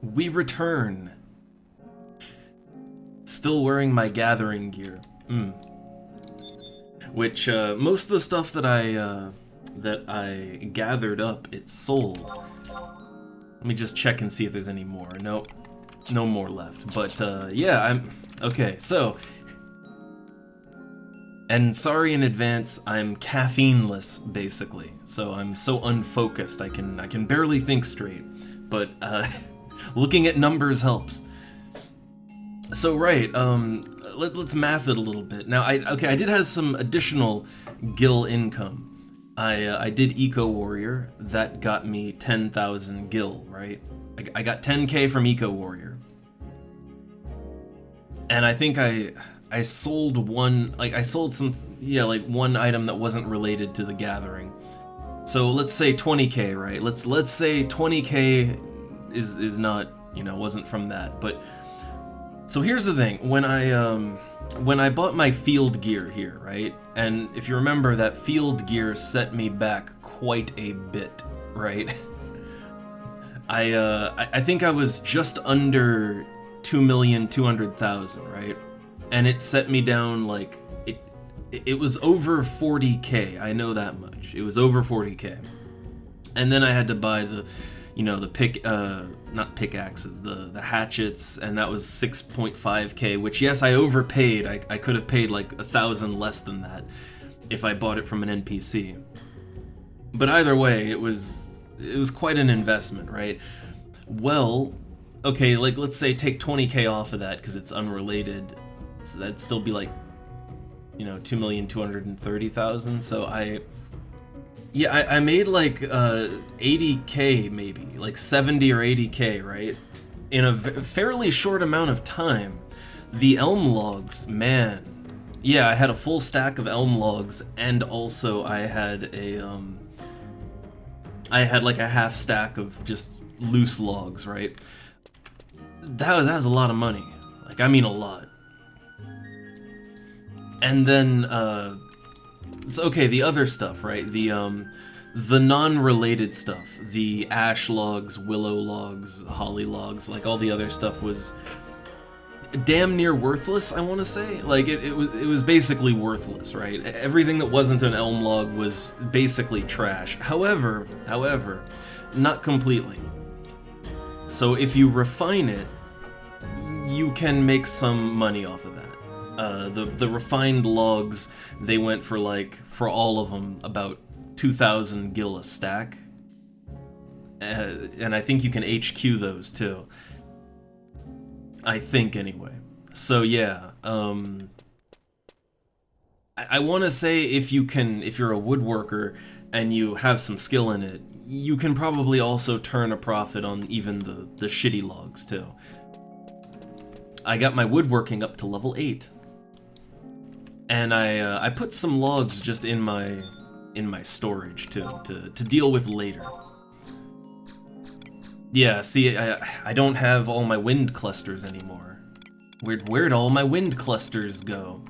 we return. Still wearing my gathering gear. Which, most of the stuff that I gathered up, it's sold. Let me just check and see if there's any more. Nope. No more left. But, yeah, okay, so... And sorry in advance, I'm caffeineless, basically. So I'm so unfocused, I can barely think straight. But, looking at numbers helps. So, right, let's math it a little bit. Now, I did have some additional gil income. I did Eco Warrior. That got me 10,000 gil, right? I got 10k from Eco Warrior. And I think I sold one, like, I sold some, yeah, like, one item that wasn't related to the gathering. So, let's say 20k, right? Let's say 20k is not, you know, wasn't from that, but... So here's the thing, when I bought my field gear here, right? And if you remember, that field gear set me back quite a bit, right? I think I was just under 2,200,000, right? And it set me down like it was over 40k. I know that much. It was over 40k. And then I had to buy the, you know, the not pickaxes, the hatchets, and that was 6.5k, which, yes, I overpaid. I could have paid like 1,000 less than that if I bought it from an NPC. But either way, it was quite an investment, right? Well, okay, like, let's say take 20k off of that because it's unrelated. So that'd still be like, you know, 2,230,000. So I made like 80k maybe, like 70 or 80k, right? In a fairly short amount of time. The elm logs, man. Yeah, I had a full stack of elm logs, and also I had like a half stack of just loose logs, right? That was a lot of money. Like, I mean a lot. And then, so, okay, the other stuff, right? The non-related stuff, the ash logs, willow logs, holly logs, like all the other stuff was damn near worthless, I want to say. Like, it was basically worthless, right? Everything that wasn't an elm log was basically trash. However, not completely. So if you refine it, you can make some money off of that. The refined logs, they went for all of them, about 2,000 gil a stack. And I think you can HQ those too. I think, anyway. So yeah, I want to say if you're a woodworker and you have some skill in it, you can probably also turn a profit on even the shitty logs too. I got my woodworking up to level 8. And I put some logs just in my storage to deal with later. Yeah, see, I don't have all my wind clusters anymore. Where'd all my wind clusters go?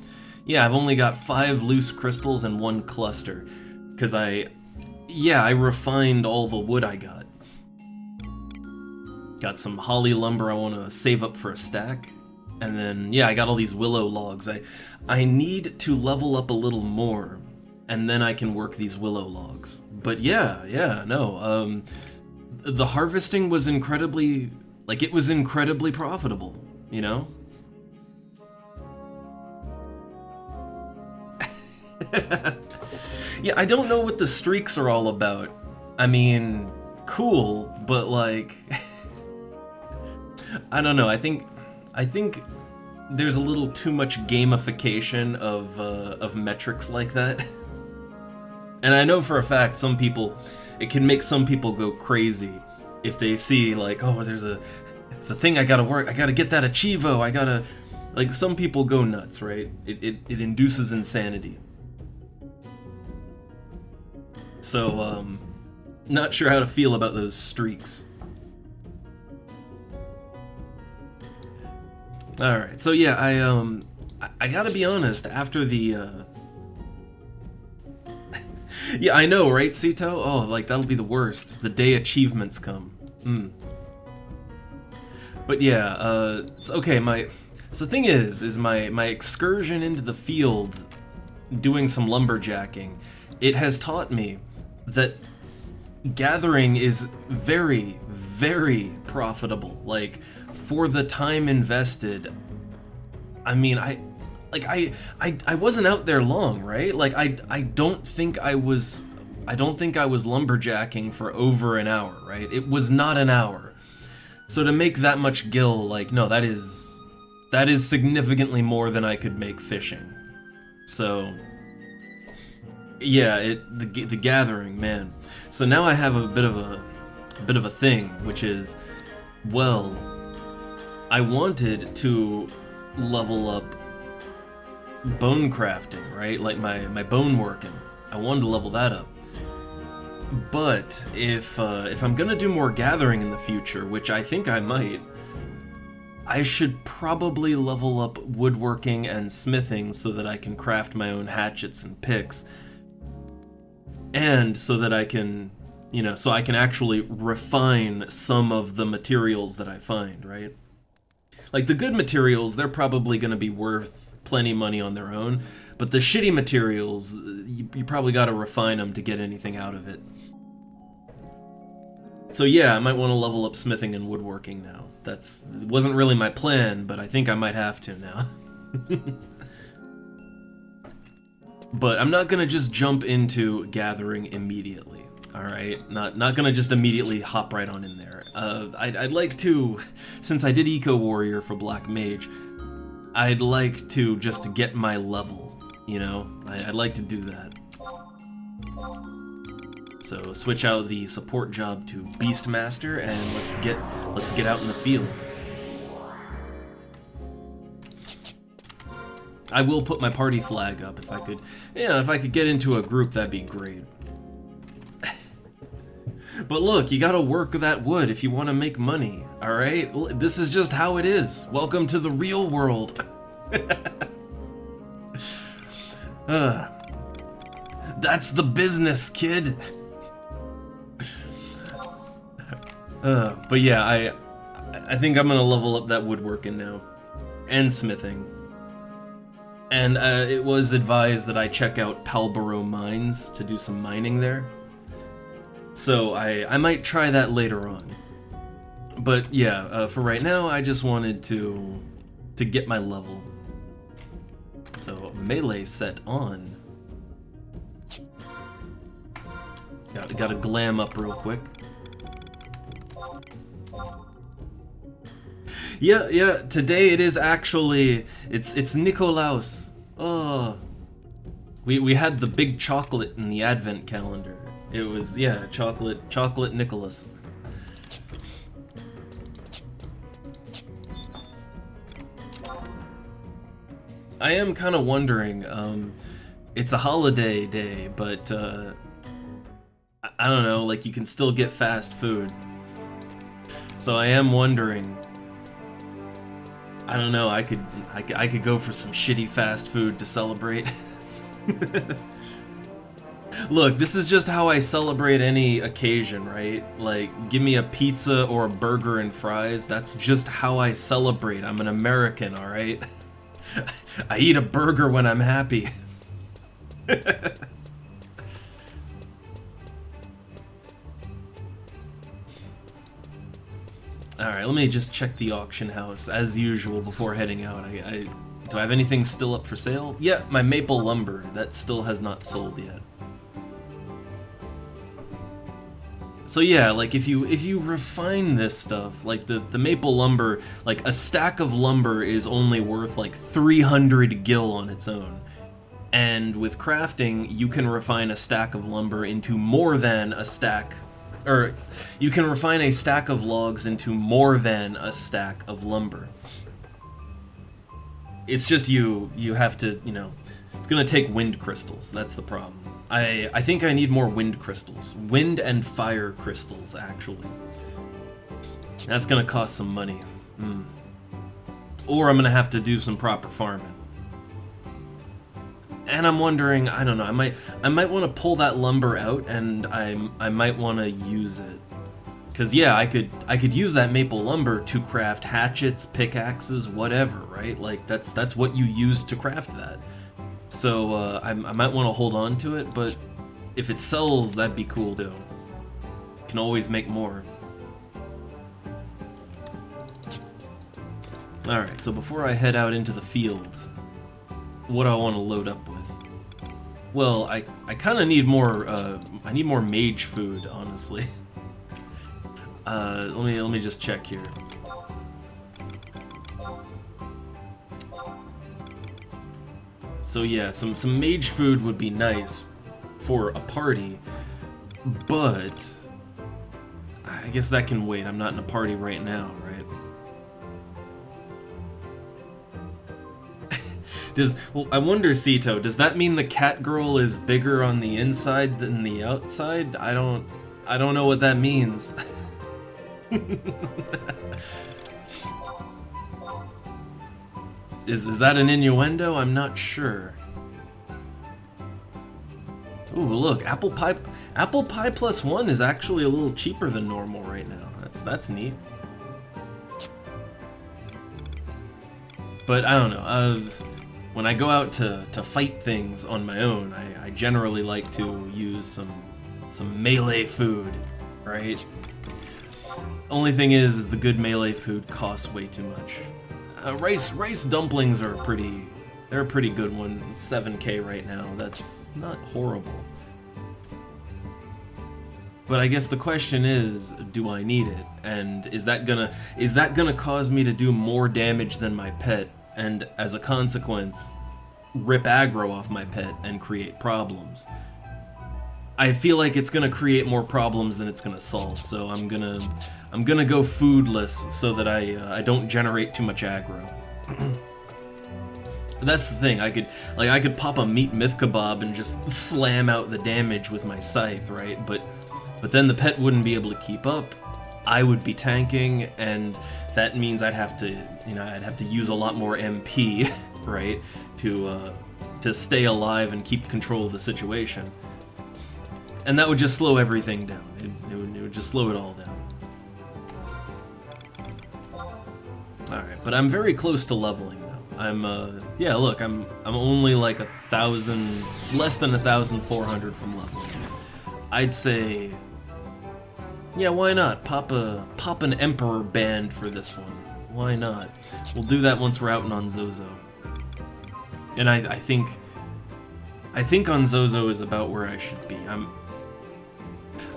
Yeah, I've only got 5 loose crystals and 1 cluster. Because I refined all the wood I got. Got some holly lumber I want to save up for a stack. And then, yeah, I got all these willow logs. I need to level up a little more, and then I can work these willow logs. But yeah, no, the harvesting was incredibly profitable, you know? Yeah, I don't know what the streaks are all about. I mean, cool, but like... I don't know, I think there's a little too much gamification of metrics like that. And I know for a fact it can make some people go crazy if they see like, oh, it's a thing I gotta work, I gotta get that achievo, I gotta, like, some people go nuts, right? It induces insanity. So, not sure how to feel about those streaks. Alright, so yeah, I gotta be honest, after the, yeah, I know, right, Sito? Oh, like, that'll be the worst. The day achievements come. But yeah, it's okay. So the thing is my excursion into the field, doing some lumberjacking, it has taught me that gathering is very, very profitable. Like, for the time invested, I mean, I wasn't out there long, right? Like, I don't think I was lumberjacking for over an hour, right? It was not an hour. So to make that much gil, like, no, that is significantly more than I could make fishing. So yeah, the gathering, man. So now I have a bit of a thing, which is, well, I wanted to level up bone crafting, right? Like my bone working. I wanted to level that up. But if I'm gonna do more gathering in the future, which I think I might, I should probably level up woodworking and smithing so that I can craft my own hatchets and picks. And so that I can, so I can actually refine some of the materials that I find, right? Like, the good materials, they're probably gonna be worth plenty money on their own, but the shitty materials, you probably gotta refine them to get anything out of it. So yeah, I might want to level up smithing and woodworking now. It wasn't really my plan, but I think I might have to now. But I'm not gonna just jump into gathering immediately, alright? Not gonna just immediately hop right on in there. I'd like to, since I did Eco Warrior for Black Mage, I'd like to just get my level, I'd like to do that. So switch out the support job to Beastmaster, and let's get out in the field. I will put my party flag up if I could. Yeah, if I could get into a group, that'd be great. But look, you gotta work that wood if you want to make money. All right, this is just how it is. Welcome to the real world. That's the business, kid. But yeah, I think I'm gonna level up that woodworking now, and smithing. And it was advised that I check out Palborough Mines to do some mining there. So I might try that later on. But yeah, for right now, I just wanted to get my level. So melee set on. Gotta glam up real quick. Yeah, today it is actually, it's Nikolaus. Oh. We had the big chocolate in the advent calendar. It was, yeah, chocolate Nicholas. I am kind of wondering, it's a holiday day, but I don't know, like, you can still get fast food. So I am wondering, I don't know, I could go for some shitty fast food to celebrate. Look, this is just how I celebrate any occasion, right? Like, give me a pizza or a burger and fries, that's just how I celebrate. I'm an American, alright? I eat a burger when I'm happy. Alright, let me just check the auction house, as usual, before heading out. Do I have anything still up for sale? Yeah, my maple lumber. That still has not sold yet. So yeah, like, if you refine this stuff, like, the maple lumber, like, a stack of lumber is only worth, like, 300 gil on its own. And with crafting, you can refine a stack of lumber into more than a stack, or you can refine a stack of logs into more than a stack of lumber. It's just you have to, it's gonna take wind crystals, that's the problem. I think I need more wind crystals. Wind and fire crystals, actually. That's gonna cost some money. Or I'm gonna have to do some proper farming. And I'm wondering, I don't know, I might want to pull that lumber out, and I might want to use it. Cause yeah, I could use that maple lumber to craft hatchets, pickaxes, whatever, right? Like that's what you use to craft that. So I might want to hold on to it, but if it sells, that'd be cool too. Can always make more. Alright, so before I head out into the field, what do I want to load up with? Well, I kind of need more, I need more mage food, honestly. Let me just check here. So yeah, some mage food would be nice for a party, but I guess that can wait. I'm not in a party right now, right? Well, I wonder, Sito, does that mean the cat girl is bigger on the inside than the outside? I don't know what that means. Is that an innuendo? I'm not sure. Ooh, look, apple pie +1 is actually a little cheaper than normal right now. That's neat. But I don't know. When I go out to fight things on my own, I generally like to use some melee food, right? Only thing is the good melee food costs way too much. Rice dumplings are they're a pretty good one. 7K right now. That's not horrible. But I guess the question is, do I need it? And is that gonna cause me to do more damage than my pet? And as a consequence, rip aggro off my pet and create problems. I feel like it's gonna create more problems than it's gonna solve, so I'm gonna go foodless so that I don't generate too much aggro. That's the thing. I could pop a meat myth kebab and just slam out the damage with my scythe, right? But then the pet wouldn't be able to keep up. I would be tanking, and that means I'd have to use a lot more MP, right, to stay alive and keep control of the situation. And that would just slow everything down. It would just slow it all down. Alright, but I'm very close to leveling now. Yeah, look, I'm only like 1,000, less than 1,400 from leveling. I'd say, yeah, why not? Pop an Emperor band for this one. Why not? We'll do that once we're out in Onzozo. And I think Onzozo is about where I should be.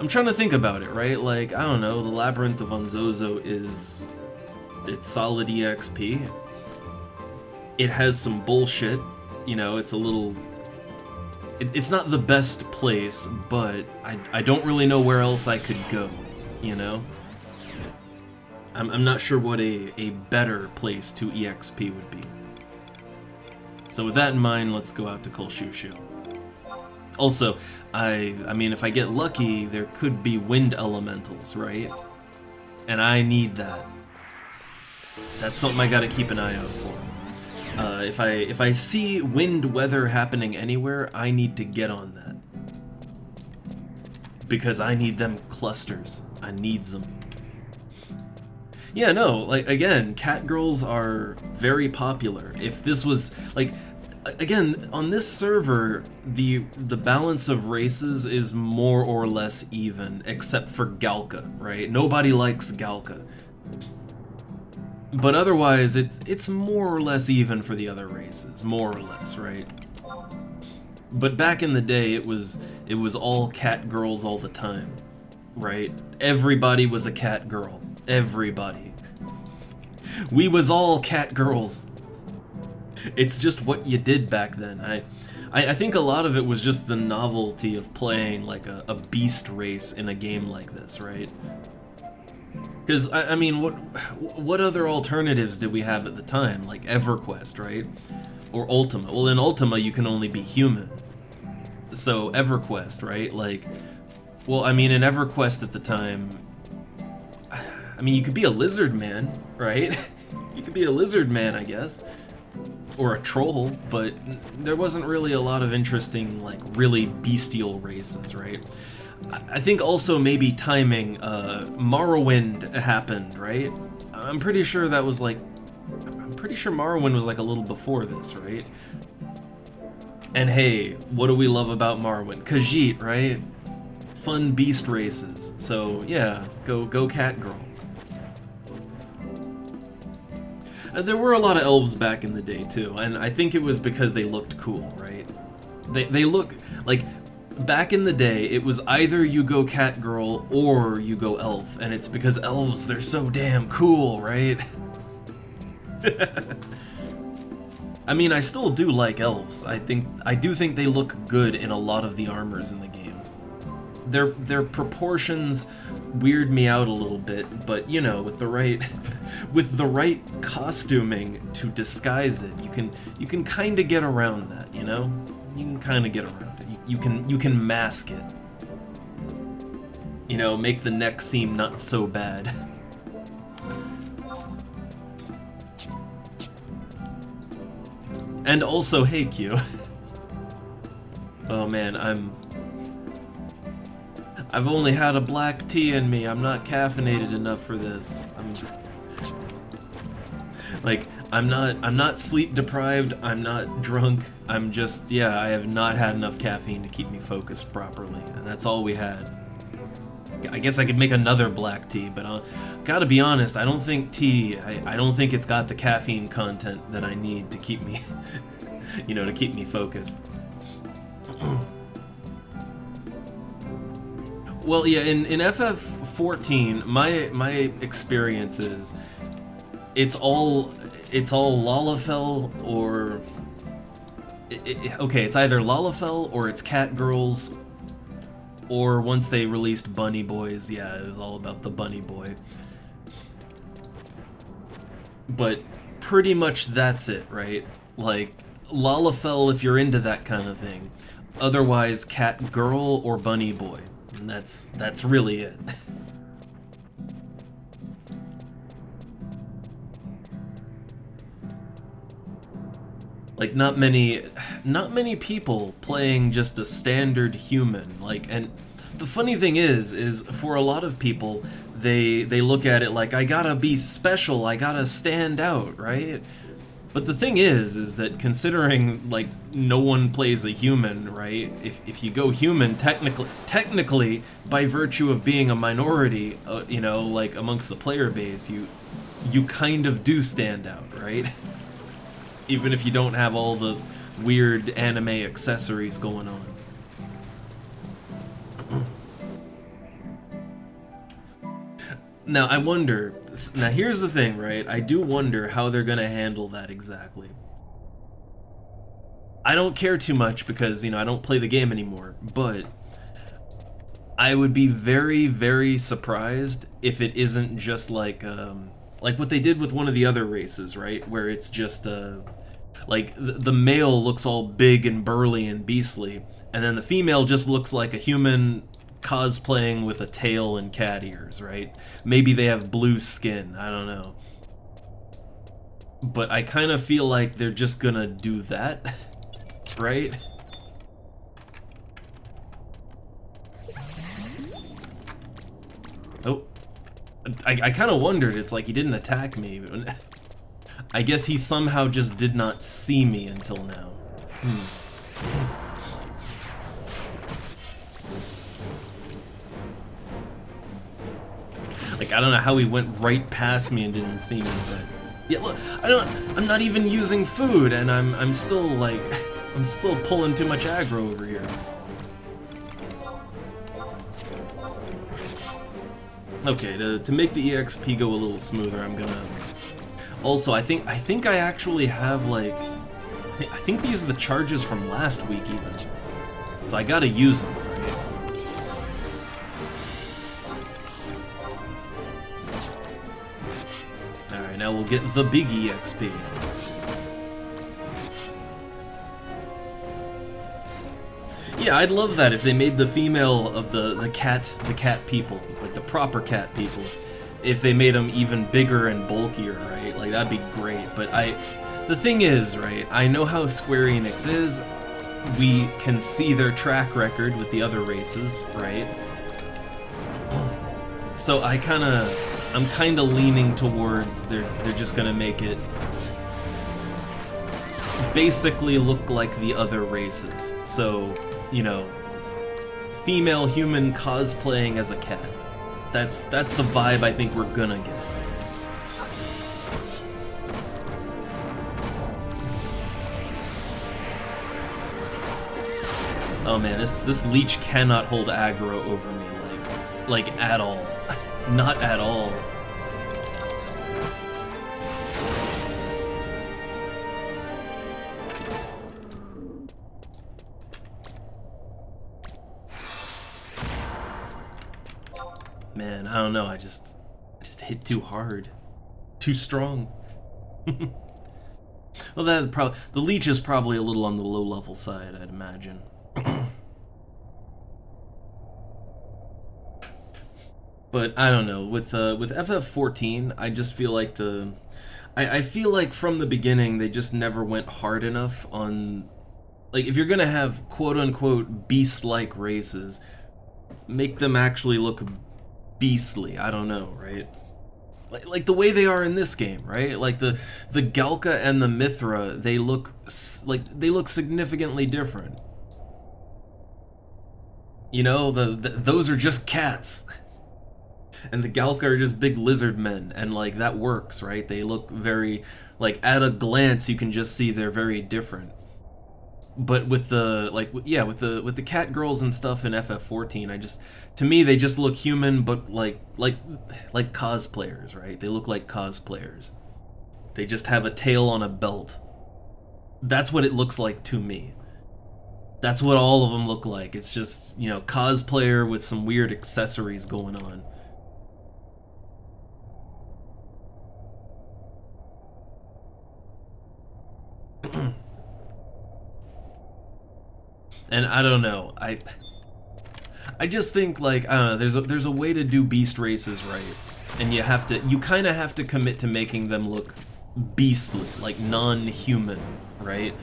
I'm trying to think about it, right? Like, I don't know, the Labyrinth of Onzozo it's solid EXP. It has some bullshit, you know, it's a little... It's not the best place, but I don't really know where else I could go, you know? I'm not sure what a better place to EXP would be. So with that in mind, let's go out to Kolshushu. Also, I mean, if I get lucky, there could be wind elementals, right? And I need that. That's something I gotta keep an eye out for. If I see wind weather happening anywhere, I need to get on that. Because I need them clusters. I needs them. Yeah, no, like, again, cat girls are very popular. If this was, like, again, on this server, the balance of races is more or less even, except for Galka, right? Nobody likes Galka. But otherwise, it's more or less even for the other races, more or less, right? But back in the day, it was all cat girls all the time, right? Everybody was a cat girl. Everybody. We was all cat girls. It's just what you did back then. I think a lot of it was just the novelty of playing like a beast race in a game like this, right? Because, I mean, what other alternatives did we have at the time? Like EverQuest, right? Or Ultima. Well, in Ultima, you can only be human. So, EverQuest, right? Like, well, I mean, in EverQuest at the time, I mean, you could be a lizard man, right? You could be a lizard man, I guess. Or a troll, but there wasn't really a lot of interesting, like, really bestial races, right? I think also maybe timing, Morrowind happened, right? I'm pretty sure that was like... I'm pretty sure Morrowind was like a little before this, right? And hey, what do we love about Morrowind? Khajiit, right? Fun beast races. So yeah, go Catgirl. There were a lot of elves back in the day too, and I think it was because they looked cool, right? They look like... Back in the day, it was either you go Catgirl or you go elf, and it's because elves, they're so damn cool, right? I mean, I still do like elves. I do think they look good in a lot of the armors in the game. Their proportions weird me out a little bit, but you know, with the right costuming to disguise it, you can kind of get around that, you know? You can kind of get around it. You can mask it. You know, make the neck seem not so bad. And also, hey Q. Oh man, I've only had a black tea in me. I'm not caffeinated enough for this. I'm not sleep deprived, I'm not drunk, I'm just, yeah, I have not had enough caffeine to keep me focused properly, and that's all we had. I guess I could make another black tea, but gotta be honest, I don't think I don't think it's got the caffeine content that I need to keep me, you know, to keep me focused. Well, yeah, in FF14, my experiences, it's all Lalafell or... okay, it's either Lalafell or it's Catgirls, or once they released Bunny Boys, yeah, it was all about the Bunny Boy. But pretty much that's it, right? Like, Lalafell if you're into that kind of thing. Otherwise, Catgirl or Bunny Boy. And that's really it. Like, not many people playing just a standard human. Like, and the funny thing is for a lot of people, they look at it like, I gotta be special, I gotta stand out, right? But the thing is that considering, like, no one plays a human, right? If you go human, technically, by virtue of being a minority, you know, like, amongst the player base, you kind of do stand out, right? Even if you don't have all the weird anime accessories going on. Now, I wonder... Now, here's the thing, right? I do wonder how they're gonna handle that exactly. I don't care too much because, you know, I don't play the game anymore, but I would be very, very surprised if it isn't just like what they did with one of the other races, right? Where it's just, like, the male looks all big and burly and beastly, and then the female just looks like a human cosplaying with a tail and cat ears, right? Maybe they have blue skin, I don't know. But I kind of feel like they're just gonna do that, right? Oh. I kind of wondered, it's like he didn't attack me. I guess he somehow just did not see me until now. Like, I don't know how he went right past me and didn't see me, but... Yeah, look, I'm not even using food, and I'm still, like... I'm still pulling too much aggro over here. Okay, to make the EXP go a little smoother, I'm gonna... Also, I think I actually have, like... I think these are the charges from last week, even. So I gotta use them, right? Alright, now we'll get the big EXP. Yeah, I'd love that if they made the female of the cat people, like the proper cat people, if they made them even bigger and bulkier, right? Like, that'd be great. But the thing is, right, I know how Square Enix is. We can see their track record with the other races, right? So I'm kind of leaning towards they're just gonna make it basically look like the other races. So, you know, female human cosplaying as a cat. That's the vibe I think we're gonna get. Oh man, this leech cannot hold aggro over me, like at all. Not at all. Man, I don't know, I just hit too hard. Too strong. Well, the leech is probably a little on the low level side, I'd imagine. But I don't know, with FF14, I just feel like I feel like from the beginning they just never went hard enough on, like, if you're gonna have quote-unquote beast-like races, make them actually look beastly. I don't know, right? Like the way they are in this game, right? Like the Galka and the Mithra, they look significantly different. You know, those are just cats. And the Galka are just big lizard men, and like that works, right? They look very, like, at a glance you can just see they're very different. But with the with the cat girls and stuff in FF14, to me they just look human, but like cosplayers, right? They look like cosplayers. They just have a tail on a belt. That's what it looks like to me. That's what all of them look like. It's just, you know, cosplayer with some weird accessories going on. And I don't know, I just think, like, I don't know, there's a way to do beast races right, and you kind of have to commit to making them look beastly, like non-human, right?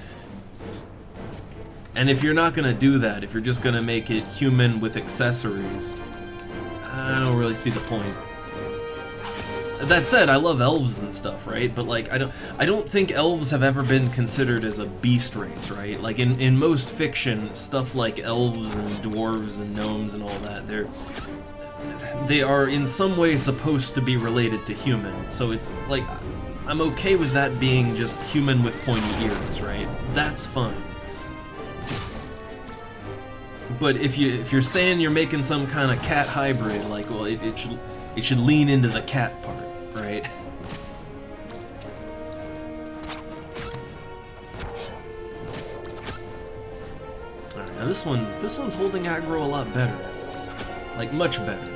And if you're not gonna do that, if you're just gonna make it human with accessories, I don't really see the point. That said, I love elves and stuff, right? But like, I don't think elves have ever been considered as a beast race, right? Like in most fiction, stuff like elves and dwarves and gnomes and all that, they are in some way supposed to be related to human. So it's like, I'm okay with that being just human with pointy ears, right? That's fine. But if you're saying you're making some kind of cat hybrid, like, well, it should lean into the cat part. Right. Alright, now this one's holding aggro a lot better. Like, much better.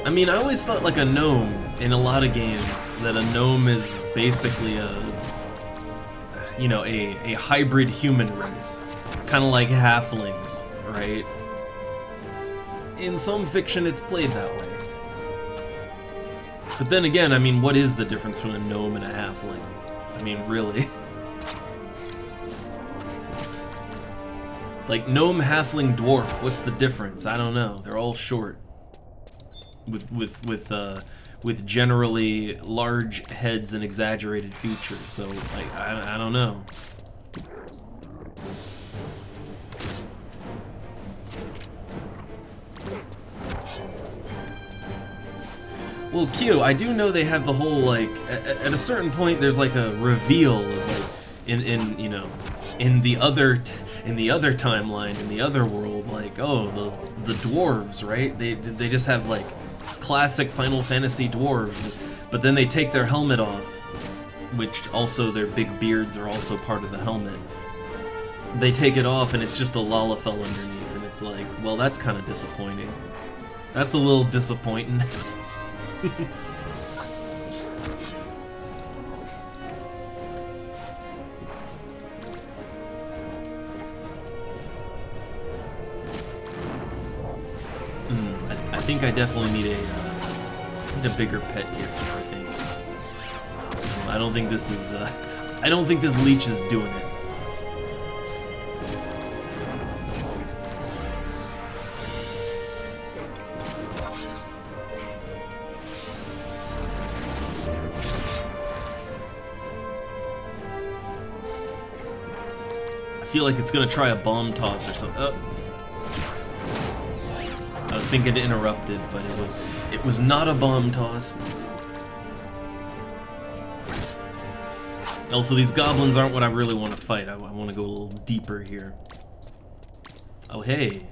I mean, I always thought, like, a gnome, in a lot of games, that a gnome is basically you know, a hybrid human race. Kind of like halflings, right? In some fiction, it's played that way. But then again, I mean, what is the difference between a gnome and a halfling? I mean, really? Like, gnome, halfling, dwarf, what's the difference? I don't know. They're all short. With generally large heads and exaggerated features, so, like, I don't know. Well, Q, I do know they have the whole, like, at a certain point there's like a reveal of, like, in the other timeline, in the other world, like, oh, the dwarves, right? They just have, like, classic Final Fantasy dwarves, but then they take their helmet off, which also their big beards are also part of the helmet. They take it off and it's just a Lalafell underneath, and it's like, well, that's kind of disappointing. That's a little disappointing. I think I definitely need a bigger pet here. I think. I don't think this is. I don't think this leech is doing it. feel like it's gonna try a bomb toss or something. I was thinking to interrupt it, but it was not a bomb toss. Also, these goblins aren't what I really want to fight. I want to go a little deeper here. Oh, hey.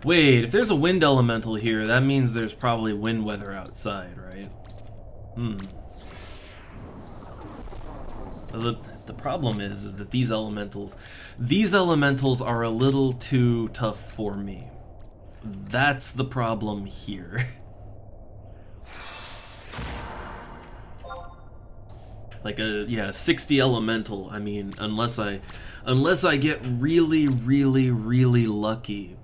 Wait, if there's a wind elemental here, that means there's probably wind weather outside, right? The problem is that these elementals are a little too tough for me. That's the problem here. Like a 60 elemental. I mean, unless I get really, really, really lucky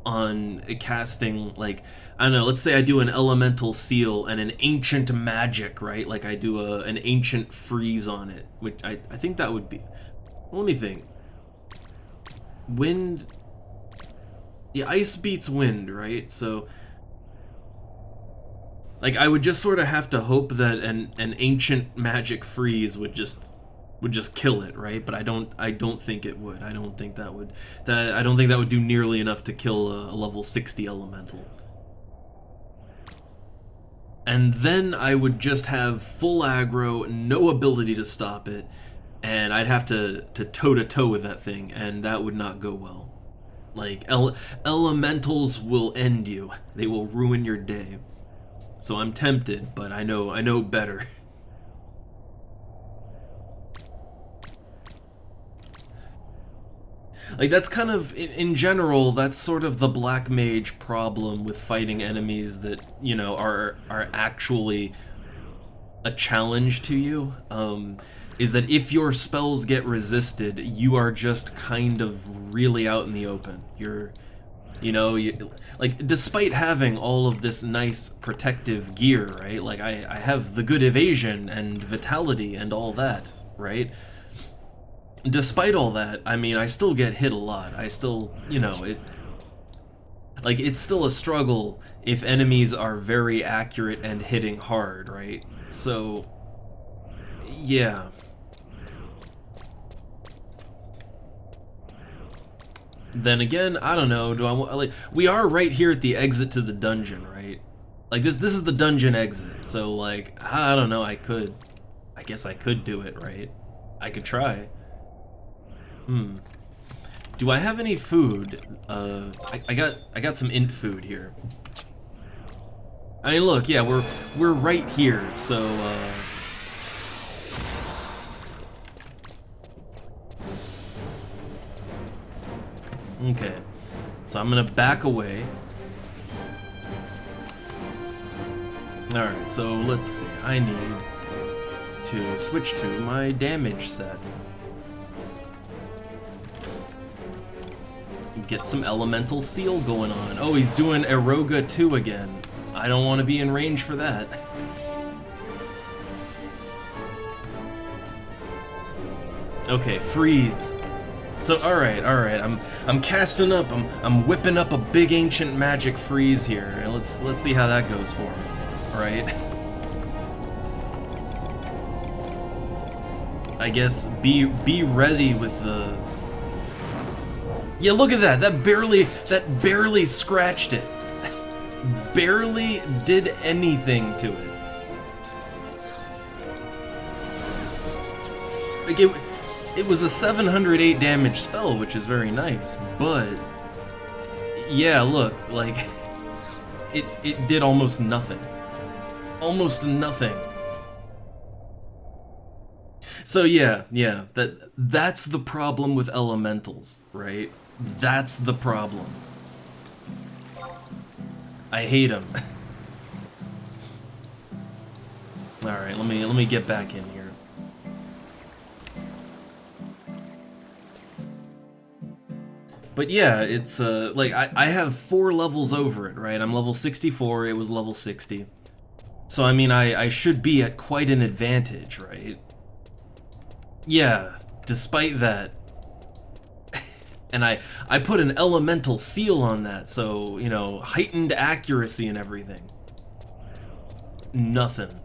on casting, like, I don't know, let's say I do an elemental seal and an ancient magic, right? Like I do an ancient freeze on it, which I think that would be, well, let me think. Wind, yeah, ice beats wind, right? So like I would just sort of have to hope that an ancient magic freeze would just kill it, right? But I don't think it would. I don't think that would do nearly enough to kill a level 60 elemental. And then I would just have full aggro, no ability to stop it, and I'd have to toe-to-toe with that thing, and that would not go well. Like, elementals will end you. They will ruin your day. So I'm tempted, but I know better. Like, that's kind of, in general, that's sort of the black mage problem with fighting enemies that, you know, are actually a challenge to you, is that if your spells get resisted, you are just kind of really out in the open. Like, despite having all of this nice protective gear, right? Like, I have the good evasion and vitality and all that, right? Despite all that, I mean, I still get hit a lot. I still, you know, it's still a struggle if enemies are very accurate and hitting hard, right? So, yeah. Then again, I don't know, like, we are right here at the exit to the dungeon, right? Like, this is the dungeon exit, so, like, I don't know, I guess I could do it, right? I could try. Do I have any food? I got some int food here. I mean, look, yeah, we're right here, so okay. So I'm gonna back away. Alright, so let's see. I need to switch to my damage set. Get some elemental seal going on. Oh, he's doing Eroga 2 again. I don't want to be in range for that. Okay, freeze. So alright, I'm casting up, I'm whipping up a big ancient magic freeze here. And let's see how that goes for me. Alright. I guess be ready with the. Yeah, look at that. That barely scratched it. Barely did anything to it. Like it was a 708 damage spell, which is very nice, but yeah, look, like it did almost nothing. Almost nothing. So yeah, that's the problem with elementals, right? That's the problem. I hate them. All right, let me get back in here. But yeah, it's like I have 4 levels over it, right? I'm level 64, it was level 60. So I mean, I should be at quite an advantage, right? Yeah, despite that. And I put an elemental seal on that, so, you know, heightened accuracy and everything. Nothing.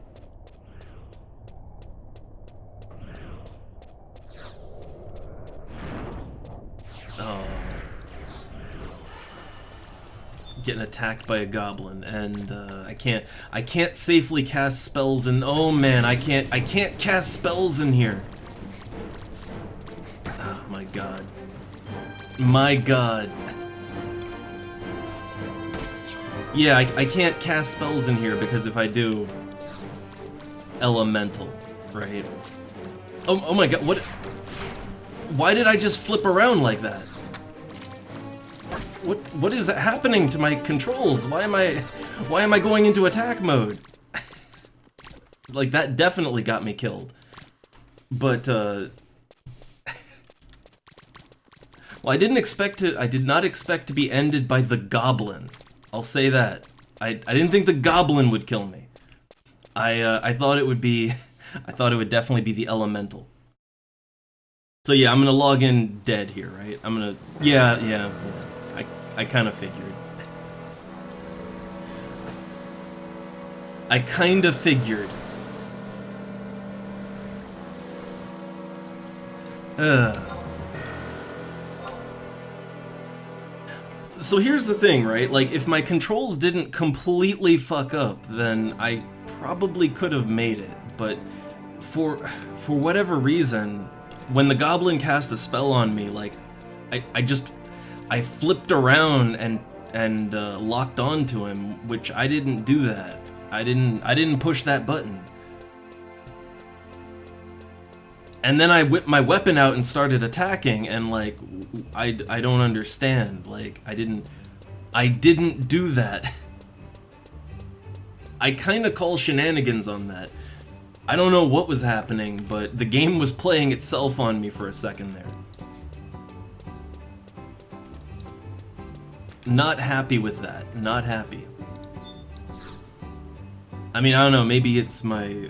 getting attacked by a goblin, and I can't safely cast spells in. Oh man, I can't cast spells in here. Oh my god. My god. Yeah, I can't cast spells in here because if I do, elemental, right? Oh my god, what? Why did I just flip around like that? What is happening to my controls? Why am I going into attack mode? Like, that definitely got me killed. But well, I did not expect to be ended by the goblin. I'll say that. I didn't think the goblin would kill me. I thought it would be I thought it would definitely be the elemental. So yeah, I'm gonna log in dead here, right? I'm gonna yeah. I kind of figured. I kind of figured. So here's the thing, right? Like, if my controls didn't completely fuck up, then I probably could have made it. But for whatever reason, when the goblin cast a spell on me, like, I flipped around and locked onto him, which I didn't do that. I didn't push that button. And then I whipped my weapon out and started attacking, and like, I don't understand. Like, I didn't do that. I kind of call shenanigans on that. I don't know what was happening, but the game was playing itself on me for a second there. Not happy with that. Not happy. I mean, I don't know, maybe it's my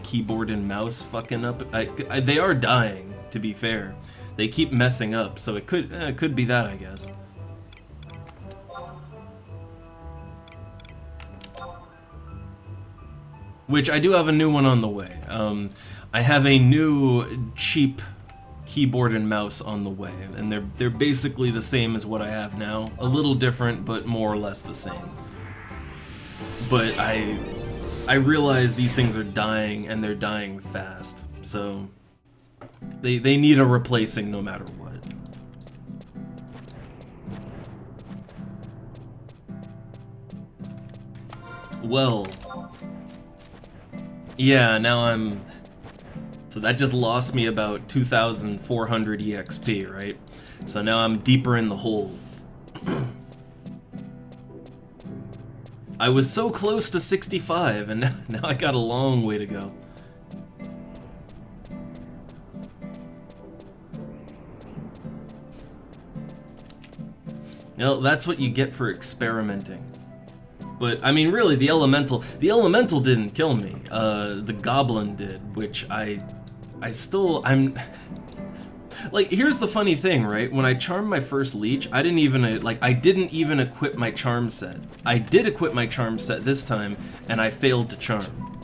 keyboard and mouse fucking up. They are dying, to be fair. They keep messing up, so it could be that, I guess. Which, I do have a new one on the way. I have a new cheap keyboard and mouse on the way, and they're basically the same as what I have now. A little different, but more or less the same. But I realize these things are dying, and they're dying fast, so they need a replacing no matter what. Well, yeah, now so that just lost me about 2,400 EXP, right? So now I'm deeper in the hole. I was so close to 65, and now I got a long way to go. Well, that's what you get for experimenting. But, I mean, really, the elemental didn't kill me. The goblin did, which I'm... Like, here's the funny thing, right? When I charmed my first leech, I didn't even equip my charm set. I did equip my charm set this time, and I failed to charm.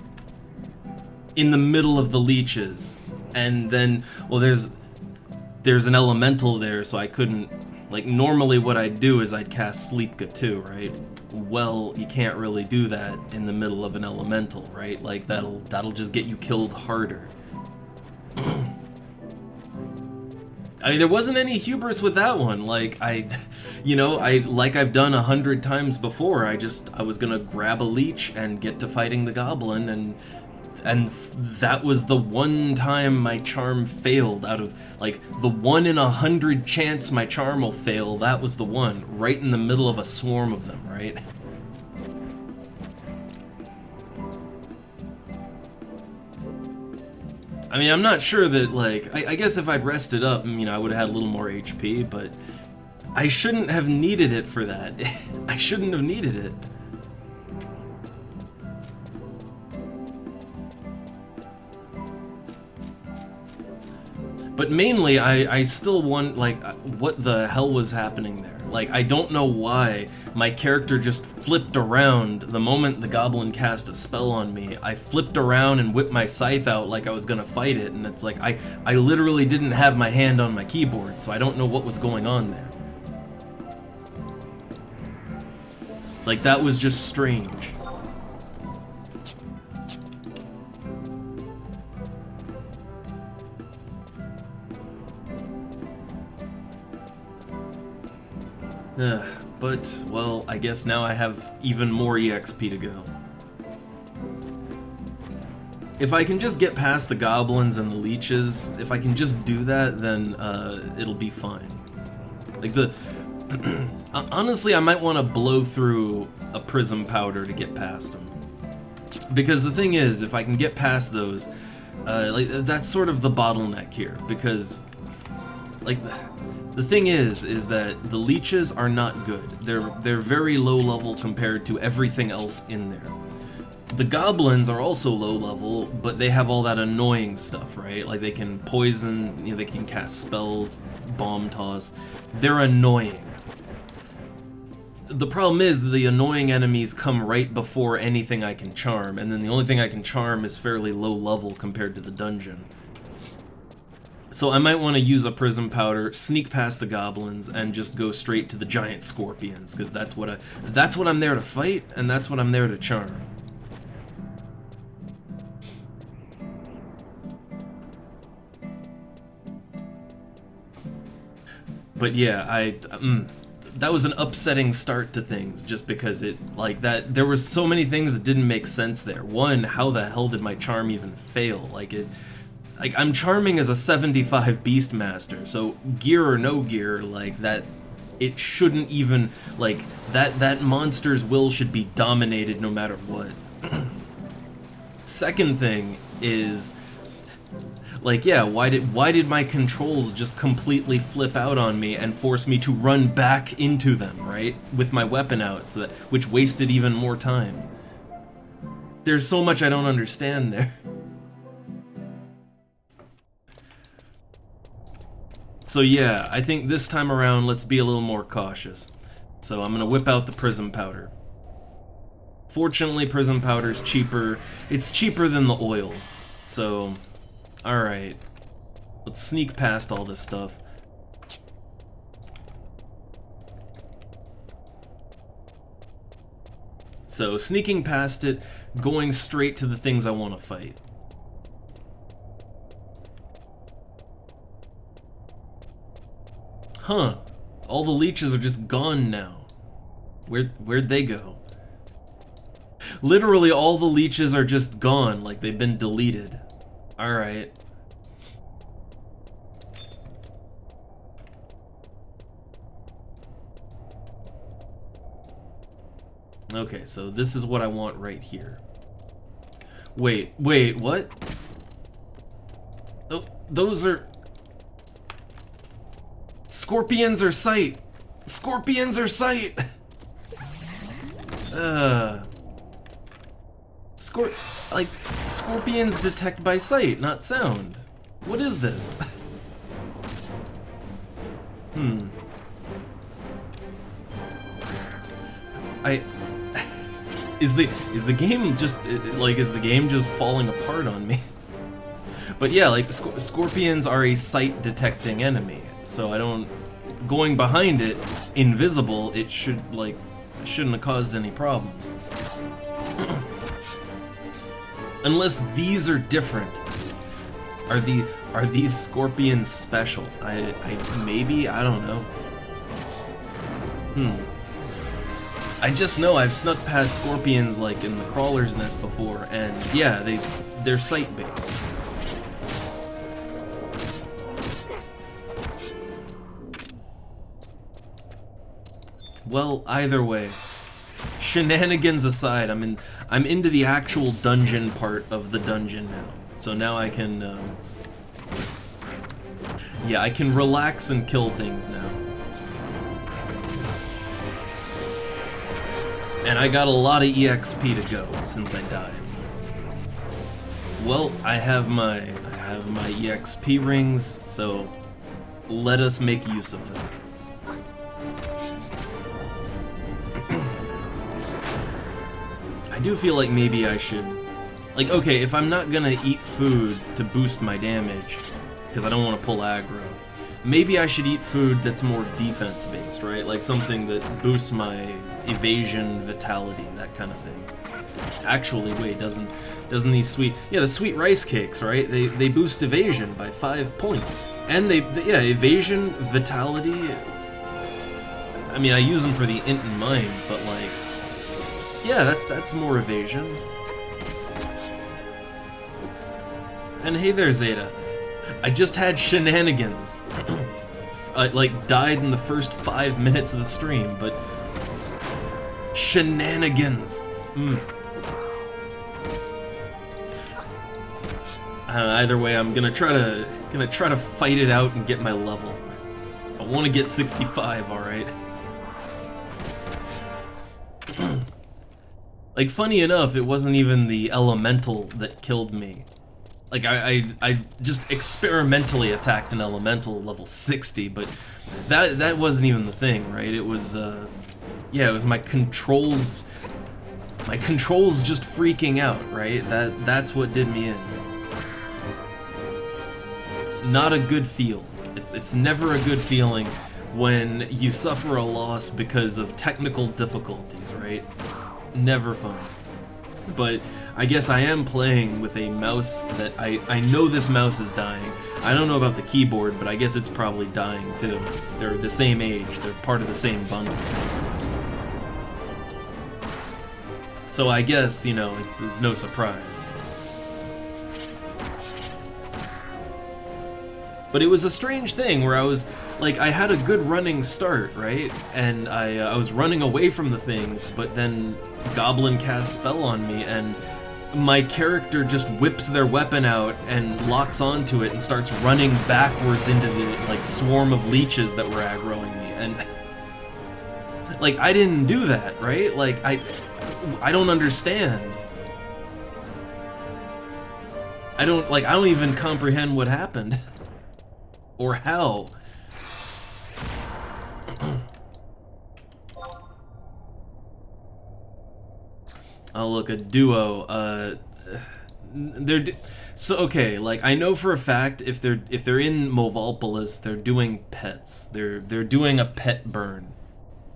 In the middle of the leeches. And then, well, there's an elemental there, so I couldn't... Like, normally what I'd do is I'd cast Sleepka too, right? Well, you can't really do that in the middle of an elemental, right? Like, that'll just get you killed harder. I mean, there wasn't any hubris with that one. Like, like I've done 100 times before, I was gonna grab a leech and get to fighting the goblin, and that was the one time my charm failed. Out of, like, the 1 in 100 chance my charm will fail, that was the one, right in the middle of a swarm of them, right? I mean, I'm not sure that, like, I guess if I'd rested up, I would have had a little more HP, but I shouldn't have needed it for that. I shouldn't have needed it. But mainly, I still want, like, what the hell was happening there? Like, I don't know why my character just flipped around the moment the goblin cast a spell on me. I flipped around and whipped my scythe out like I was gonna fight it, and it's like, I literally didn't have my hand on my keyboard, so I don't know what was going on there. Like, that was just strange. But, well, I guess now I have even more EXP to go. If I can just get past the goblins and the leeches, if I can just do that, then it'll be fine. Like the... honestly, I might want to blow through a prism powder to get past them. Because the thing is, if I can get past those, like, that's sort of the bottleneck here. Because, like, the thing is that the leeches are not good. They're very low level compared to everything else in there. The goblins are also low level, but they have all that annoying stuff, right? Like, they can poison, you know, they can cast spells, bomb toss. They're annoying. The problem is that the annoying enemies come right before anything I can charm, and then the only thing I can charm is fairly low level compared to the dungeon. So I might want to use a prism powder, sneak past the goblins, and just go straight to the giant scorpions, because that's what I'm there to fight, and that's what I'm there to charm. But yeah, that was an upsetting start to things, just because there were so many things that didn't make sense there. One, how the hell did my charm even fail? Like, I'm charming as a 75 Beastmaster, so gear or no gear, like, that, it shouldn't even, like, that monster's will should be dominated no matter what. Second thing is, like, yeah, why did my controls just completely flip out on me and force me to run back into them, right? With my weapon out, which wasted even more time. There's so much I don't understand there. So yeah, I think this time around, let's be a little more cautious. So I'm gonna whip out the prism powder. Fortunately, prism powder's cheaper. It's cheaper than the oil. So, alright. Let's sneak past all this stuff. So, sneaking past it, going straight to the things I want to fight. Huh. All the leeches are just gone now. Where'd they go? Literally all the leeches are just gone, like they've been deleted. Alright. Okay, so this is what I want right here. Wait, what? Oh, those are... Scorpions are sight! Scorpions are sight! Scorpions detect by sight, not sound. What is this? Is the game just, is the game just falling apart on me? But yeah, like, scorpions are a sight detecting enemy, so I don't... Going behind it, invisible, it should, like, shouldn't have caused any problems. Unless these are different. Are these scorpions special? Maybe, I don't know. I just know I've snuck past scorpions, like, in the crawler's nest before, and yeah, they're sight-based. Well, either way, shenanigans aside, I'm into the actual dungeon part of the dungeon now. So now I can, yeah, I can relax and kill things now. And I got a lot of EXP to go since I died. Well, I have my EXP rings, so let us make use of them. I do feel like maybe I should... Like, okay, if I'm not gonna eat food to boost my damage, because I don't want to pull aggro, maybe I should eat food that's more defense-based, right? Like something that boosts my evasion, vitality, that kind of thing. Actually, wait, doesn't these sweet... Yeah, the sweet rice cakes, right? They boost evasion by 5 points. And yeah, evasion, vitality... I mean, I use them for the int and mind, but like... Yeah, that's more evasion. And hey there, Zeta. I just had shenanigans. I, like, died in the first 5 minutes of the stream, but... Shenanigans! Either way, I'm gonna try to fight it out and get my level. I want to get 65, alright? Like, funny enough, it wasn't even the elemental that killed me. Like, I just experimentally attacked an elemental level 60, but that wasn't even the thing, right? It was, yeah, it was my controls just freaking out, right? That's what did me in. Not a good feel. It's never a good feeling when you suffer a loss because of technical difficulties, right? Never fun. But I guess I am playing with a mouse that I know this mouse is dying. I don't know about the keyboard, but I guess it's probably dying too. They're the same age. They're part of the same bundle. So I guess, you know, it's no surprise. But it was a strange thing where I was, like, I had a good running start, right? And I was running away from the things, but then Goblin casts spell on me, and my character just whips their weapon out and locks onto it and starts running backwards into the, like, swarm of leeches that were aggroing me, and... like, I didn't do that, right? Like, I don't understand. I don't even comprehend what happened. Or how. Oh look, a duo. So okay, like I know for a fact if they're in Movalpolis, they're doing pets. They're doing a pet burn,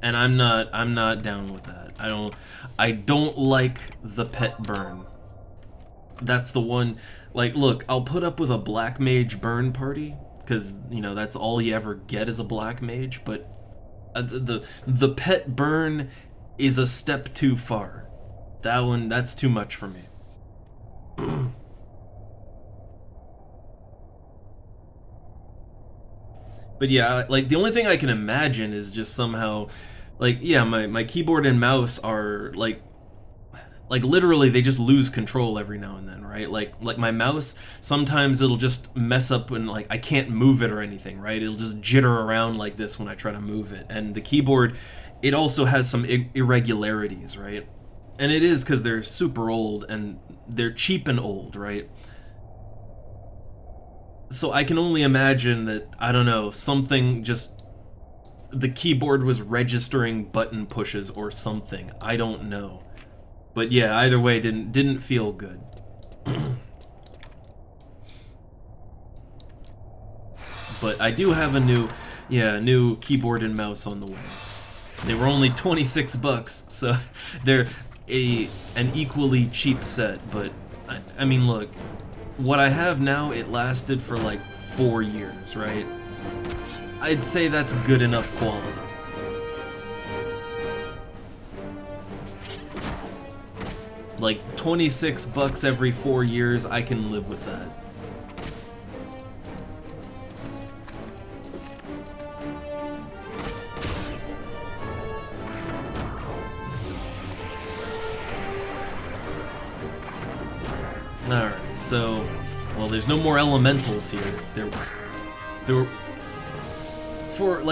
and I'm not down with that. I don't like the pet burn. That's the one. Like, look, I'll put up with a black mage burn party, because, you know, that's all you ever get is a black mage, but the pet burn is a step too far. That's too much for me. But yeah, like, the only thing I can imagine is just somehow, like, yeah, my keyboard and mouse are, like literally they just lose control every now and then, right? Like my mouse, sometimes it'll just mess up when, like, I can't move it or anything, right? It'll just jitter around like this when I try to move it. And the keyboard, it also has some irregularities, right? And it is because they're super old and they're cheap and old, right? So I can only imagine that, I don't know, something just... the keyboard was registering button pushes or something. I don't know. But yeah, either way, didn't feel good. But I do have a new keyboard and mouse on the way. They were only 26 bucks, so they're an equally cheap set, but I mean, look, what I have now, it lasted for like 4 years, right? I'd say that's good enough quality. Like 26 bucks every 4 years, I can live with that. Alright, so, well, there's no more elementals here. There were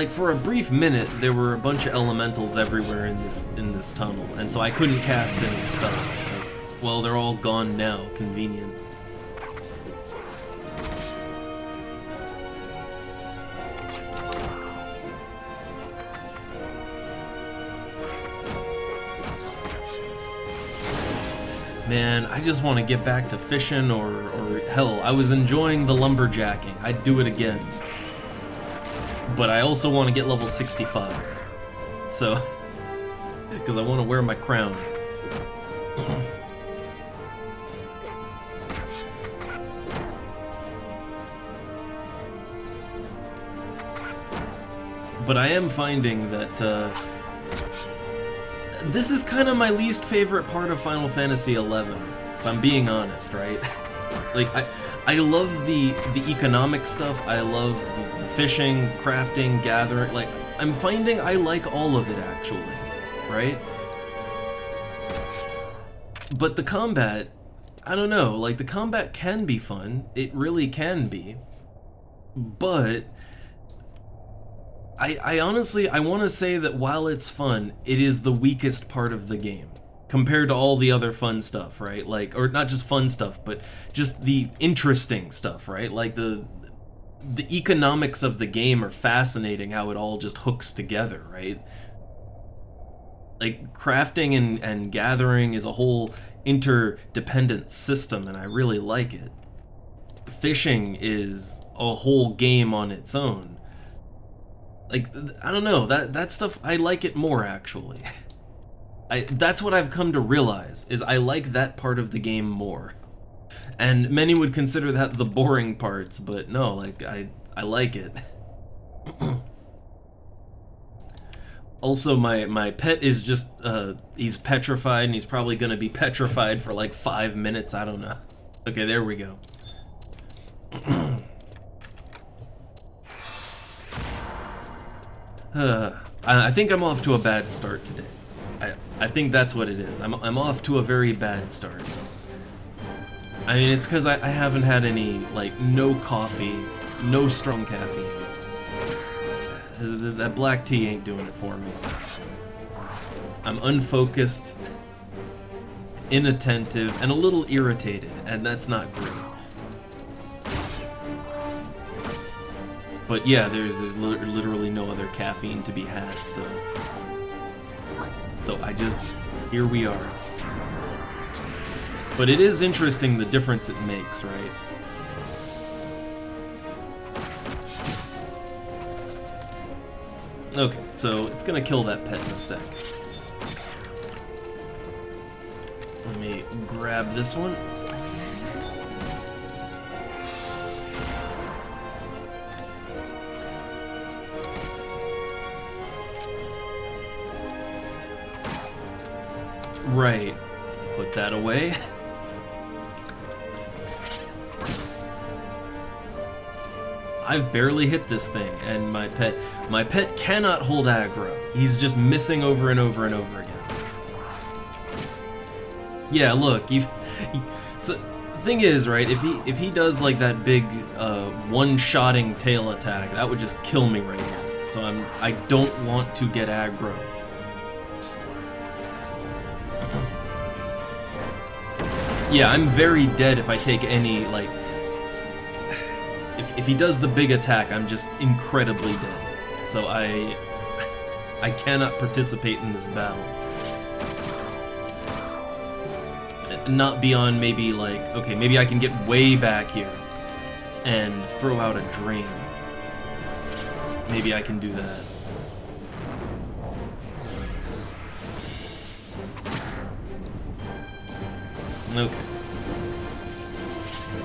for a brief minute, there were a bunch of elementals everywhere in this tunnel, and so I couldn't cast any spells. But, well, they're all gone now. Convenient. Man, I just want to get back to fishing, or hell, I was enjoying the lumberjacking. I'd do it again. but I also want to get level 65. So, because I want to wear my crown. But I am finding that this is kind of my least favorite part of Final Fantasy XI, if I'm being honest, right? Like, I love the economic stuff, I love the fishing, crafting, gathering, like, I'm finding I like all of it, actually, right? But the combat, I don't know, like, the combat can be fun, it really can be, but I honestly, I want to say that while it's fun, it is the weakest part of the game compared to all the other fun stuff, right? Like, or not just fun stuff, but just the interesting stuff, right? Like the economics of the game are fascinating, how it all just hooks together, right? Like, crafting and gathering is a whole interdependent system, and I really like it. Fishing is a whole game on its own. Like, I don't know, that stuff, I like it more, actually. That's what I've come to realize, is I like that part of the game more. And many would consider that the boring parts, but no, like, I like it. Also, my pet is just, he's petrified, and he's probably gonna be petrified for like 5 minutes, I don't know. Okay, there we go. I think I'm off to a bad start today. I think that's what it is. I'm off to a very bad start. I mean, it's because I haven't had any, like, no coffee, no strong caffeine. That black tea ain't doing it for me. I'm unfocused, inattentive, and a little irritated, and that's not great. But yeah, there's literally no other caffeine to be had, so here we are. But it is interesting the difference it makes, right? Okay, so it's gonna kill that pet in a sec. Let me grab this one. Right. Put that away. I've barely hit this thing, and my pet cannot hold aggro. He's just missing over and over and over again. Yeah, look, so the thing is, right, if he does like that big one-shotting tail attack, that would just kill me right here. So I don't want to get aggro. Yeah, I'm very dead if I take any, like... If he does the big attack, I'm just incredibly dead. So I cannot participate in this battle. Not beyond maybe, like... Okay, maybe I can get way back here and throw out a drain. Maybe I can do that. Okay.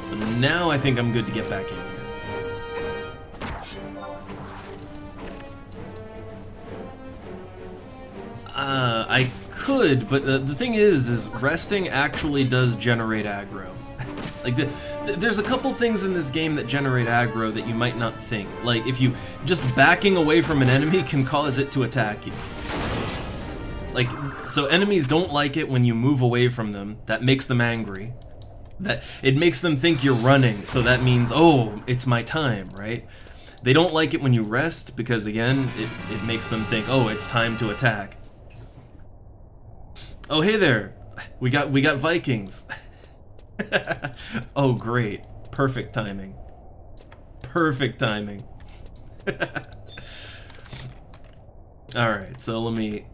So now I think I'm good to get back in here. I could, but the thing is resting actually does generate aggro. Like, there's a couple things in this game that generate aggro that you might not think. Like, if you just backing away from an enemy can cause it to attack you. Like, so enemies don't like it when you move away from them. That makes them angry. That it makes them think you're running, so that means, oh, it's my time, right? They don't like it when you rest, because again, it makes them think, oh, it's time to attack. Oh, hey there! We got Vikings! Oh, great. Perfect timing. Perfect timing. Alright, so let me...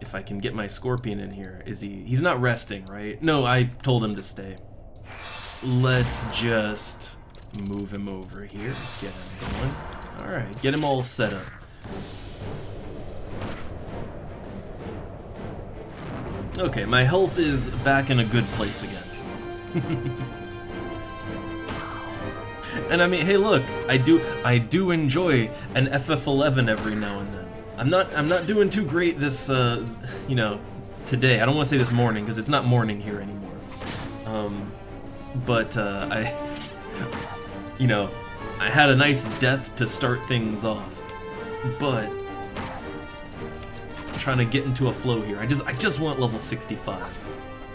If I can get my Scorpion in here. He's not resting, right? No, I told him to stay. Let's just move him over here. Get him going. Alright, get him all set up. Okay, my health is back in a good place again. And I mean, hey look, I do enjoy an FF11 every now and then. I'm not doing too great this you know, today. I don't want to say this morning because it's not morning here anymore. But you know, I had a nice death to start things off, but I'm trying to get into a flow here. I just want level 65,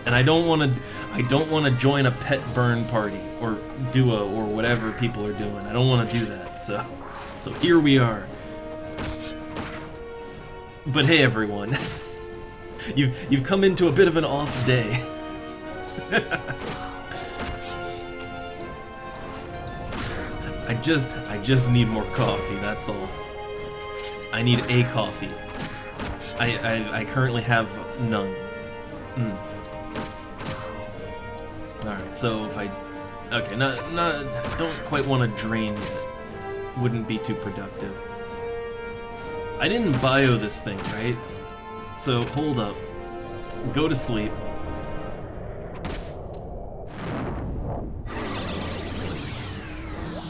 and I don't want to join a pet burn party or duo or whatever people are doing. I don't want to do that. So here we are. But hey everyone, you've come into a bit of an off day. I just need more coffee, that's all. I need a coffee. I currently have none. Alright, so if I... Okay, don't quite want to drain yet. Wouldn't be too productive. I didn't bio this thing, right? So, hold up. Go to sleep.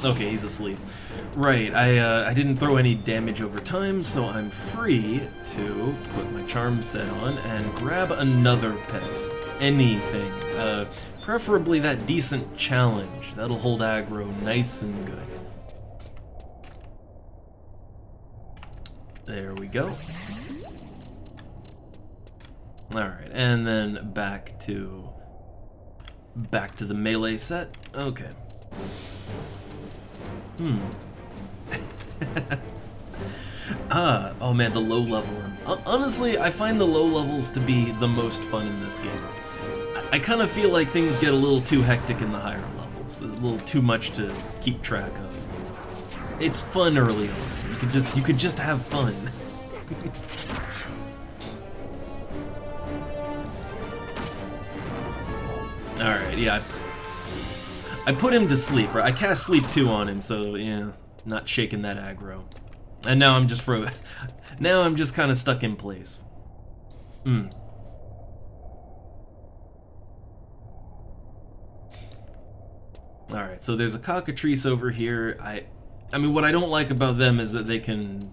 Okay, he's asleep. Right, I didn't throw any damage over time, so I'm free to put my charm set on and grab another pet. Anything. Preferably that decent challenge. That'll hold aggro nice and good. There we go. Alright, and then back to the melee set. Okay. Oh man, the low level. Honestly, I find the low levels to be the most fun in this game. I kind of feel like things get a little too hectic in the higher levels, a little too much to keep track of. It's fun early on. You could just have fun. Alright, yeah. I put him to sleep, right? I cast Sleep 2 on him, so yeah, not shaking that aggro. And now I'm just now I'm just kind of stuck in place. Alright, so there's a cockatrice over here. I mean, what I don't like about them is that they can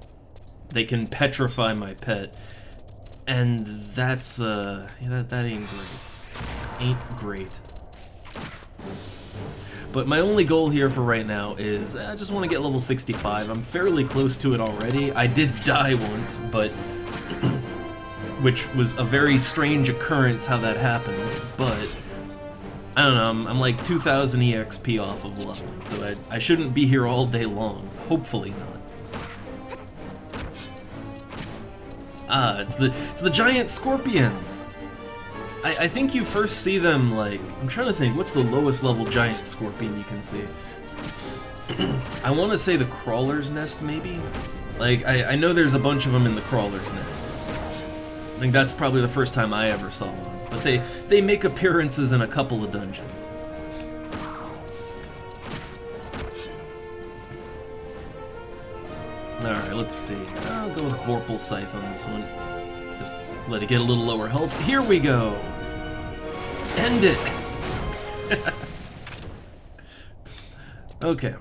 petrify my pet, and that's yeah, that ain't great. Ain't great. But my only goal here for right now is I just want to get level 65. I'm fairly close to it already. I did die once, but which was a very strange occurrence how that happened, but I don't know, I'm like 2000 EXP off of leveling, so I shouldn't be here all day long. Hopefully not. Ah, it's the giant scorpions! I think you first see them, like, I'm trying to think, what's the lowest level giant scorpion you can see? I want to say the crawler's nest, maybe? Like, I know there's a bunch of them in the crawler's nest. I think that's probably the first time I ever saw one. But they make appearances in a couple of dungeons. Alright, let's see. I'll go with Vorpal Scythe on this one. Just let it get a little lower health. Here we go! End it! Okay.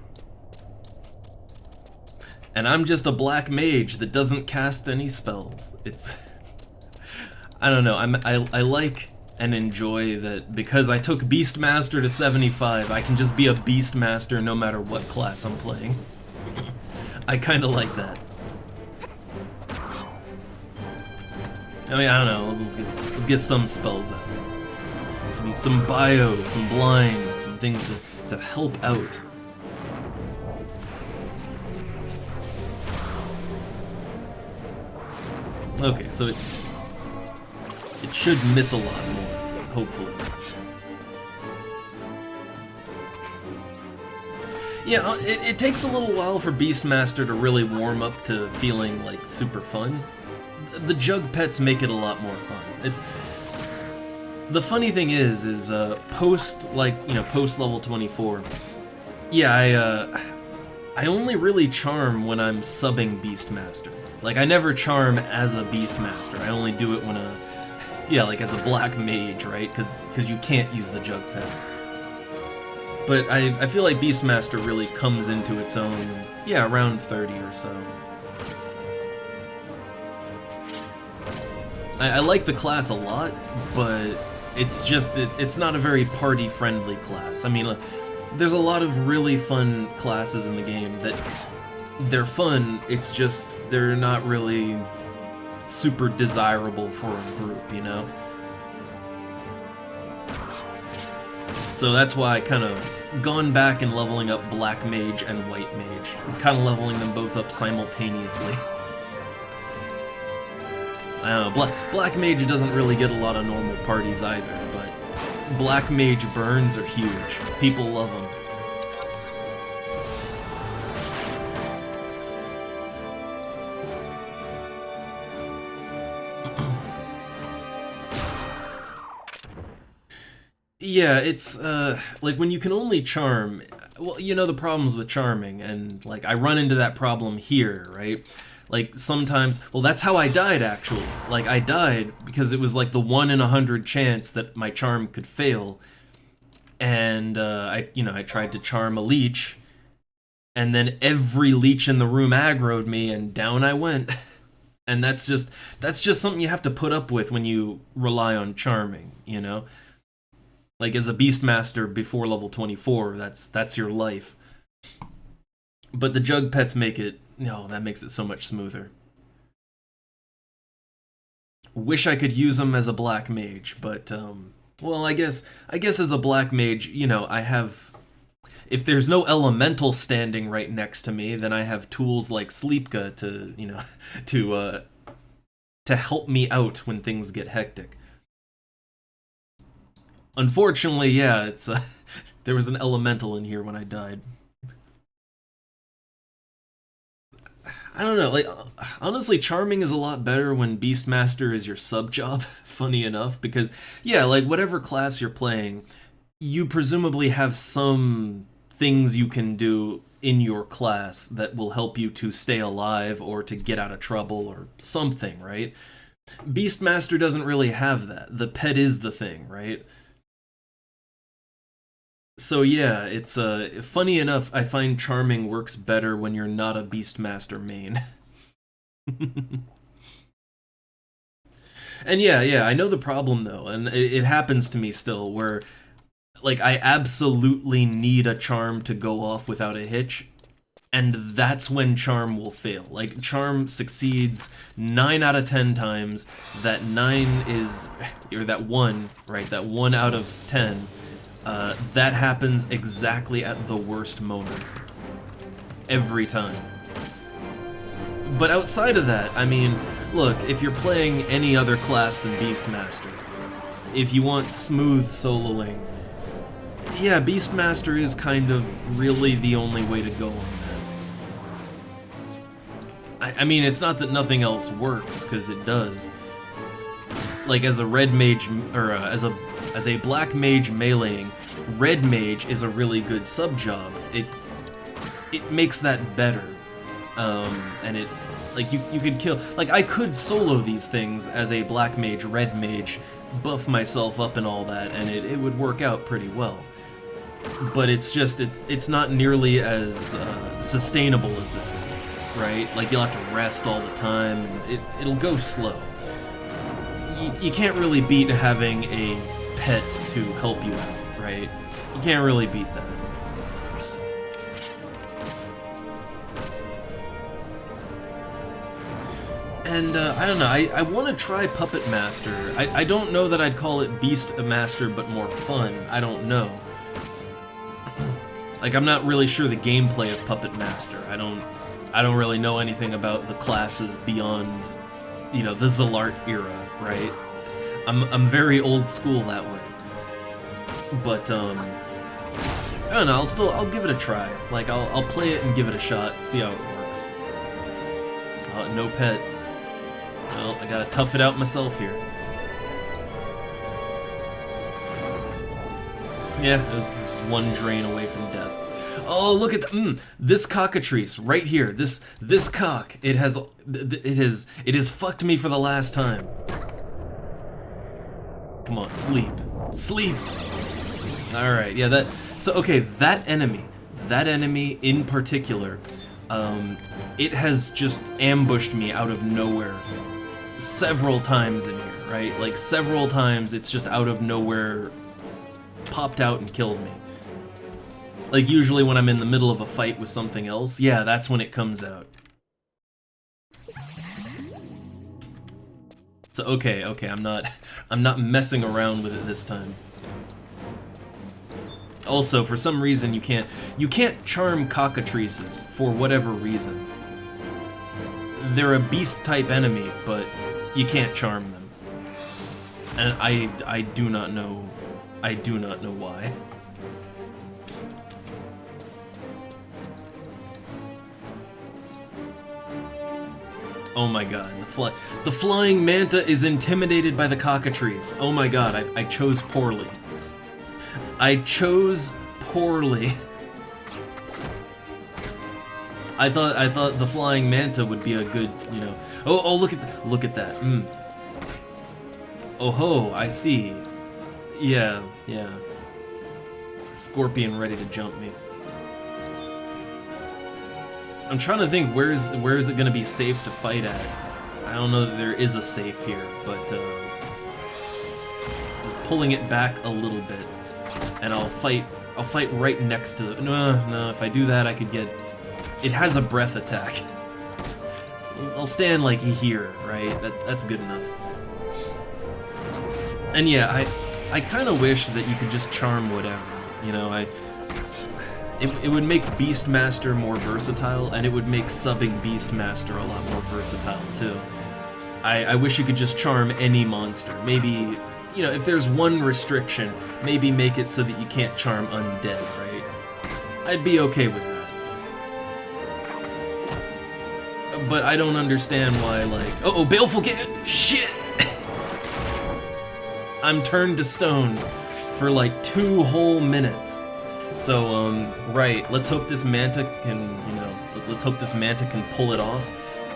And I'm just a black mage that doesn't cast any spells. It's... I don't know, I like and enjoy that because I took Beastmaster to 75, I can just be a Beastmaster no matter what class I'm playing. I kinda like that. I mean, I don't know, let's get some spells out. Some bio, some blind, some things to help out. Okay, so it should miss a lot more, hopefully. Yeah, it takes a little while for Beastmaster to really warm up to feeling like super fun. The Jug pets make it a lot more fun. The funny thing is post level 24. Yeah, I only really charm when I'm subbing Beastmaster. Like, I never charm as a Beastmaster. I only do it when yeah, like as a black mage, right? Because you can't use the jug pets. But I feel like Beastmaster really comes into its own, yeah, around 30 or so. I like the class a lot, but it's just, it's not a very party-friendly class. I mean, there's a lot of really fun classes in the game that they're fun, it's just they're not really super desirable for a group, you know? So that's why I kind of gone back and leveling up Black Mage and White Mage. I'm kind of leveling them both up simultaneously. I don't know, Black Mage doesn't really get a lot of normal parties either, but Black Mage burns are huge. People love them. Yeah, it's, like, when you can only charm, well, you know the problems with charming, and, like, I run into that problem here, right? Like, sometimes, well, that's how I died, actually. Like, I died because it was, like, the 1 in 100 chance that my charm could fail, and, I tried to charm a leech, and then every leech in the room aggroed me, and down I went. And that's just something you have to put up with when you rely on charming, you know? Like, as a Beastmaster before level 24, that's your life. But the Jug Pets make it, no, that makes it so much smoother. Wish I could use them as a Black Mage, but, well, I guess as a Black Mage, you know, I have, if there's no elemental standing right next to me, then I have tools like Sleepka to, you know, to help me out when things get hectic. Unfortunately, yeah, it's there was an elemental in here when I died. I don't know, like, honestly, charming is a lot better when Beastmaster is your sub-job, funny enough, because, yeah, like, whatever class you're playing, you presumably have some things you can do in your class that will help you to stay alive or to get out of trouble or something, right? Beastmaster doesn't really have that. The pet is the thing, right? So yeah, it's funny enough, I find charming works better when you're not a Beastmaster main. And yeah, I know the problem though, and it happens to me still, where, like, I absolutely need a charm to go off without a hitch, and that's when charm will fail. Like, charm succeeds 9 out of 10 times, that 9 is, or that 1, right, that 1 out of 10, that happens exactly at the worst moment. Every time. But outside of that, I mean, look, if you're playing any other class than Beastmaster, if you want smooth soloing, yeah, Beastmaster is kind of really the only way to go on that. I mean, it's not that nothing else works, because it does. Like, as a red mage, or as a black mage meleeing, red mage is a really good sub-job. It makes that better. And it, like, you could kill, like, I could solo these things as a black mage, red mage, buff myself up and all that, and it would work out pretty well. But it's just, it's not nearly as sustainable as this is, right? Like, you'll have to rest all the time, and it'll go slow. You can't really beat having a pet to help you out, right? You can't really beat that. And, I don't know, I want to try Puppet Master. I don't know that I'd call it Beast Master, but more fun. I don't know. Like, I'm not really sure the gameplay of Puppet Master. I don't really know anything about the classes beyond, you know, the Zalart era, right? I'm very old school that way. But, I don't know, I'll give it a try. Like, I'll play it and give it a shot, see how it works. No pet. Well, I gotta tough it out myself here. Yeah, it was just one drain away from death. Oh, look at this cockatrice right here. This cock. It has fucked me for the last time. Come on, sleep. Sleep. All right. Yeah, so okay, that enemy in particular, it has just ambushed me out of nowhere several times in here, right? Like several times it's just out of nowhere popped out and killed me. Like usually when I'm in the middle of a fight with something else, yeah, that's when it comes out. So okay, I'm not messing around with it this time. Also, for some reason you can't charm cockatrices for whatever reason. They're a beast type enemy, but you can't charm them. And I do not know why. Oh my god, the flying manta is intimidated by the cockatrice. Oh my god, I chose poorly. I chose poorly. I thought the flying manta would be a good, you know. Oh look at that. Oh ho, I see. Yeah. Scorpion ready to jump me. I'm trying to think where is it gonna be safe to fight at. I don't know that there is a safe here, but just pulling it back a little bit, and I'll fight right next to the. No, if I do that, I could get. It has a breath attack. I'll stand like here, right? That's good enough. And yeah, I kind of wish that you could just charm whatever. You know, it would make Beastmaster more versatile, and it would make subbing Beastmaster a lot more versatile too. I wish you could just charm any monster. Maybe, you know, if there's one restriction, maybe make it so that you can't charm undead, right? I'd be okay with that. But I don't understand why, like, oh, Baleful Gate! Shit! I'm turned to stone for like 2 whole minutes. So, right, let's hope this manta can, you know, let's hope this manta can pull it off.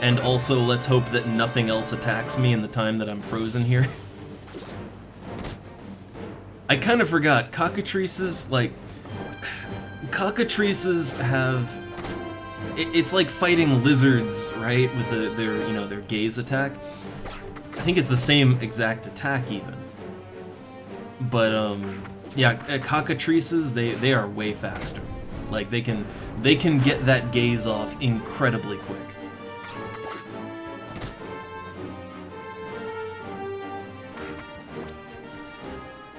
And also, let's hope that nothing else attacks me in the time that I'm frozen here. I kind of forgot, cockatrices, like, cockatrices have, it's like fighting lizards, right, with their, you know, their gaze attack. I think it's the same exact attack, even. But, yeah, cockatrices, they are way faster. Like, they can get that gaze off incredibly quick.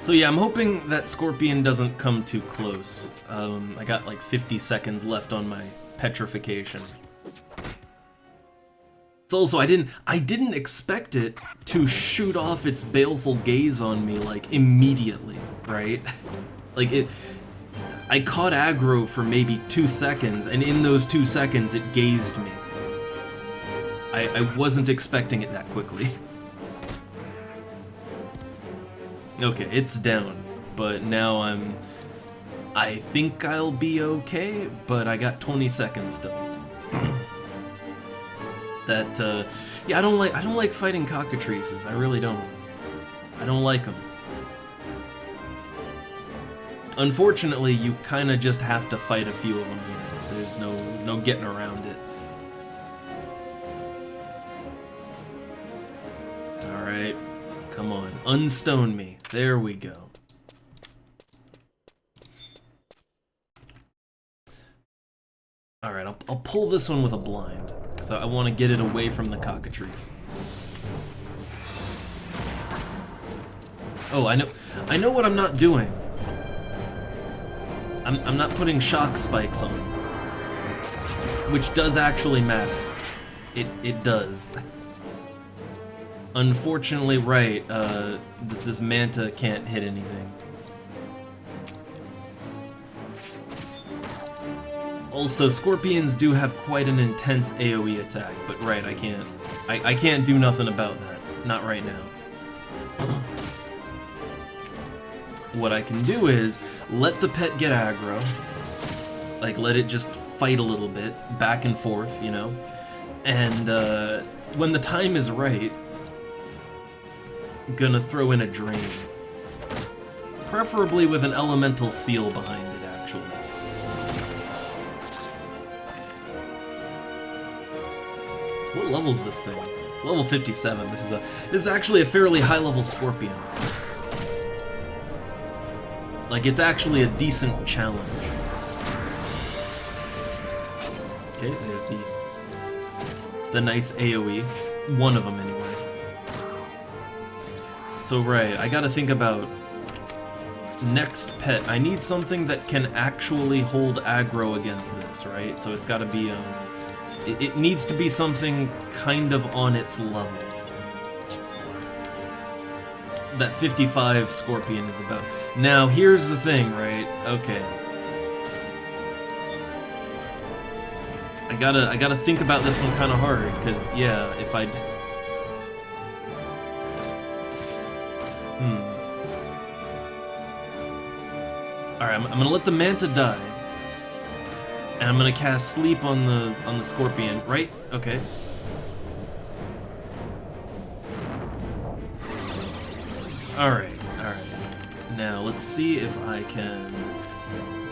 So yeah, I'm hoping that Scorpion doesn't come too close. I got like 50 seconds left on my petrification. It's also, I didn't expect it to shoot off its baleful gaze on me, like, immediately, right? Like, I caught aggro for maybe 2 seconds, and in those 2 seconds, it gazed me. I wasn't expecting it that quickly. Okay, it's down, but now I think I'll be okay, but I got 20 seconds still. That, yeah, I don't like fighting cockatrices, I really don't. I don't like them. Unfortunately, you kind of just have to fight a few of them here. There's no getting around it. Alright, come on, unstone me. There we go. Alright, I'll pull this one with a blind. So I want to get it away from the cockatrice. Oh, I know what I'm not doing. I'm not putting shock spikes on, which does actually matter. It does. Unfortunately, right, this manta can't hit anything. Also, scorpions do have quite an intense AoE attack, but right, I can't do nothing about that. Not right now. What I can do is let the pet get aggro, Like, let it just fight a little bit, back and forth, you know? And when the time is right, I'm gonna throw in a drain. Preferably with an elemental seal behind it, actually. What level's this thing? It's level 57. This is actually a fairly high-level scorpion. Like, it's actually a decent challenge. Okay, there's the nice AoE. One of them, anyway. So, right, I gotta think about next pet. I need something that can actually hold aggro against this, right? So it's gotta be, it needs to be something kind of on its level. That 55 scorpion is about. Now, here's the thing, right? Okay. I gotta think about this one kind of hard, because, yeah, if I... Alright, I'm gonna let the Manta die. And I'm gonna cast Sleep on the Scorpion, right? Okay. Alright. Now, let's see if I can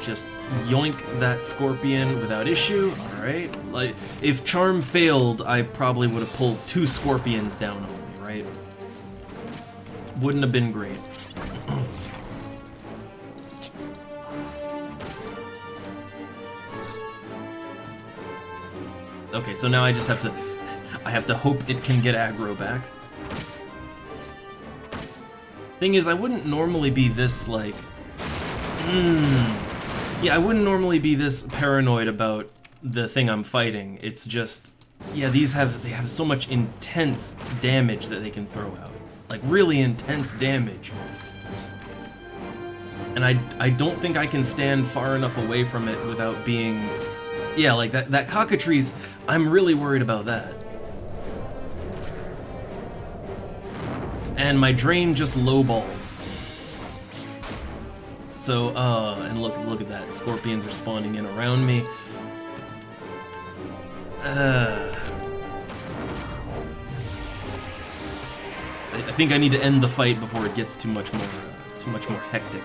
just yoink that Scorpion without issue. Alright. Like, if Charm failed, I probably would have pulled 2 Scorpions down on me, right? Wouldn't have been great. Okay, so now I just have to hope it can get aggro back. Thing is, I wouldn't normally be this, like... Yeah, I wouldn't normally be this paranoid about the thing I'm fighting. It's just... Yeah, they have so much intense damage that they can throw out. Like, really intense damage. And I don't think I can stand far enough away from it without being... Yeah, like, that cockatrice, I'm really worried about that. And my drain just lowballed. So, and look at that. Scorpions are spawning in around me. I think I need to end the fight before it gets too much more hectic.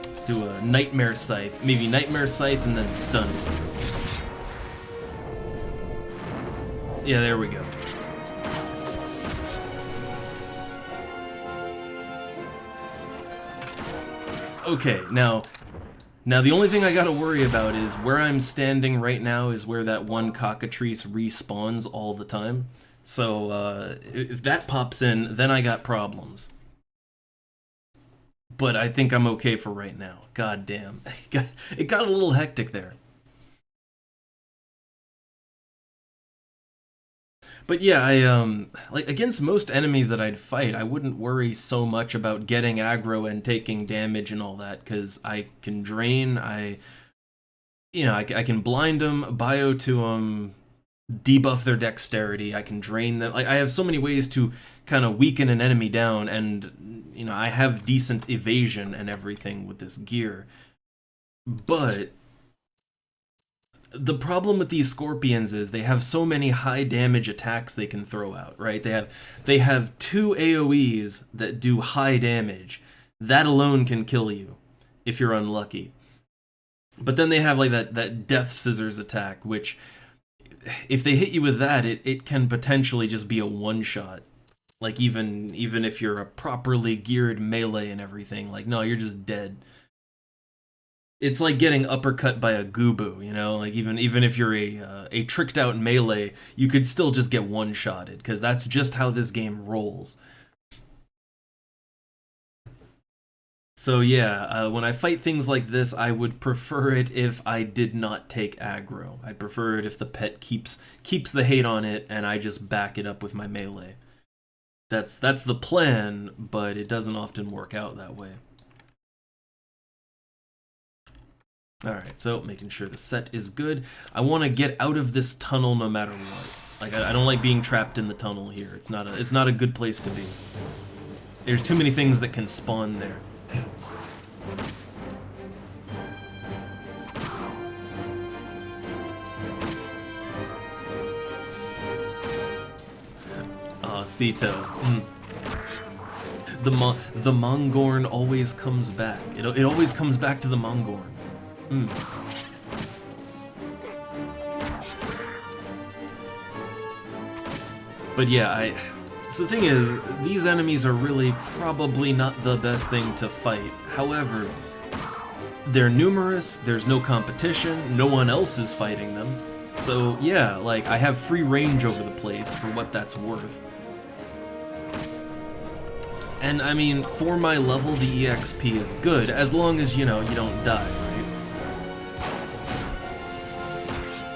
Let's do a Nightmare Scythe. Maybe Nightmare Scythe and then Stun. Yeah, there we go. Okay, now the only thing I gotta worry about is where I'm standing right now is where that one cockatrice respawns all the time. So, if that pops in, then I got problems. But I think I'm okay for right now. God damn. It got a little hectic there. But yeah, like, against most enemies that I'd fight, I wouldn't worry so much about getting aggro and taking damage and all that, because I can drain, I can blind them, bio to them, debuff their dexterity, I can drain them. Like, I have so many ways to kind of weaken an enemy down, and, you know, I have decent evasion and everything with this gear. But the problem with these scorpions is they have so many high damage attacks they can throw out, right? They have 2 AoEs that do high damage. That alone can kill you if you're unlucky. But then they have like that death scissors attack, which if they hit you with that, it can potentially just be a one-shot. Like even if you're a properly geared melee and everything, like, no, you're just dead. It's like getting uppercut by a Goobu, you know? Like, even if you're a tricked out melee, you could still just get one-shotted, because that's just how this game rolls. So yeah, when I fight things like this, I would prefer it if I did not take aggro. I'd prefer it if the pet keeps the hate on it, and I just back it up with my melee. That's the plan, but it doesn't often work out that way. Alright, so making sure the set is good. I want to get out of this tunnel no matter what. Like, I don't like being trapped in the tunnel here. It's not a good place to be. There's too many things that can spawn there. Aw, Sito. The Mongorn always comes back. It always comes back to the Mongorn. But yeah, so the thing is, these enemies are really probably not the best thing to fight. However, they're numerous, there's no competition, no one else is fighting them. So yeah, like, I have free range over the place for what that's worth. And I mean, for my level, the EXP is good, as long as, you know, you don't die, right?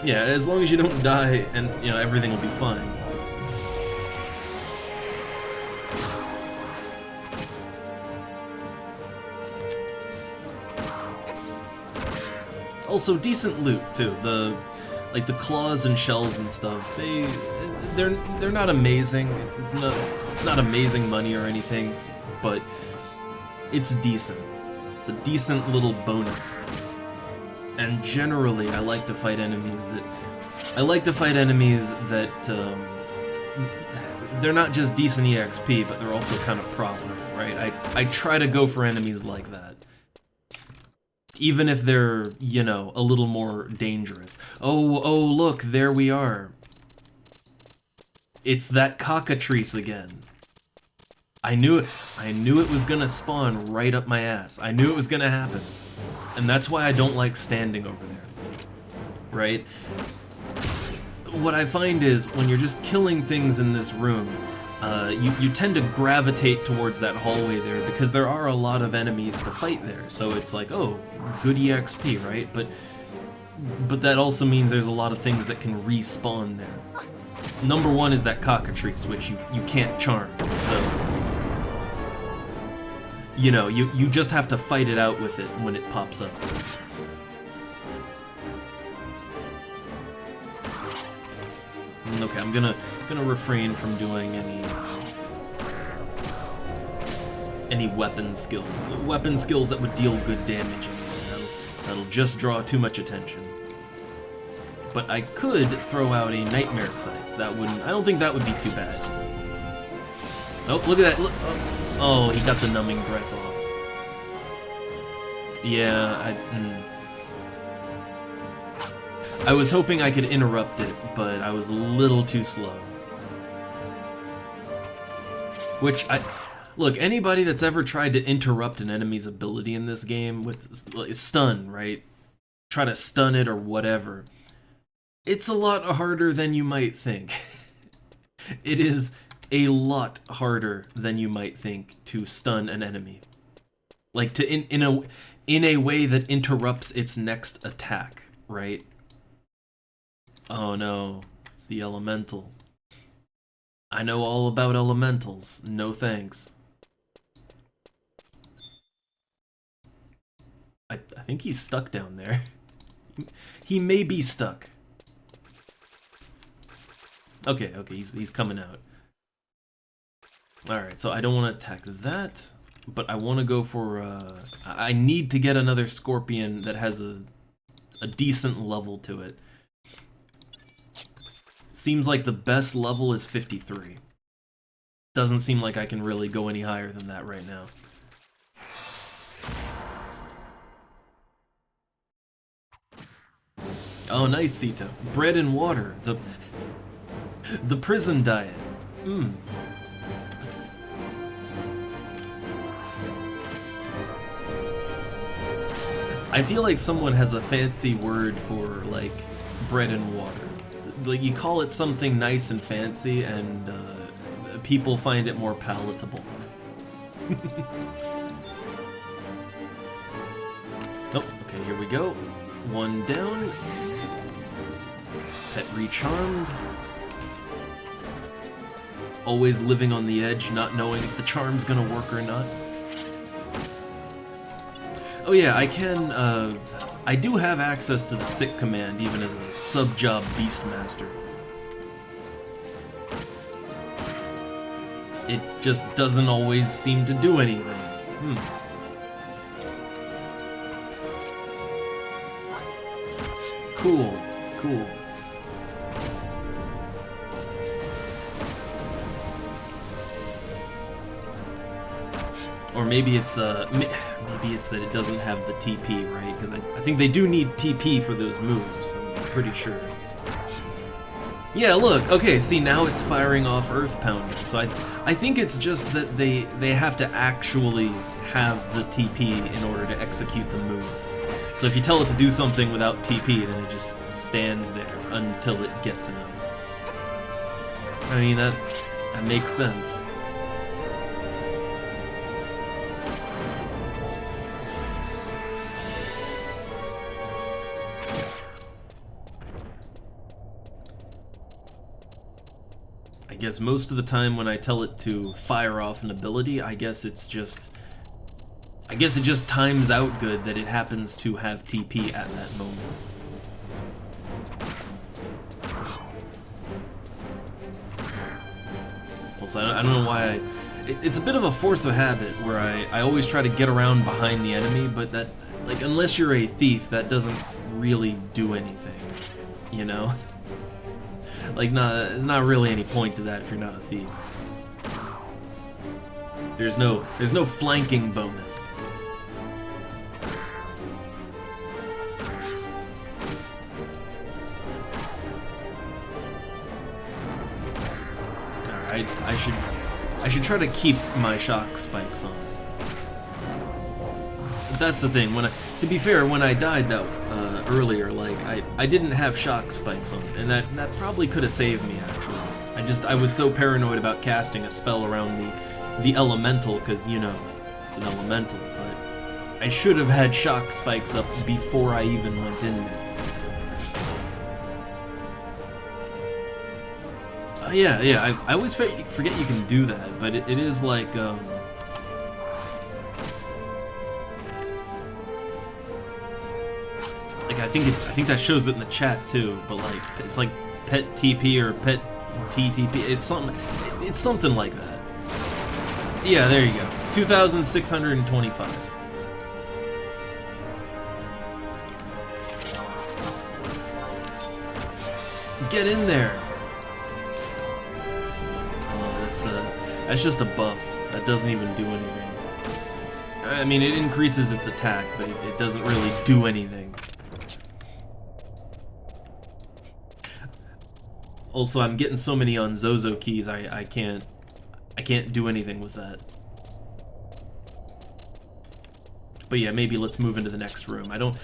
Yeah, as long as you don't die and, you know, everything will be fine. Also, decent loot too. Like the claws and shells and stuff. They're not amazing. It's not amazing money or anything, but it's decent. It's a decent little bonus. And generally, I like to fight enemies that they're not just decent EXP, but they're also kind of profitable, right? I try to go for enemies like that. Even if they're, you know, a little more dangerous. Oh, look, there we are. It's that cockatrice again. I knew it. I knew it was gonna spawn right up my ass. I knew it was gonna happen. And that's why I don't like standing over there. Right? What I find is, when you're just killing things in this room, you tend to gravitate towards that hallway there because there are a lot of enemies to fight there. So it's like, oh, good EXP, right? But that also means there's a lot of things that can respawn there. Number one is that cockatrice, which you can't charm. So, you know, you just have to fight it out with it when it pops up. Okay, I'm gonna refrain from doing any weapon skills. Weapon skills that would deal good damage, and that'll just draw too much attention. But I could throw out a Nightmare Scythe. That wouldn't. I don't think that would be too bad. Oh, look at that! Look, oh, he got the numbing breath off. Yeah, I was hoping I could interrupt it, but I was a little too slow. Which, look, anybody that's ever tried to interrupt an enemy's ability in this game with stun, right? Try to stun it or whatever. It's a lot harder than you might think. It is a lot harder than you might think to stun an enemy. Like, in a way that interrupts its next attack, right? Oh no, it's the elemental. I know all about elementals. No thanks. I think he's stuck down there. He may be stuck. Okay, he's coming out. Alright, so I don't want to attack that, but I want to go for, I need to get another scorpion that has a decent level to it. Seems like the best level is 53. Doesn't seem like I can really go any higher than that right now. Oh, nice, Sito. Bread and water. The prison diet. I feel like someone has a fancy word for, like, bread and water. Like, you call it something nice and fancy, and people find it more palatable. Oh, okay, here we go. One down. Pet recharmed. Always living on the edge, not knowing if the charm's gonna work or not. Oh yeah, I do have access to the sick command, even as a sub-job Beastmaster. It just doesn't always seem to do anything. Cool, cool. Or maybe it's maybe it's that it doesn't have the TP, right? Because I think they do need TP for those moves. I'm pretty sure. Yeah, look. Okay, see, now it's firing off Earth Pounder. So I think it's just that they have to actually have the TP in order to execute the move. So if you tell it to do something without TP, then it just stands there until it gets enough. I mean, that makes sense. I guess most of the time when I tell it to fire off an ability, I guess it just times out good that it happens to have TP at that moment. Also, I don't know why it's a bit of a force of habit where I always try to get around behind the enemy, but that, like, unless you're a thief, that doesn't really do anything, you know? Like, there's not really any point to that if you're not a thief. There's no flanking bonus. Alright, I should try to keep my shock spikes on. But that's the thing. To be fair, when I died that earlier, like I didn't have shock spikes on, and that probably could have saved me actually. I was so paranoid about casting a spell around the elemental, because you know it's an elemental. But I should have had shock spikes up before I even went in there. Yeah. I always forget you can do that, but it is like I think that shows it in the chat too, but like it's like pet TP or pet TTP. It's something like that. Yeah, there you go. 2,625. Get in there. Oh, that's just a buff. That doesn't even do anything. I mean, it increases its attack, but it doesn't really do anything. Also, I'm getting so many Onzozo keys, I can't do anything with that. But yeah, maybe let's move into the next room. I don't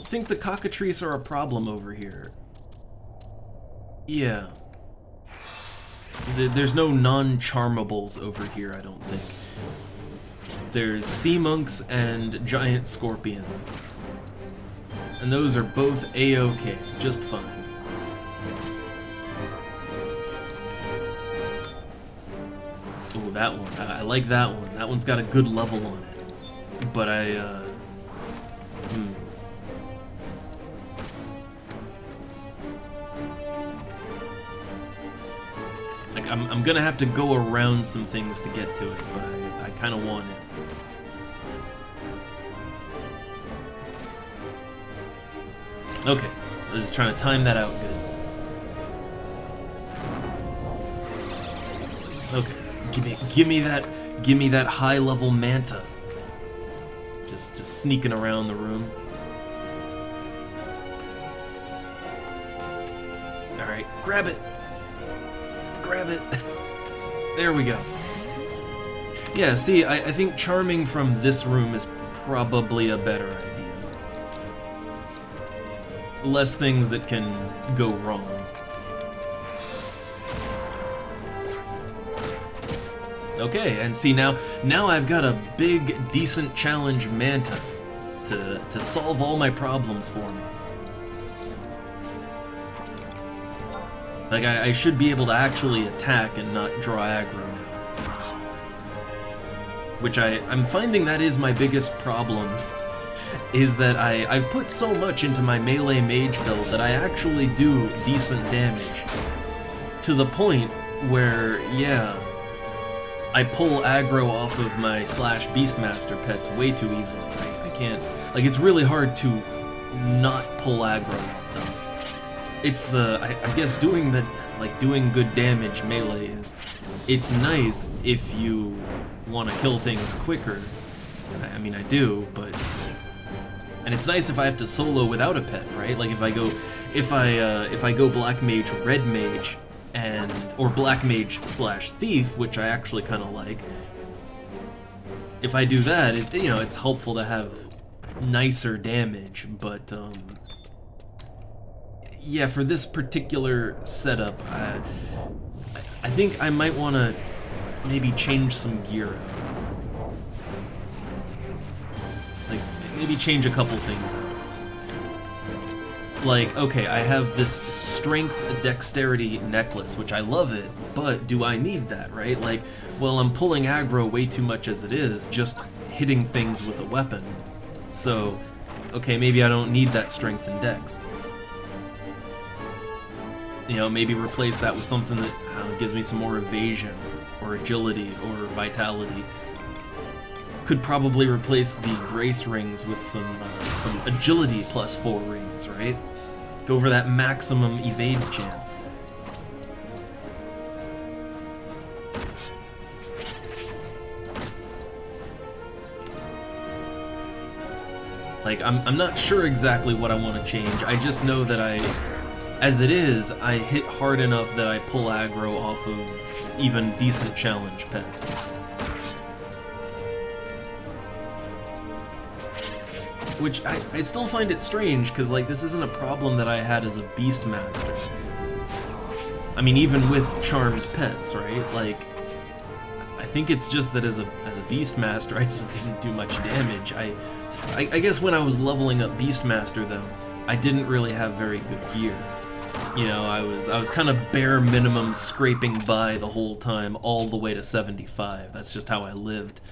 think the cockatrice are a problem over here. Yeah. There's no non-charmables over here, I don't think. There's sea monks and giant scorpions. And those are both A-OK, just fine. Oh, that one. I like that one. That one's got a good level on it. But Like, I'm gonna have to go around some things to get to it, but I kind of want it. Okay, I was just trying to time that out good. Okay, give me that high level manta. Just sneaking around the room. All right, grab it. Grab it. There we go. Yeah, see, I think charming from this room is probably a better idea. Less things that can go wrong. Okay, and see now I've got a big, decent challenge manta to solve all my problems for me. Like, I should be able to actually attack and not draw aggro now. Which I'm finding that is my biggest problem. Is that I've put so much into my melee mage build that I actually do decent damage. To the point where, yeah, I pull aggro off of my /Beastmaster pets way too easily. I can't, like, it's really hard to not pull aggro off them. it's I guess doing the doing good damage melee is, it's nice if you want to kill things quicker. I mean, I do, but, and it's nice if I have to solo without a pet, right? Like if I go black mage, red mage, or black mage slash thief, which I actually kind of like. If I do that, it's helpful to have nicer damage, but yeah, for this particular setup, I think I might want to maybe change some gear. Like, maybe change a couple things out. Like, okay, I have this strength dexterity necklace, which I love it, but do I need that, right? Like, well, I'm pulling aggro way too much as it is, just hitting things with a weapon. So, okay, maybe I don't need that strength and dex. You know, maybe replace that with something that gives me some more evasion, or agility, or vitality. Could probably replace the grace rings with some agility +4 rings, right? Go over that maximum evade chance. Like, I'm not sure exactly what I want to change. I just know that as it is, I hit hard enough that I pull aggro off of even decent challenge pets. Which, I still find it strange, because, like, this isn't a problem that I had as a Beastmaster. I mean, even with charmed pets, right? Like, I think it's just that as a Beastmaster, I just didn't do much damage. I guess when I was leveling up Beastmaster, though, I didn't really have very good gear. You know, I was kind of bare minimum scraping by the whole time, all the way to 75. That's just how I lived.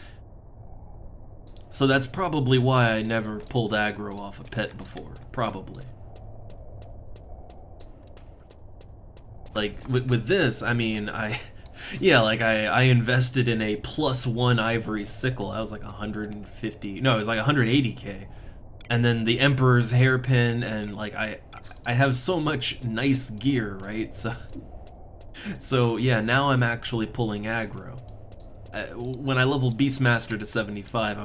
So that's probably why I never pulled aggro off a pet before. Probably. Like, with this, I mean, yeah, like, I invested in a +1 ivory sickle. I was like 150, no, it was like 180k. And then the Emperor's hairpin, and, like, I have so much nice gear, right? So yeah, now I'm actually pulling aggro. When I leveled Beastmaster to 75, I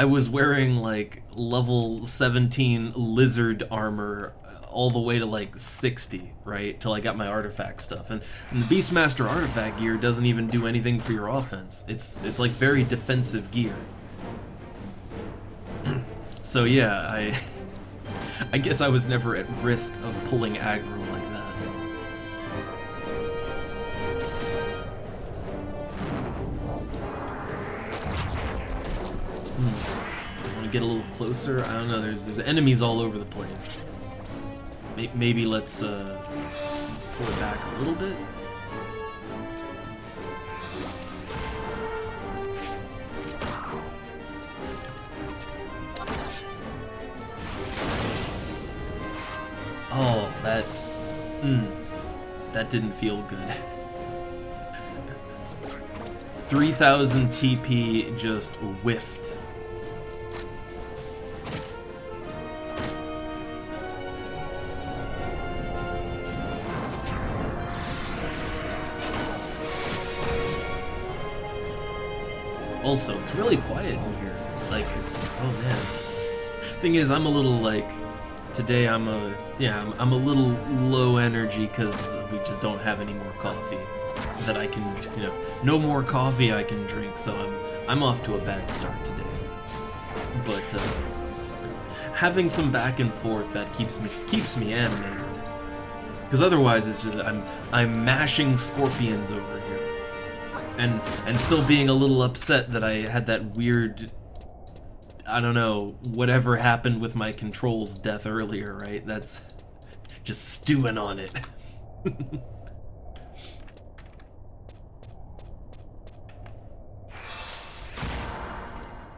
was wearing like level 17 lizard armor all the way to like 60, right? Till I got my artifact stuff. And the Beastmaster artifact gear doesn't even do anything for your offense. It's like very defensive gear. So yeah, I guess I was never at risk of pulling aggro like that. I want to get a little closer. I don't know. There's enemies all over the place. Maybe let's pull it back a little bit. Oh, that didn't feel good. 3000 TP just whiffed. Also, it's really quiet in here. Like, oh man. Thing is, I'm a little like, today I'm a little low energy because we just don't have any more coffee that I can, no more coffee I can drink, so I'm off to a bad start today. But having some back and forth, that keeps me animated. Because otherwise it's just I'm mashing scorpions over here. And still being a little upset that I had that weird, I don't know, whatever happened with my controls death earlier, right? That's just stewing on it.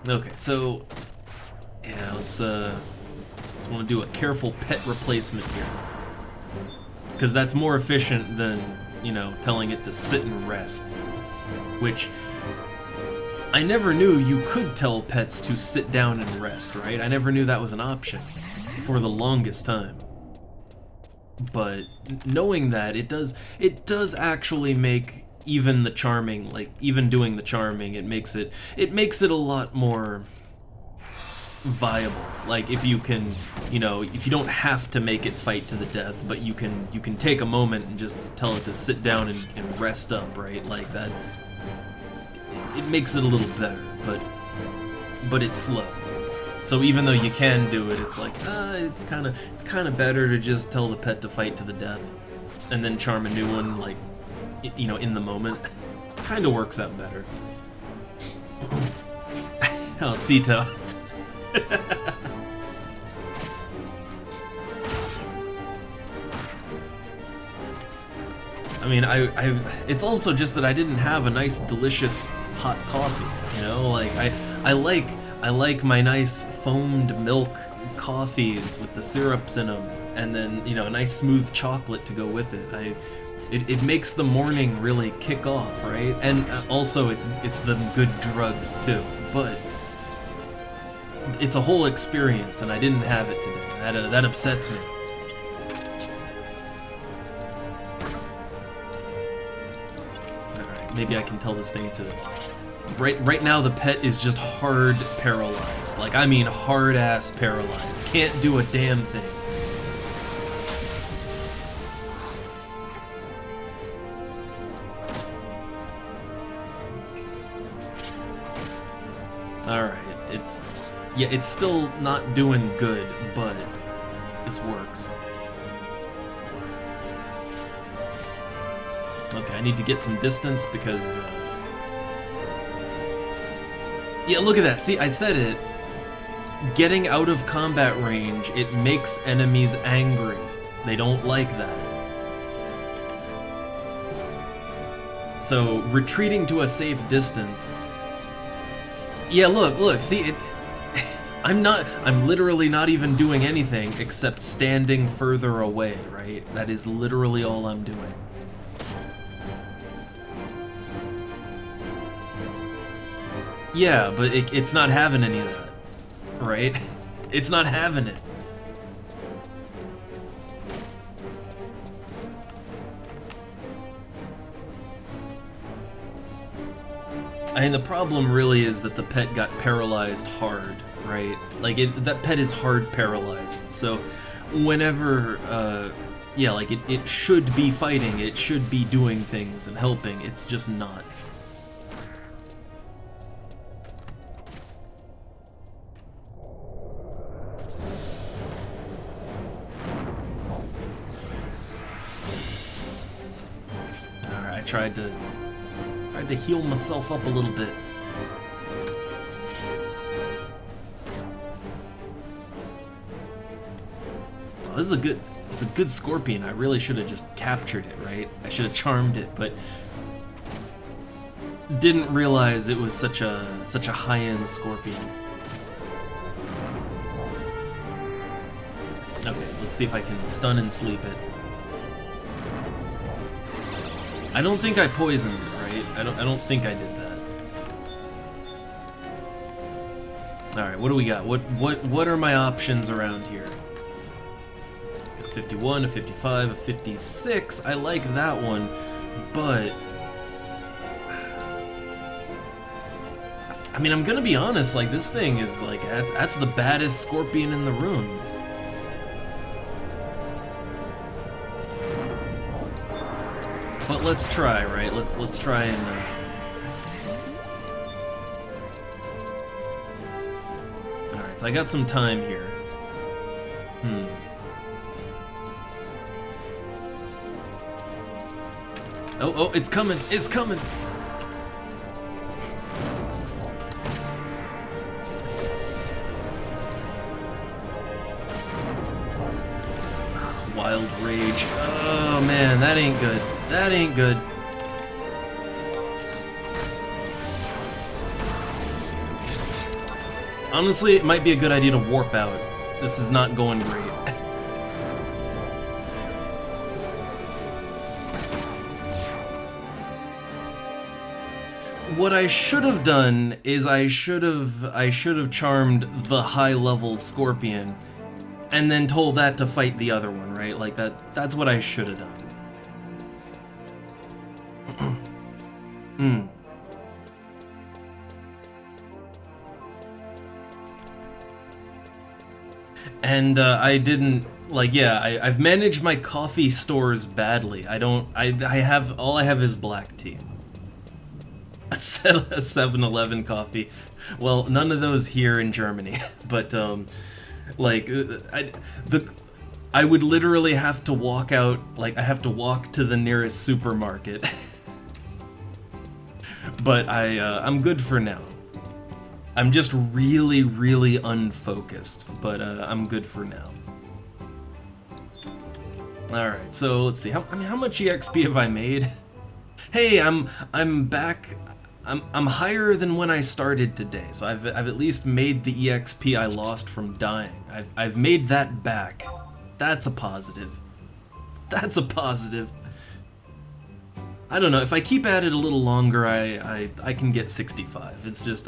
Okay, so yeah, let's want to do a careful pet replacement here, because that's more efficient than, telling it to sit and rest. Which, I never knew you could tell pets to sit down and rest, right? I never knew that was an option. for the longest time. But knowing that, it does actually make even the charming, like even doing the charming, it makes it a lot more viable. Like if you can, you know, if you don't have to make it fight to the death, but you can take a moment and just tell it to sit down and rest up, right? Like that, it makes it a little better, but it's slow. So even though you can do it, it's like, it's kind of better to just tell the pet to fight to the death, and then charm a new one, like, you know, in the moment. Kind of works out better. Oh, Sito. I mean, it's also just that I didn't have a nice, delicious hot coffee. You know, like I like my nice foamed milk coffees with the syrups in them, and then, you know, a nice smooth chocolate to go with it. It makes the morning really kick off, right? And also it's the good drugs too. But it's a whole experience, and I didn't have it today. That upsets me. All right, maybe I can tell this thing to. Right now, the pet is just hard paralyzed. Like, I mean hard-ass paralyzed. Can't do a damn thing. Alright, it's still not doing good, but this works. Okay, I need to get some distance because... yeah, look at that. See, I said it. Getting out of combat range, it makes enemies angry. They don't like that. So, retreating to a safe distance... yeah, look, see, I'm literally not even doing anything except standing further away, right? That is literally all I'm doing. Yeah, but it's not having any of that, right? It's not having it. I mean, the problem really is that the pet got paralyzed hard, right? Like, that pet is hard paralyzed, so whenever, yeah, like, it should be fighting, it should be doing things and helping, it's just not. Alright, I tried to heal myself up a little bit. Oh, this is a good scorpion. I really should have just captured it, right? I should have charmed it, but didn't realize it was such a high-end scorpion. Okay, let's see if I can stun and sleep it. I don't think I poisoned it, right? I don't think I did that. All right, what do we got? What are my options around here? Got a 51, a 55, a 56. I like that one, but I mean, I'm gonna be honest. Like, this thing is like that's the baddest scorpion in the room. But let's try, right? Let's try and. All right, so I got some time here. Oh, it's coming! It's coming! Wild rage. Oh man, that ain't good. That ain't good. Honestly, it might be a good idea to warp out. This is not going great. What I should have done is I should have charmed the high-level scorpion and then told that to fight the other one, right? Like that's what I should have done. And I didn't, like, yeah, I've managed my coffee stores badly. I have, all I have is black tea. A 7-Eleven coffee. Well, none of those here in Germany, but, like, I would literally have to walk out, like, I have to walk to the nearest supermarket. But I'm good for now. I'm just really, really unfocused, but I'm good for now. All right, so let's see. How much EXP have I made? Hey, I'm back. I'm higher than when I started today, so I've at least made the EXP I lost from dying. I've made that back. That's a positive. That's a positive. I don't know, if I keep at it a little longer, I can get 65. It's just,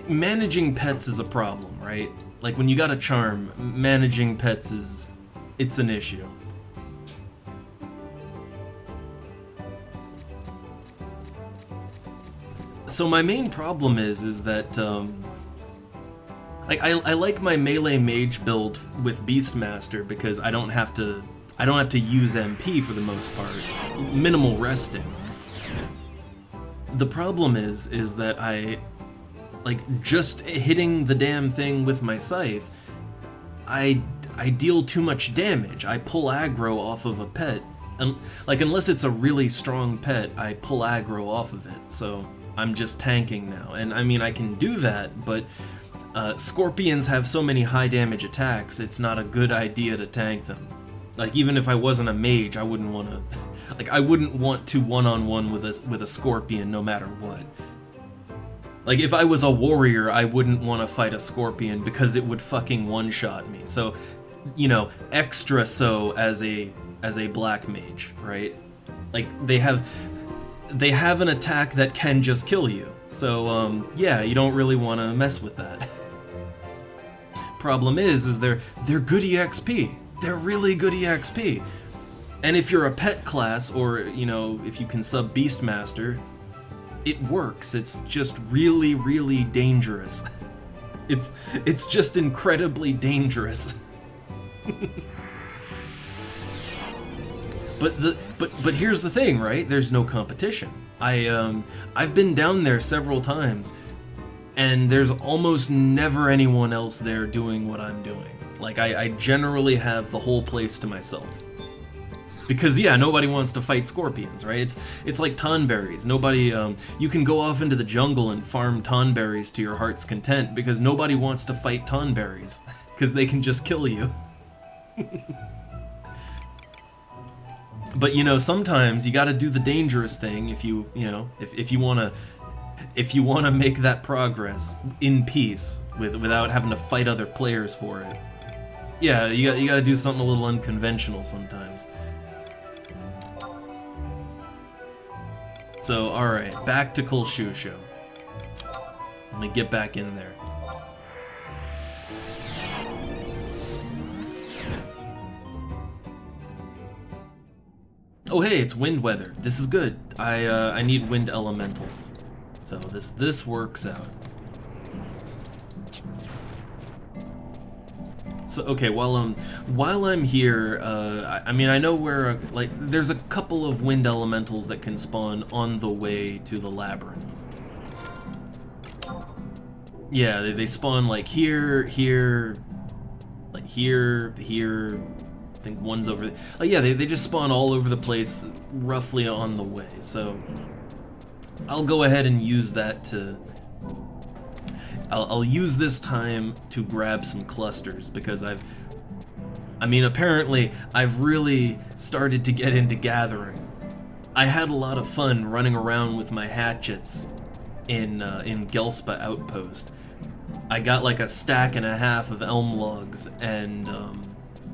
managing pets is a problem, right? Like, when you got a charm, managing pets it's an issue. So my main problem is that, I like my melee mage build with Beastmaster because I don't have to use MP for the most part. Minimal resting. The problem is that like, just hitting the damn thing with my scythe, I deal too much damage. I pull aggro off of a pet. And, like, unless it's a really strong pet, I pull aggro off of it. So I'm just tanking now. And I mean, I can do that, but scorpions have so many high damage attacks, it's not a good idea to tank them. Like, even if I wasn't a mage, I wouldn't want to... Like, I wouldn't want to one-on-one with a scorpion no matter what. Like, if I was a warrior, I wouldn't want to fight a scorpion because it would fucking one-shot me. So, you know, extra so as a black mage, right? Like, they have an attack that can just kill you. So, yeah, you don't really want to mess with that. Problem is they're good EXP. They're really good EXP. And if you're a pet class, or, you know, if you can sub Beastmaster, it works. It's just really, really dangerous. It's just incredibly dangerous. But here's the thing, right? There's no competition. I've been down there several times, and there's almost never anyone else there doing what I'm doing. Like, I generally have the whole place to myself. Because, yeah, nobody wants to fight scorpions, right? It's like tonberries. Nobody, you can go off into the jungle and farm tonberries to your heart's content, because nobody wants to fight tonberries, because they can just kill you. But, you know, sometimes you gotta do the dangerous thing if you know, if you wanna make that progress in peace without having to fight other players for it. Yeah, you gotta do something a little unconventional sometimes. So, alright, back to Kolshusho. Let me get back in there. Oh hey, it's wind weather. This is good. I need wind elementals. So this works out. So okay, while I'm here, I mean, I know where, like, there's a couple of wind elementals that can spawn on the way to the labyrinth. Yeah, they spawn like here, like here. I think one's over there. Oh yeah, they just spawn all over the place, roughly on the way. So I'll go ahead and use that to. I'll use this time to grab some clusters, because I mean, apparently I've really started to get into gathering. I had a lot of fun running around with my hatchets in Gelspa Outpost. I got like a stack and a half of elm logs, and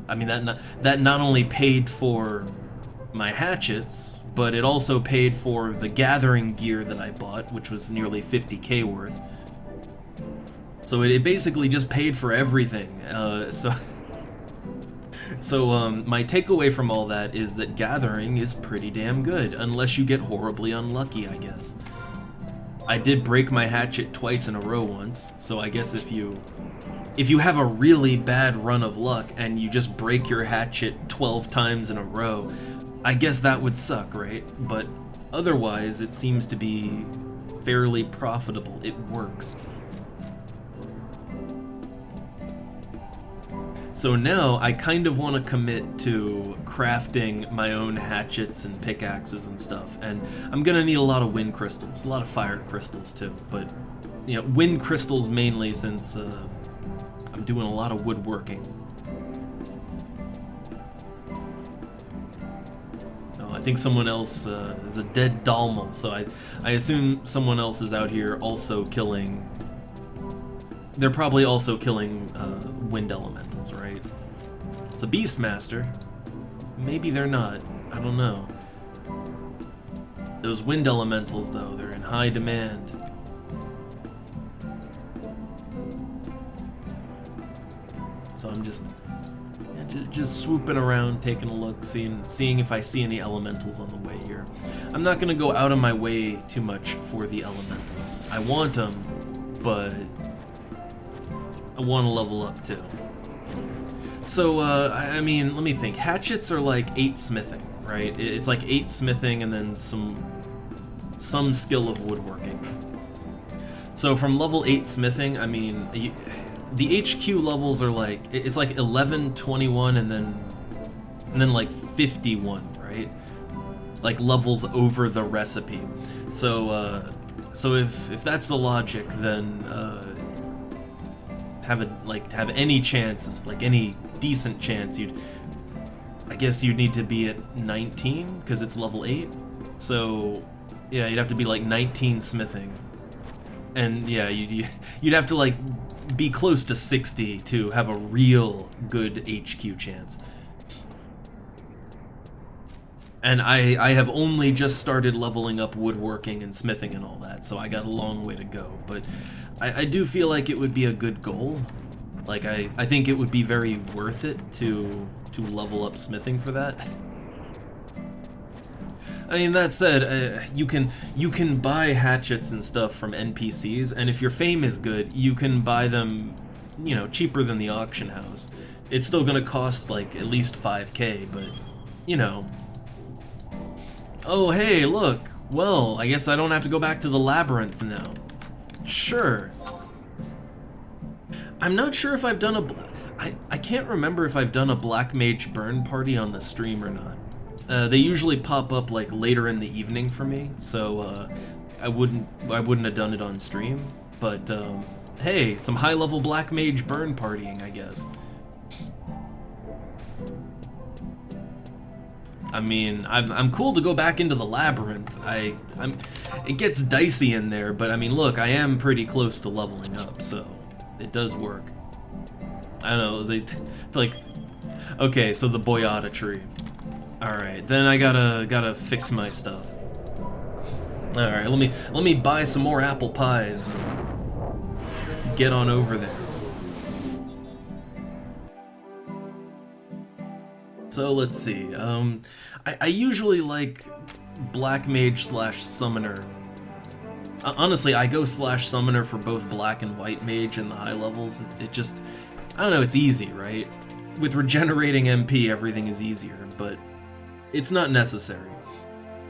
I mean, that not only paid for my hatchets, but it also paid for the gathering gear that I bought, which was nearly 50k worth. So it basically just paid for everything. So my takeaway from all that is that gathering is pretty damn good, unless you get horribly unlucky, I guess. I did break my hatchet twice in a row once, so I guess if you have a really bad run of luck and you just break your hatchet 12 times in a row, I guess that would suck, right? But otherwise, it seems to be fairly profitable. It works. So now I kind of want to commit to crafting my own hatchets and pickaxes and stuff, and I'm gonna need a lot of wind crystals, a lot of fire crystals too, but you know, wind crystals mainly since I'm doing a lot of woodworking. Oh, I think someone else is a dead Dalmal, so I assume someone else is out here also killing. They're probably also killing wind elementals, right? It's a Beastmaster. Maybe they're not. I don't know. Those wind elementals, though, they're in high demand. So I'm just swooping around, taking a look, seeing if I see any elementals on the way here. I'm not gonna go out of my way too much for the elementals. I want them, but I want to level up too. So, I mean, let me think. Hatchets are like 8 smithing, right? It's like 8 smithing and then some skill of woodworking. So from level 8 smithing, I mean, the HQ levels are like, it's like 11, 21, and then like 51, right? Like levels over the recipe. So, so if that's the logic, then have any chances, like any decent chance, I guess you'd need to be at 19 because it's level 8. So yeah, you'd have to be like 19 smithing, and yeah, you'd have to like be close to 60 to have a real good HQ chance. And I have only just started leveling up woodworking and smithing and all that, so I got a long way to go, but I do feel like it would be a good goal. Like, I think it would be very worth it to level up smithing for that. I mean, that said, you can buy hatchets and stuff from NPCs, and if your fame is good, you can buy them, you know, cheaper than the auction house. It's still gonna cost, like, at least 5K, but, you know. Oh, hey, look. Well, I guess I don't have to go back to the labyrinth now. Sure. I'm not sure if I've done I can't remember if I've done a Black Mage burn party on the stream or not. They usually pop up like later in the evening for me, so I wouldn't have done it on stream. But hey, some high-level Black Mage burn partying, I guess. I mean, I'm cool to go back into the labyrinth. It gets dicey in there, but I mean, look, I am pretty close to leveling up, so it does work. I don't know, like, okay, so the Boyata tree. All right, then I gotta fix my stuff. All right, let me buy some more apple pies and get on over there. So let's see. I usually like Black Mage / Summoner. Honestly, I go / Summoner for both Black and White Mage in the high levels. It just, I don't know, it's easy, right? With regenerating MP, everything is easier, but it's not necessary.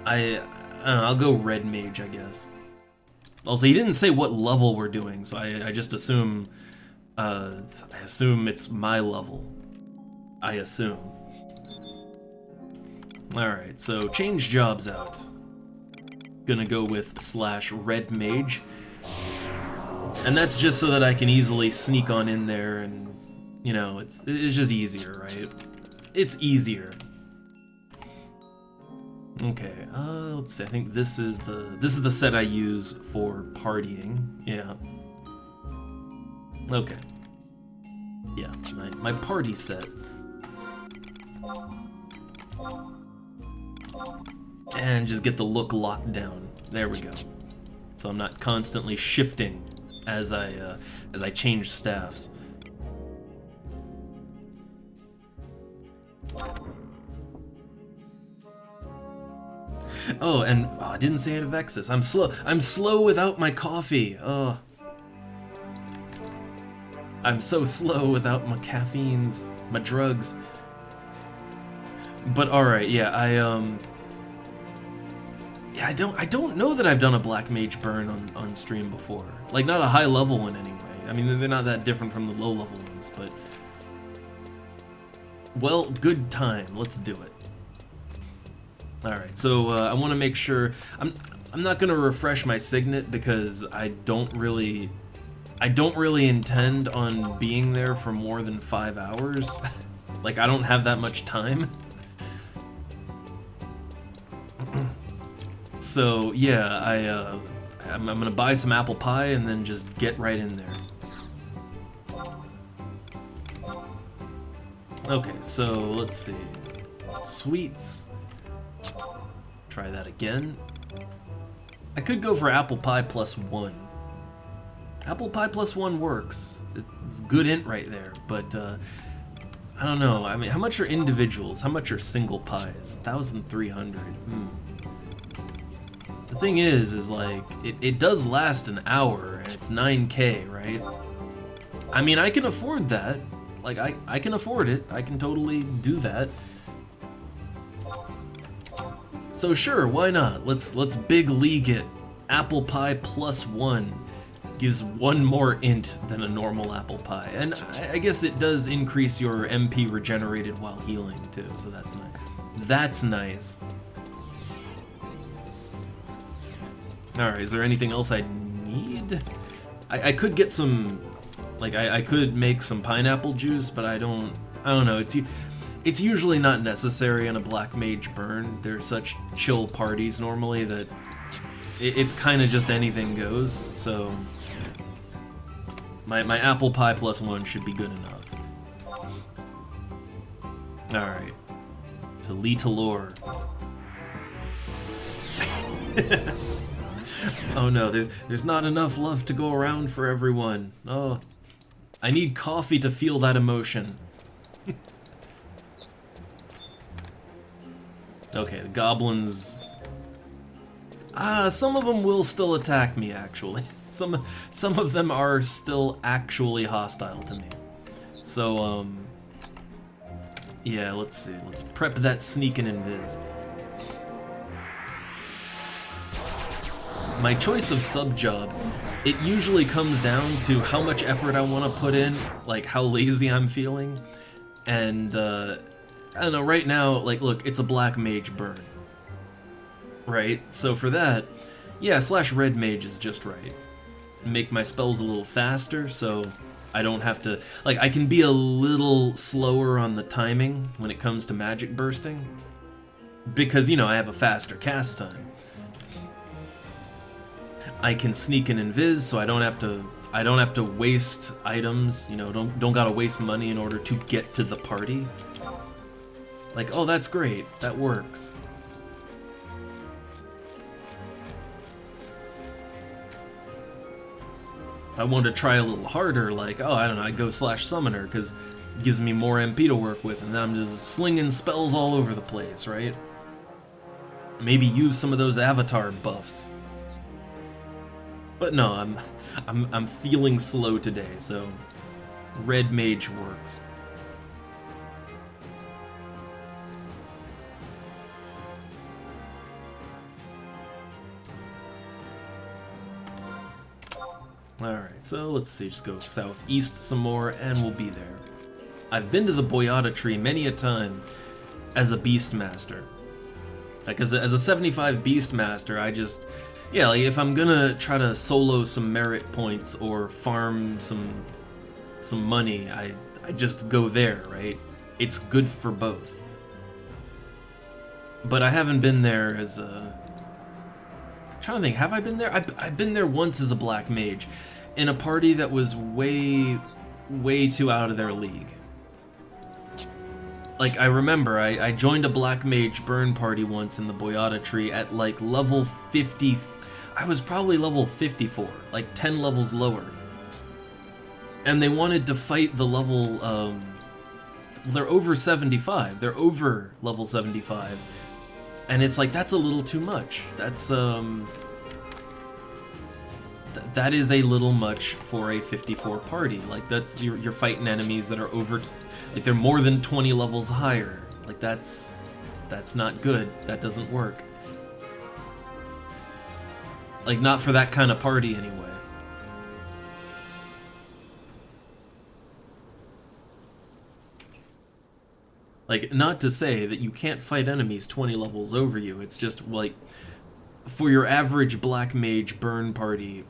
I don't know, I'll go Red Mage, I guess. Also, he didn't say what level we're doing, so I just assume, I assume it's my level. I assume. Alright, so change jobs out. Gonna go with / Red Mage. And that's just so that I can easily sneak on in there and, you know, it's just easier, right? It's easier. Okay, let's see, I think this is the set I use for partying. Yeah. Okay. Yeah, my party set. And just get the look locked down. There we go. So I'm not constantly shifting as I change staffs. Oh, and I didn't say it of Vexus. I'm slow. I'm slow without my coffee. Oh. I'm so slow without my caffeines, my drugs. But alright, yeah, yeah, I don't know that I've done a Black Mage burn on stream before. Like, not a high level one anyway. I mean, they're not that different from the low level ones, but well, good time. Let's do it. Alright, so I want to make sure I'm not gonna refresh my signet because I don't really intend on being there for more than 5 hours. Like, I don't have that much time. So yeah, I'm gonna buy some apple pie and then just get right in there. Okay, so let's see. Sweets. Try that again. I could go for apple pie +1. Apple pie +1 works. It's a good int right there, but I don't know. I mean, how much are individuals? How much are single pies? 1,300. The thing is like, it does last an hour, and it's 9K, right? I mean, I can afford that. Like, I can afford it. I can totally do that. So sure, why not? Let's big league it. Apple pie +1 gives 1 more int than a normal apple pie, and I guess it does increase your MP regenerated while healing too. So that's nice. That's nice. All right, is there anything else I need? I could get some, like I could make some pineapple juice, but I don't know. It's usually not necessary in a Black Mage burn. They're such chill parties normally that it's kind of just anything goes, so my apple pie +1 should be good enough. Alright. To Litalore. Oh no, there's not enough love to go around for everyone. Oh, I need coffee to feel that emotion. Okay, the goblins... some of them will still attack me, actually. Some of them are still actually hostile to me. So, yeah, let's see. Let's prep that sneak and invis. My choice of sub-job, it usually comes down to how much effort I want to put in, like how lazy I'm feeling, and, I don't know, right now, like, look, it's a Black Mage burn, right? So for that, yeah, /red mage is just right. Make my spells a little faster, so I don't have to, like, I can be a little slower on the timing when it comes to magic bursting, because, you know, I have a faster cast time. I can sneak and invis, so I don't have to waste items, you know, don't gotta waste money in order to get to the party. Like, oh, that's great. That works. If I wanted to try a little harder, like, oh, I don't know, I'd go /summoner, because it gives me more MP to work with, and then I'm just slinging spells all over the place, right? Maybe use some of those avatar buffs. But no, I'm feeling slow today, so red mage works. Alright, so let's see, just go southeast some more, and we'll be there. I've been to the Boyata tree many a time as a Beastmaster. Like, as a 75 Beastmaster, I just... Yeah, like, if I'm gonna try to solo some merit points or farm some money, I just go there, right? It's good for both. But I haven't been there as a... I'm trying to think, have I been there? I've been there once as a Black Mage, in a party that was way too out of their league. Like, I remember, I joined a Black Mage burn party once in the Boyata tree at, like, level 50... I was probably level 54, like 10 levels lower. and they wanted to fight the level, they're over 75, they're over level 75, and it's like, that's a little too much. That's, that is a little much for a 54 party. Like, that's, you're fighting enemies that are over, like, they're more than 20 levels higher. Like, that's not good. That doesn't work. Like, not for that kind of party, anyway. Like, not to say that you can't fight enemies 20 levels over you, it's just, like, for your average Black Mage burn party,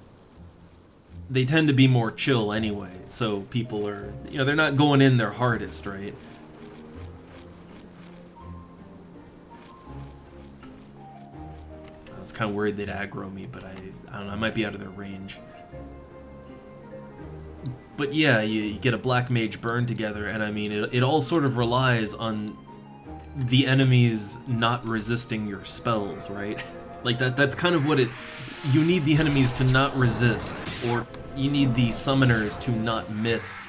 they tend to be more chill anyway, so people are, you know, they're not going in their hardest, right? I was kind of worried they'd aggro me, but I don't know, I might be out of their range. But yeah, you get a Black Mage burn together, and I mean, it all sort of relies on the enemies not resisting your spells, right? Like, that's kind of what it... You need the enemies to not resist, or you need the summoners to not miss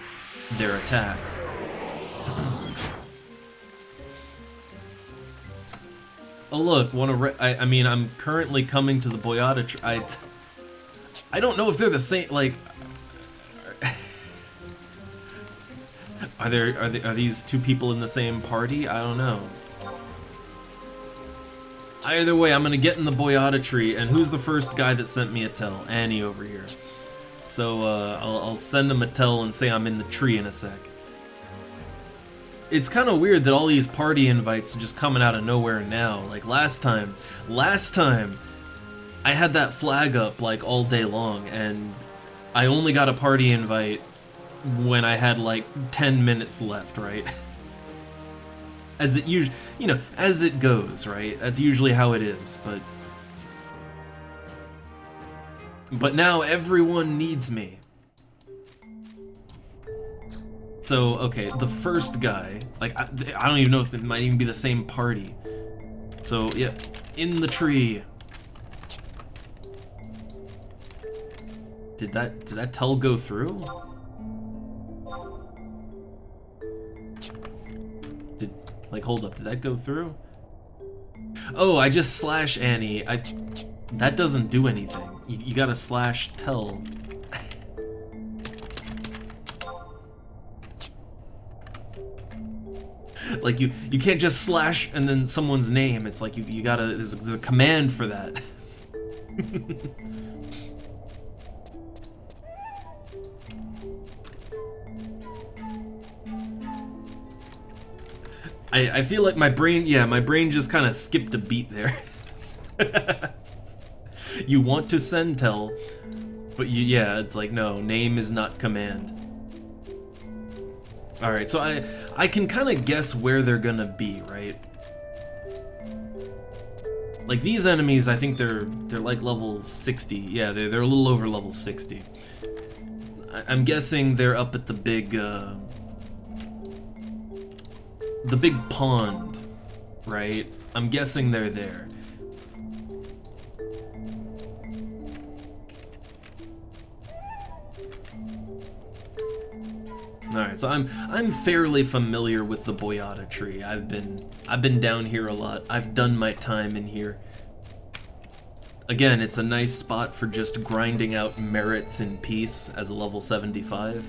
their attacks. Oh look, I mean, I'm currently coming to the Boyata... I don't know if they're the same, like... Are these two people in the same party? I don't know. Either way, I'm gonna get in the Boyata tree, and who's the first guy that sent me a tell? Annie over here. So, I'll send him a tell and say I'm in the tree in a sec. It's kind of weird that all these party invites are just coming out of nowhere now. Like, last time, I had that flag up, like, all day long, and I only got a party invite when I had, like, 10 minutes left, right? As it usually, you know, as it goes, right? That's usually how it is, but now everyone needs me. So, okay, the first guy, like, I don't even know if it might even be the same party. So, yeah, in the tree. Did that tell go through? Like, hold up, did that go through? Oh, I just slash Annie. That doesn't do anything. You gotta slash tell. Like, you can't just slash and then someone's name. It's like you gotta, there's a command for that. I feel like my brain just kind of skipped a beat there. You want to send tell, but yeah, it's like, no, name is not command. Alright, so I can kind of guess where they're gonna be, right? Like, these enemies, I think they're like level 60. Yeah, they're a little over level 60. I'm guessing they're up at the big pond, right? I'm guessing they're there. Alright, so I'm fairly familiar with the Boyata tree. I've been down here a lot. I've done my time in here. Again, it's a nice spot for just grinding out merits in peace as a level 75.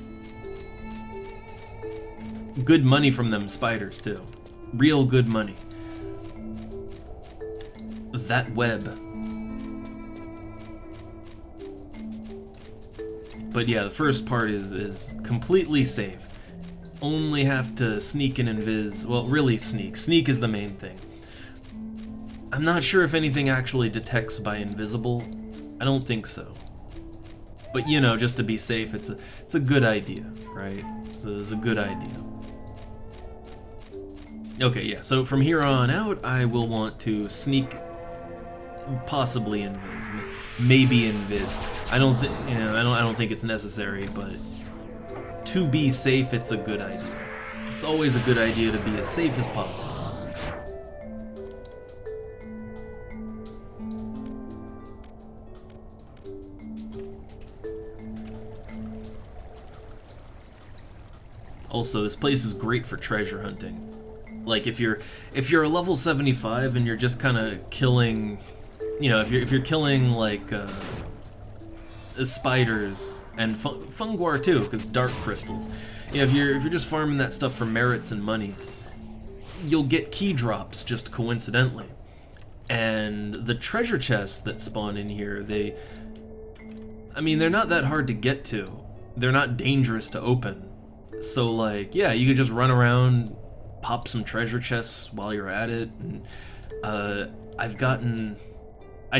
Good money from them spiders, too. Real good money. That web. But yeah, the first part is completely safe. Only have to sneak and invis. Well, really sneak. Sneak is the main thing. I'm not sure if anything actually detects by invisible. I don't think so. But you know, just to be safe, it's a good idea, right? It's a good idea. Okay, yeah. So from here on out, I will want to sneak. Possibly invis, maybe invis. I don't think it's necessary, but to be safe, it's a good idea. It's always a good idea to be as safe as possible. Also, this place is great for treasure hunting. Like if you're a level 75 and you're just kind of killing, you know, if you're killing like spiders and funguar too, because dark crystals. You know, if you're just farming that stuff for merits and money, you'll get key drops just coincidentally. And the treasure chests that spawn in here, I mean, they're not that hard to get to. They're not dangerous to open. So like, yeah, you could just run around, pop some treasure chests while you're at it. And I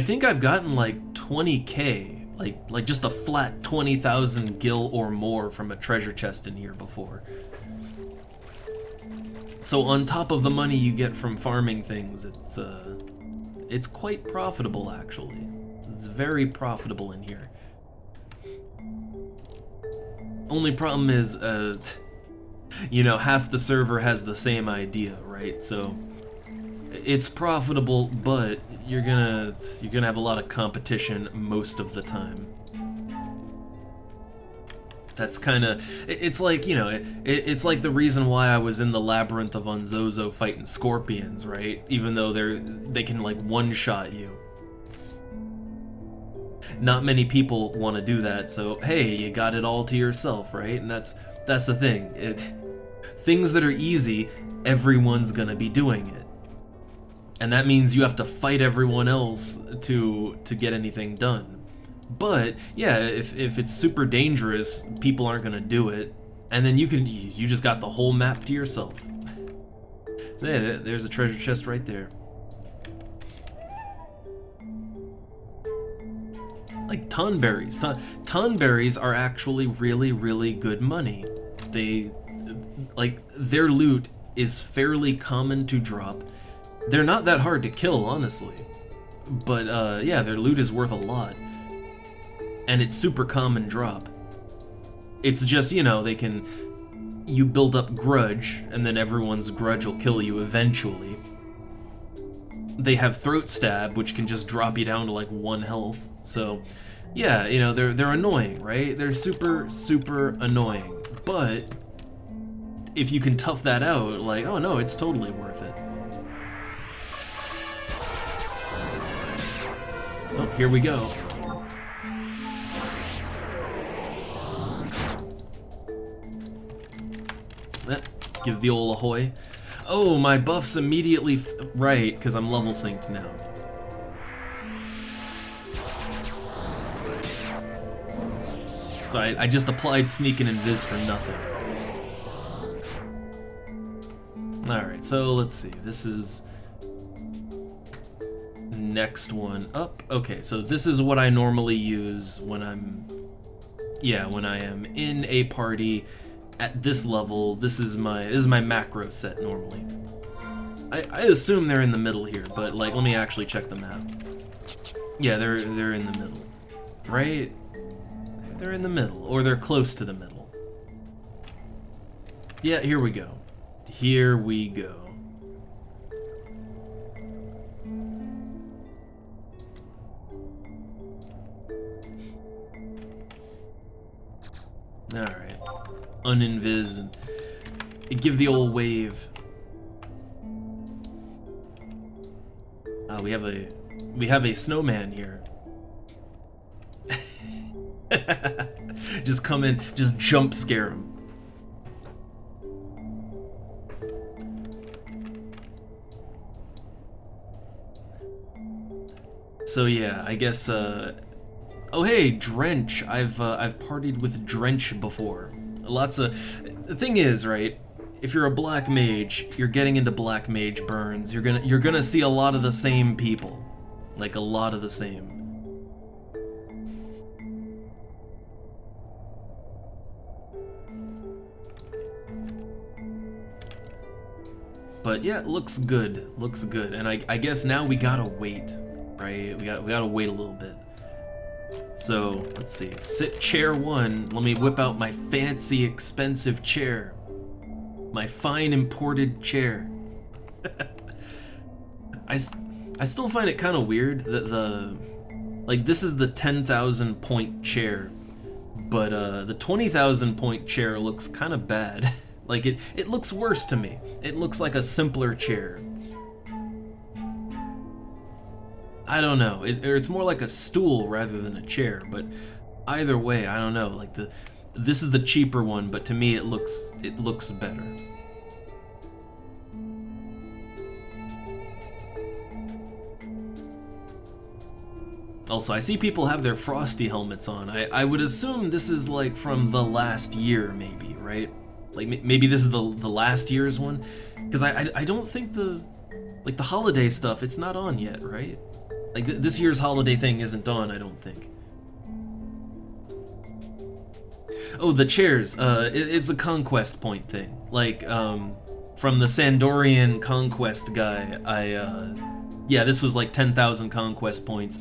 think I've gotten like 20k, like just a flat 20,000 gil or more from a treasure chest in here before. So on top of the money you get from farming things, it's quite profitable actually. It's very profitable in here. Only problem is, you know, half the server has the same idea, right? So it's profitable, but you're gonna have a lot of competition most of the time. That's kind of, it's like, you know, it's like the reason why I was in the labyrinth of Onzozo fighting scorpions, right? Even though they can like one-shot you. Not many people want to do that, so hey, you got it all to yourself, right? And that's the thing. Things that are easy, everyone's gonna be doing it. And that means you have to fight everyone else to get anything done. But yeah, if it's super dangerous, people aren't gonna do it, and then you just got the whole map to yourself. So yeah, there's a treasure chest right there. Like tonberries. Tonberries are actually really, really good money. Their loot is fairly common to drop. They're not that hard to kill, honestly. But yeah, their loot is worth a lot. And it's super common drop. It's just, you know, you build up grudge, and then everyone's grudge will kill you eventually. They have throat stab, which can just drop you down to like 1 health. So, yeah, you know, they're annoying, right? They're super, super annoying. But if you can tough that out, like, oh no, it's totally worth it. Oh, here we go. Give the ol' ahoy. Oh, my buff's immediately right, because I'm level synced now. So I just applied sneak and invis for nothing. Alright, so let's see. This is next one up. Okay, so this is what I normally use when I am in a party at this level. This is my macro set normally. I assume they're in the middle here, but like let me actually check the map. Yeah, they're in the middle. Right? They're in the middle, or they're close to the middle. Yeah, here we go. Here we go. Alright. Uninvis and give the old wave. We have a snowman here. Just come in, just jump scare him. So yeah, I guess oh hey, Drench. I've partied with Drench before. The thing is, right? If you're a black mage, you're getting into black mage burns. You're gonna see a lot of the same people. Like a lot of the same. But yeah, it looks good. Looks good. And I guess now we gotta wait, right? We gotta wait a little bit. So let's see. Sit chair 1. Let me whip out my fancy, expensive chair. My fine imported chair. I still find it kind of weird that like this is the 10,000 point chair, but the 20,000 point chair looks kind of bad. Like, it looks worse to me. It looks like a simpler chair. I don't know. It's more like a stool rather than a chair, but either way, I don't know. Like, this is the cheaper one, but to me it looks better. Also, I see people have their Frosty helmets on. I would assume this is like from the last year, maybe, right? Like maybe this is the last year's one, because I don't think the holiday stuff, it's not on yet, right? Like this year's holiday thing isn't on, I don't think. Oh, the chairs. It's a conquest point thing. Like from the Sandorian conquest guy, yeah, this was like 10,000 conquest points.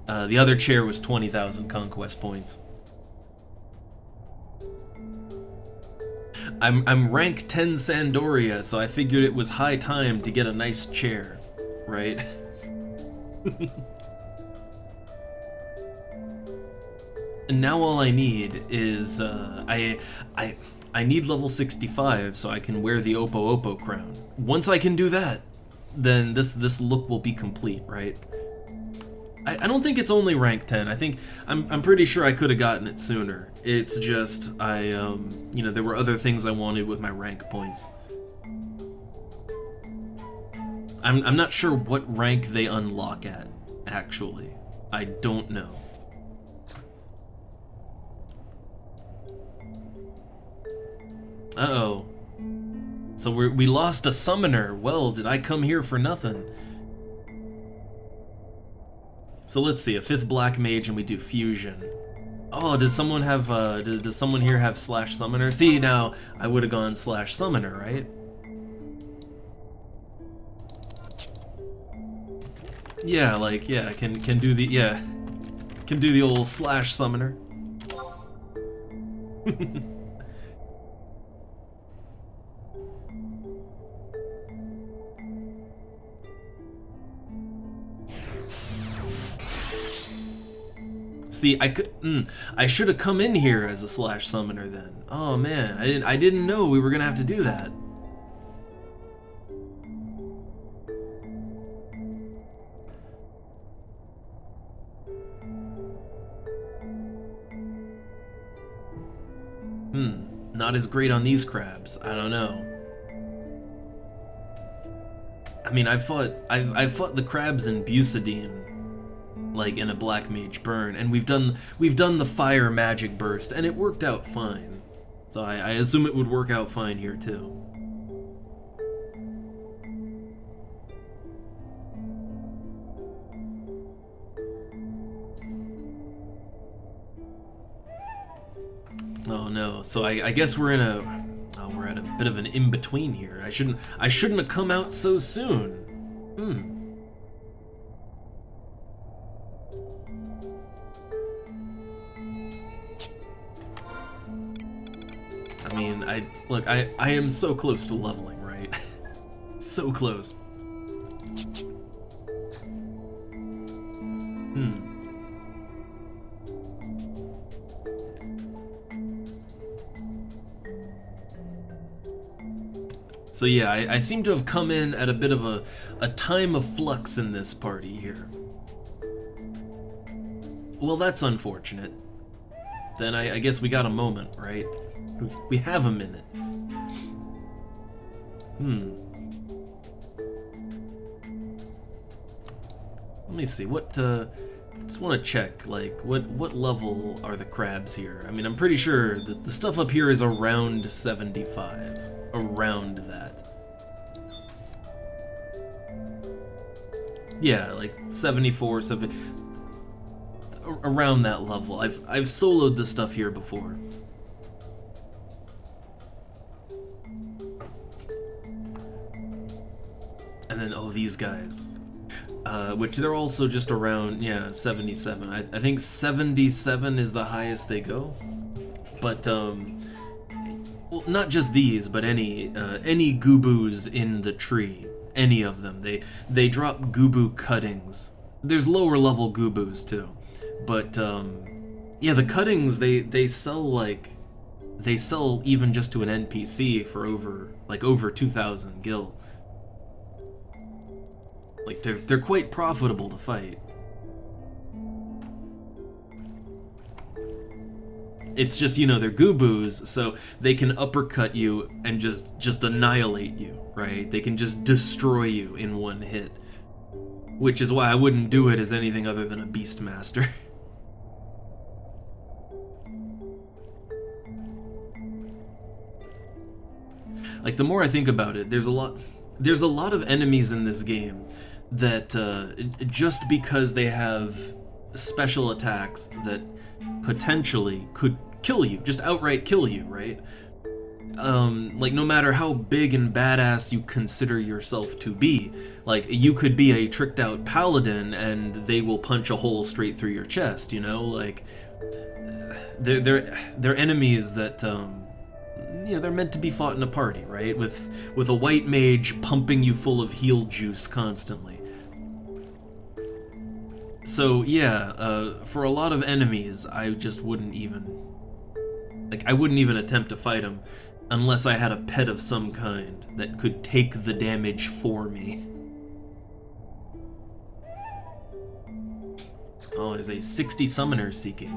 The other chair was 20,000 conquest points. I'm rank 10 Sandoria, so I figured it was high time to get a nice chair, right? And now all I need is I need level 65 so I can wear the Oppo Oppo crown. Once I can do that, then this look will be complete, right? I don't think it's only rank 10. I think I'm pretty sure I could have gotten it sooner. It's just you know, there were other things I wanted with my rank points. I'm not sure what rank they unlock at, actually. I don't know. Uh-oh. So we lost a summoner. Well, did I come here for nothing? So let's see, a 5th black mage and we do fusion. Oh, does someone have does someone here have slash summoner? See, now I would have gone slash summoner, right? Yeah, like, yeah, can do the, yeah, can do the old slash summoner. See, I should have come in here as a slash summoner then. Oh man, I didn't know we were gonna have to do that. Not as great on these crabs. I don't know. I mean, I've fought the crabs in Bucidine, like in a black mage burn, and we've done the fire magic burst, and it worked out fine. So I assume it would work out fine here too. Oh no, so I guess we're at a bit of an in-between here. I shouldn't have come out so soon. I mean, I am so close to leveling, right? So close. So yeah, I seem to have come in at a bit of a time of flux in this party here. Well, that's unfortunate. Then I guess we got a moment, right? We have a minute. Let me see, just want to check, like, what level are the crabs here? I mean, I'm pretty sure that the stuff up here is around 75. Around that. Yeah, like 74, 70, around that level. I've soloed the stuff here before. And then, oh, these guys. Which they're also just around, yeah, 77. I think 77 is the highest they go. But, well, not just these, but any goobus in the tree. Any of them. They drop goobu cuttings. There's lower level goobus too. But, yeah, the cuttings, they sell like they sell even just to an NPC for over 2,000 gil. Like they're quite profitable to fight. It's just, you know, they're goobos, so they can uppercut you and just annihilate you, right? They can just destroy you in one hit. Which is why I wouldn't do it as anything other than a Beastmaster. Like, the more I think about it, there's a lot of enemies in this game that just because they have special attacks that potentially could kill you, just outright kill you, right? Like, no matter how big and badass you consider yourself to be, like, you could be a tricked out paladin and they will punch a hole straight through your chest, you know? Like, they're enemies that, you know, they're meant to be fought in a party, right? With a white mage pumping you full of heal juice constantly. So, yeah, for a lot of enemies, I just wouldn't even... Like, I wouldn't even attempt to fight them unless I had a pet of some kind that could take the damage for me. Oh, there's a 60 summoner seeking.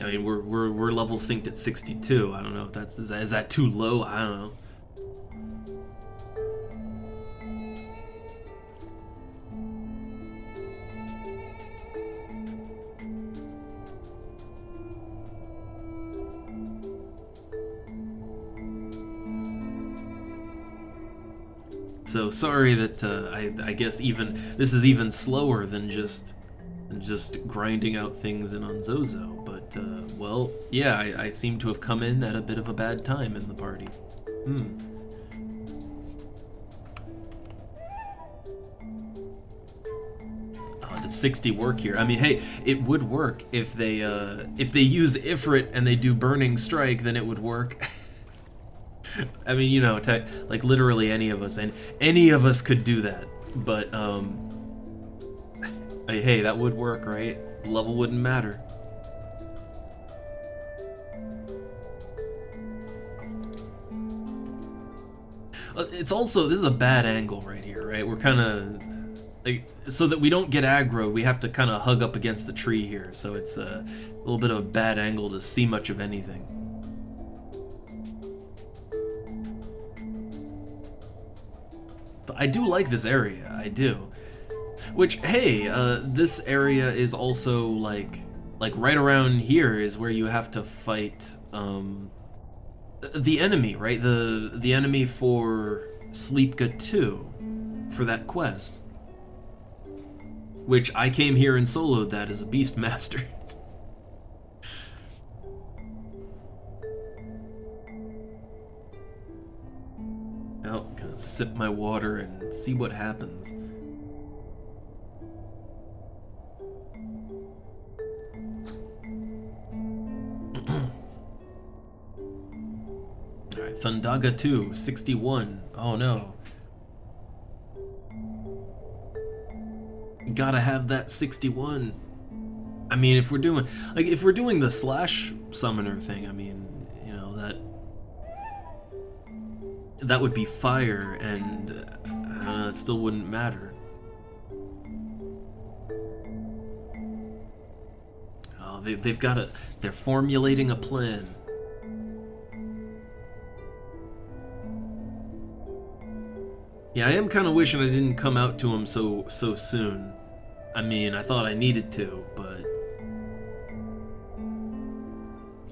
I mean, we're level synced at 62. I don't know if that's... Is that too low? I don't know. So sorry that I guess this is even slower than just grinding out things in Onzozo, but well, yeah, I seem to have come in at a bit of a bad time in the party. Does 60 work here? I mean, hey, it would work if they use Ifrit and they do Burning Strike, then it would work. I mean, you know, like literally any of us could do that, but hey, that would work, right? Level wouldn't matter. It's also, this is a bad angle right here, right? We're kind of like, so that we don't get aggro, we have to kind of hug up against the tree here, so it's a little bit of a bad angle to see much of anything. But I do like this area, I do. Which, hey, this area is also like right around here is where you have to fight the enemy, right? The enemy for Sleepga 2 for that quest. Which I came here and soloed that as a Beastmaster. Now, gonna sip my water and see what happens. Alright, Thundaga 2, 61. Oh no. Gotta have that 61. I mean, if we're doing the slash summoner thing, I mean, you know, that would be fire, and I don't know, it still wouldn't matter. Oh, they're formulating a plan. Yeah, I am kind of wishing I didn't come out to him so soon. I mean, I thought I needed to, but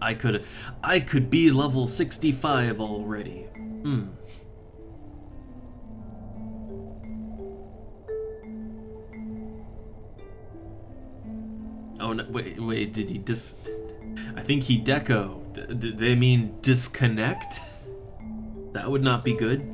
I could be level 65 already. Oh no, wait, did he I think he deco. Did they mean disconnect? That would not be good.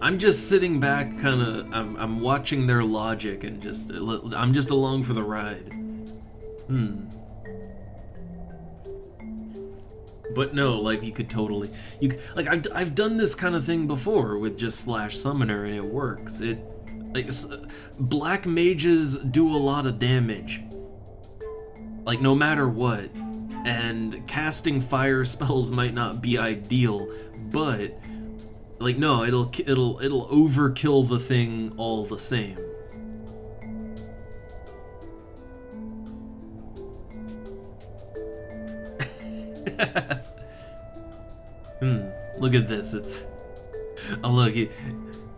I'm just sitting back, kind of. I'm watching their logic and I'm just along for the ride. But no, like you could totally, like I've done this kind of thing before with just slash summoner and it works. Black mages do a lot of damage, like no matter what, and casting fire spells might not be ideal, but like no, it'll overkill the thing all the same. Look at this. Look.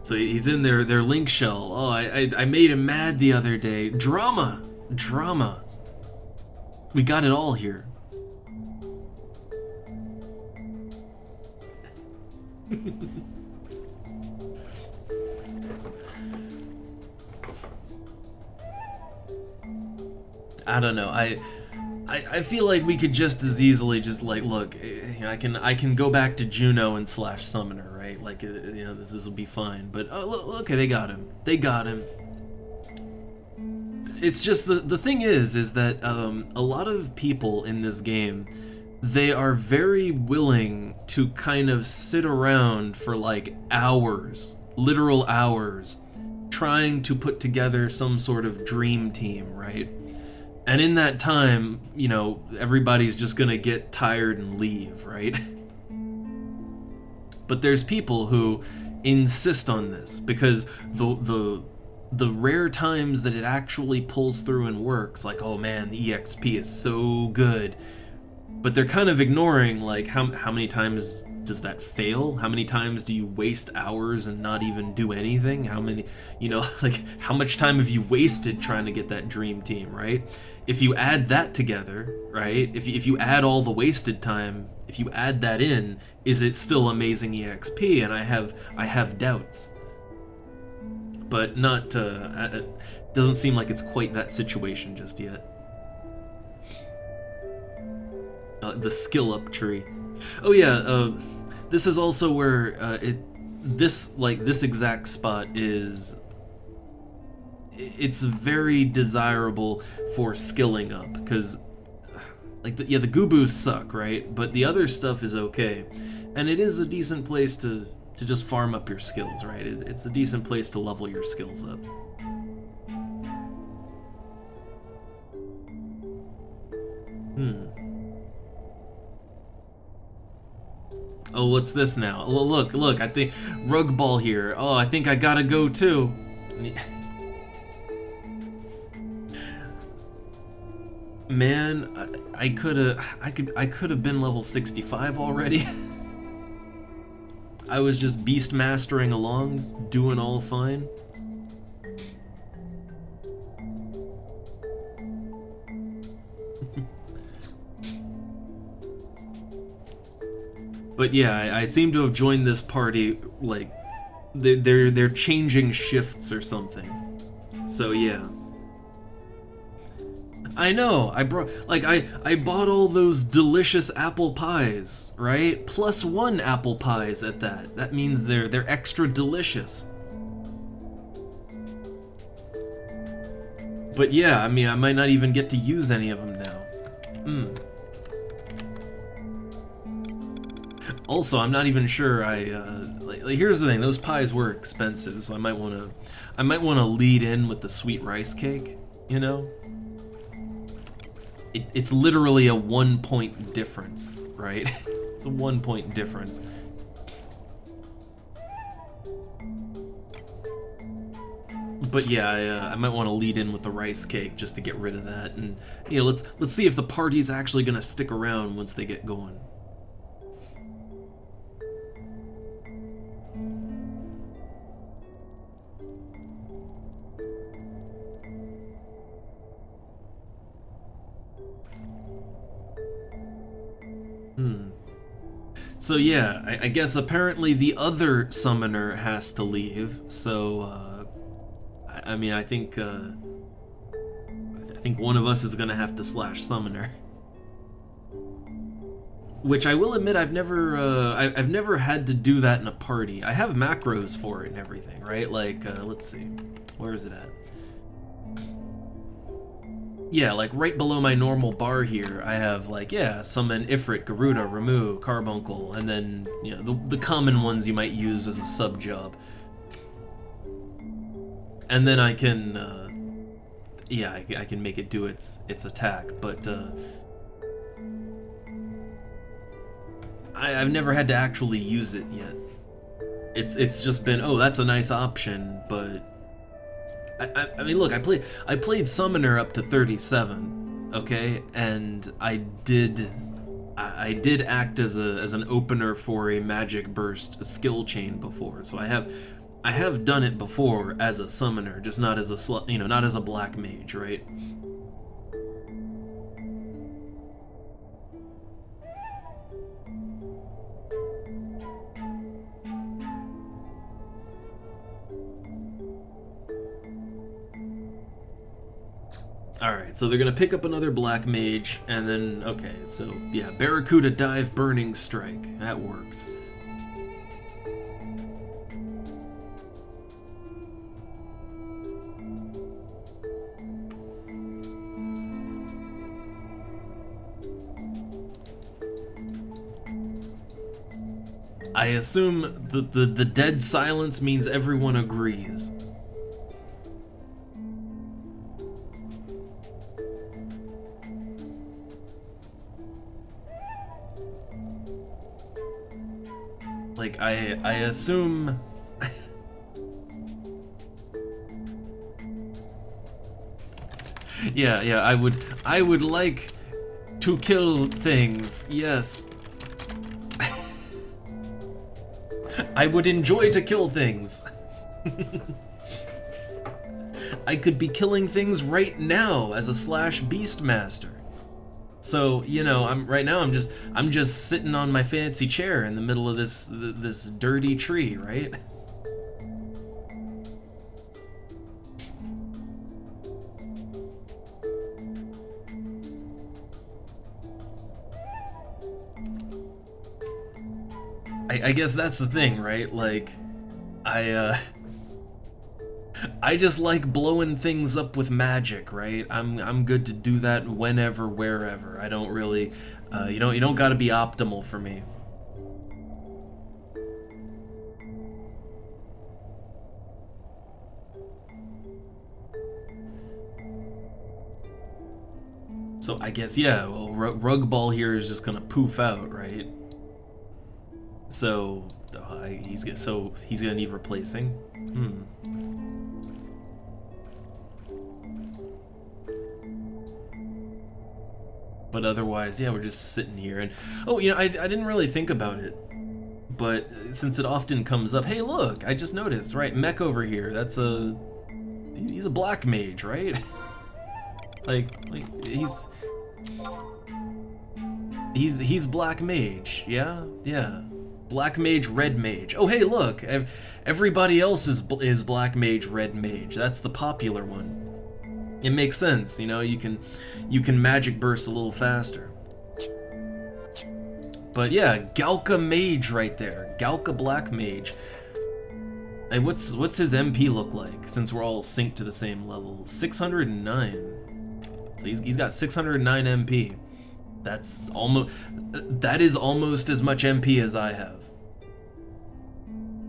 So he's in their link shell. Oh, I made him mad the other day. Drama. We got it all here. I don't know. I feel like we could just as easily just like look. I can go back to Juno and slash summoner, right? Like this will be fine. But okay, they got him. It's just the thing is that a lot of people in this game, they are very willing to kind of sit around for like hours, literal hours, trying to put together some sort of dream team, right? And in that time, everybody's just gonna get tired and leave, right? But there's people who insist on this because the rare times that it actually pulls through and works, like, oh man, the EXP is so good. But they're kind of ignoring, like, how many times does that fail? How many times do you waste hours and not even do anything? How many, like, how much time have you wasted trying to get that dream team, right? If you add that together, right? If you add all the wasted time, if you add that in, is it still amazing EXP? And I have doubts. But not, it doesn't seem like it's quite that situation just yet. The skill up tree. Oh yeah, this is also where this exact spot is. It's very desirable for skilling up because, like, the Goobos suck, right? But the other stuff is okay, and it is a decent place to just farm up your skills, right? It's a decent place to level your skills up. Oh, what's this now? Look, I think rug ball here. Oh, I think I gotta go too. Man, I could have been level 65 already. I was just beast mastering along, doing all fine. But yeah, I seem to have joined this party, like, they're changing shifts or something. So yeah. I know, I bought all those delicious apple pies, right? +1 apple pies at that. That means they're extra delicious. But yeah, I mean, I might not even get to use any of them now. Also, I'm not even sure like here's the thing, those pies were expensive, so I might want to lead in with the sweet rice cake, It's literally a 1 point difference, right? It's a 1 point difference. But yeah, I might want to lead in with the rice cake just to get rid of that, and let's see if the party's actually gonna stick around once they get going. So yeah, I guess apparently the other summoner has to leave. So I mean, I think one of us is gonna have to slash summoner. which I will admit I've never had to do that in a party. I have macros for it and everything, right? Like, let's see, where is it at? Yeah, like right below my normal bar here, I have like, yeah, summon Ifrit, Garuda, Ramu, Carbuncle, and then, you know, the common ones you might use as a sub job. And then I can, yeah, I can make it do its attack, but I've never had to actually use it yet. It's just been, oh, that's a nice option, but I mean, look, I played Summoner up to 37, okay, and I did act as an opener for a Magic Burst skill chain before, so I have done it before as a summoner, just not as a not as a black mage, right? Alright, so they're gonna pick up another black mage, and then, okay, so, yeah, Barracuda Dive Burning Strike. That works. I assume the dead silence means everyone agrees. Like, I assume... yeah, I would like to kill things, yes. I would enjoy to kill things. I could be killing things right now as a / Beastmaster. So, you know, I'm just sitting on my fancy chair in the middle of this dirty tree, right? I guess that's the thing, right? Like, I just like blowing things up with magic, right? I'm good to do that whenever, wherever. I don't really, you don't gotta be optimal for me. So I guess, yeah, well, Rug Ball here is just gonna poof out, right? So, he's gonna need replacing. But otherwise, yeah, we're just sitting here, and oh, you know, I didn't really think about it, but since it often comes up, hey, look, I just noticed, right, Mech over here. He's a black mage, right? like he's black mage, yeah. Black mage, red mage. Oh, hey, look, everybody else is black mage, red mage. That's the popular one. It makes sense, you know. You can magic burst a little faster. But yeah, Galka mage right there. Galka black mage. Hey, what's his MP look like? Since we're all synced to the same level, 609. So he's got 609 MP. That is almost as much MP as I have.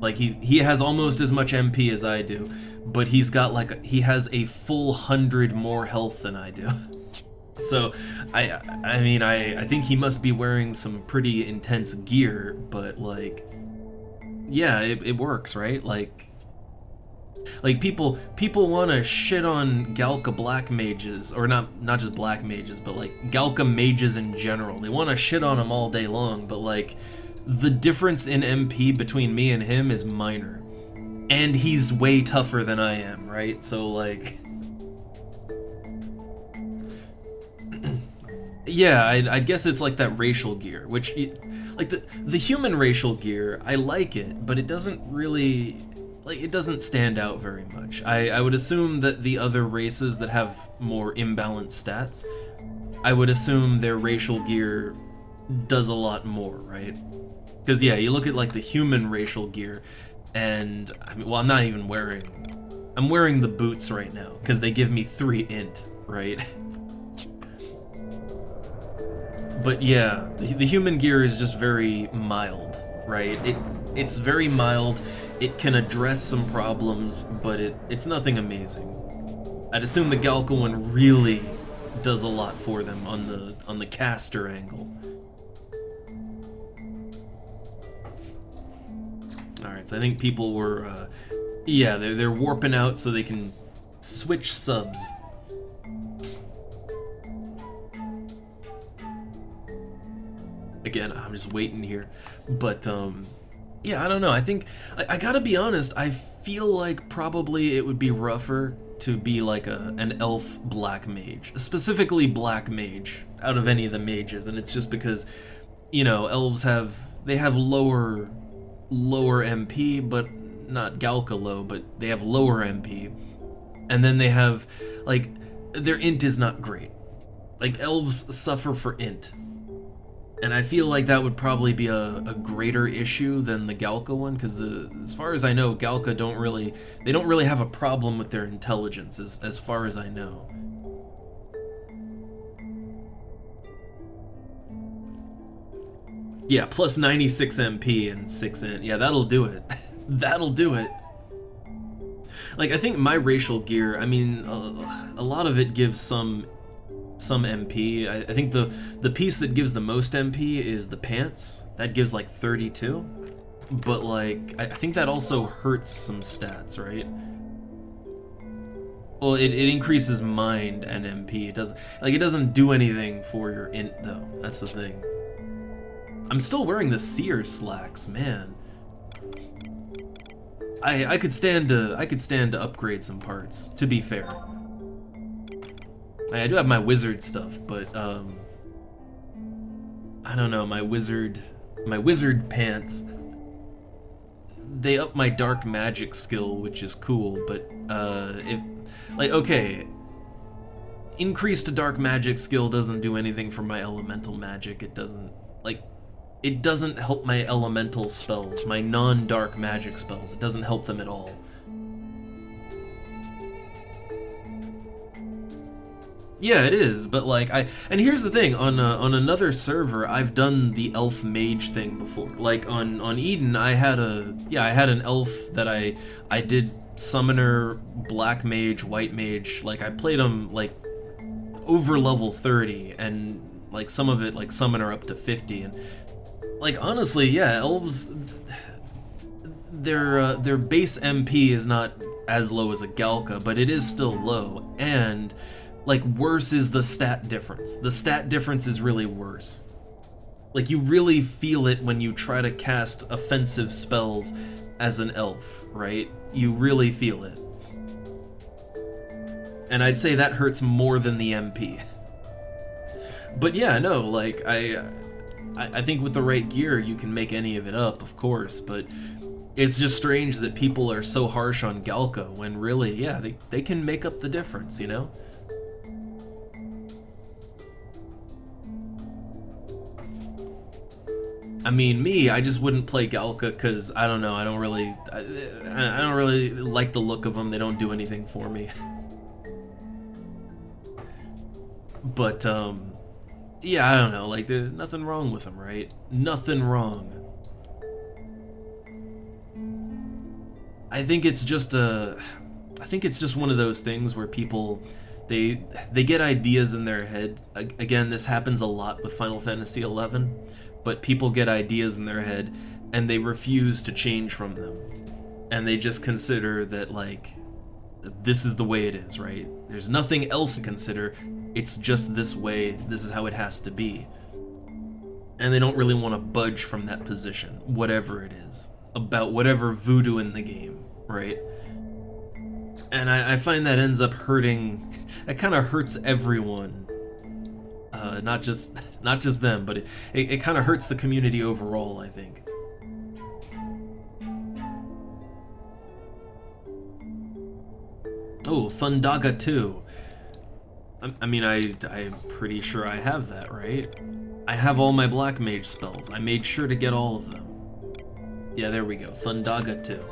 Like, he has almost as much MP as I do, but he has a full 100 more health than I do. So I mean I think he must be wearing some pretty intense gear, but like, yeah, it works, right? Like people want to shit on Galka black mages, or not just black mages, but like Galka mages in general. They want to shit on them all day long, but like, the difference in MP between me and him is minor, and he's way tougher than I am, right? So like, yeah, I'd guess it's like that racial gear, which, like, the human racial gear, I like it, but it doesn't really, like, it doesn't stand out very much. I would assume that the other races that have more imbalanced stats, I would assume their racial gear does a lot more, right? Because yeah, you look at like the human racial gear, and I mean, well, I'm not even wearing. I'm wearing the boots right now because they give me 3 int, right? But yeah, the human gear is just very mild, right? It's very mild. It can address some problems, but it's nothing amazing. I'd assume the Galka one really does a lot for them on the caster angle. All right, so I think people were, yeah, they're warping out so they can switch subs. Again, I'm just waiting here, but yeah, I don't know. I think I gotta be honest. I feel like probably it would be rougher to be like an elf black mage, specifically black mage, out of any of the mages, and it's just because, you know, elves have lower MP, but not Galka low, but they have lower MP, and then they have like their int is not great. Like elves suffer for int. And I feel like that would probably be a greater issue than the Galka one, because as far as I know, Galka don't really have a problem with their intelligence, as far as I know. Yeah, plus 96 MP and 6 int. Yeah, that'll do it. That'll do it. Like, I think my racial gear, I mean, a lot of it gives some MP. I think the piece that gives the most MP is the pants. That gives like 32. But like, I think that also hurts some stats, right? Well, it increases mind and MP. It doesn't do anything for your int though. That's the thing. I'm still wearing the seer slacks, man. I could stand to upgrade some parts, to be fair. I do have my wizard stuff, but I don't know, my wizard pants, they up my dark magic skill, which is cool, but if like, okay, increased dark magic skill doesn't do anything for my elemental magic. It doesn't help my elemental spells, my non-dark magic spells. It doesn't help them at all. Yeah, it is, but like and here's the thing, on another server, I've done the elf mage thing before. Like on Eden, I had an elf that I did summoner, black mage, white mage. Like I played them like over level 30, and like some of it like summoner up to 50, and like honestly, yeah, elves, their base MP is not as low as a Galka, but it is still low, and like, worse is the stat difference. The stat difference is really worse. Like, you really feel it when you try to cast offensive spells as an elf, right? You really feel it. And I'd say that hurts more than the MP. But yeah, no, like, I think with the right gear, you can make any of it up, of course, but it's just strange that people are so harsh on Galka when really, yeah, they can make up the difference, you know? I mean, me, I just wouldn't play Galka because I don't know. I don't really like the look of them. They don't do anything for me. But yeah, I don't know. Like, there's nothing wrong with them, right? Nothing wrong. I think it's just one of those things where people they get ideas in their head. Again, this happens a lot with Final Fantasy XI. But people get ideas in their head and they refuse to change from them. And they just consider that, like, this is the way it is, right? There's nothing else to consider. It's just this way. This is how it has to be. And they don't really want to budge from that position, whatever it is, about whatever voodoo in the game, right? And I find that ends up hurting. That kind of hurts everyone. Not just them, but it kind of hurts the community overall, I think. Oh, Thundaga 2. I mean, I'm pretty sure I have that, right? I have all my black mage spells. I made sure to get all of them. Yeah, there we go. Thundaga too.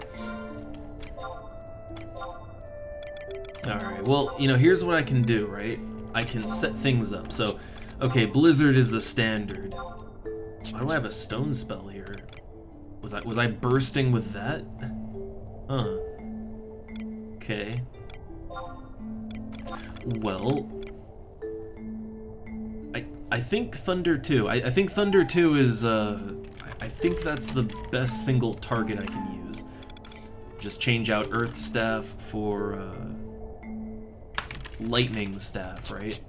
Alright, well, you know, here's what I can do, right? I can set things up. So, okay, Blizzard is the standard. Why do I have a stone spell here? Was I bursting with that? Huh. Okay. Well, I think Thunder 2. I think Thunder 2 is I think that's the best single target I can use. Just change out Earth Staff for it's Lightning Staff, right?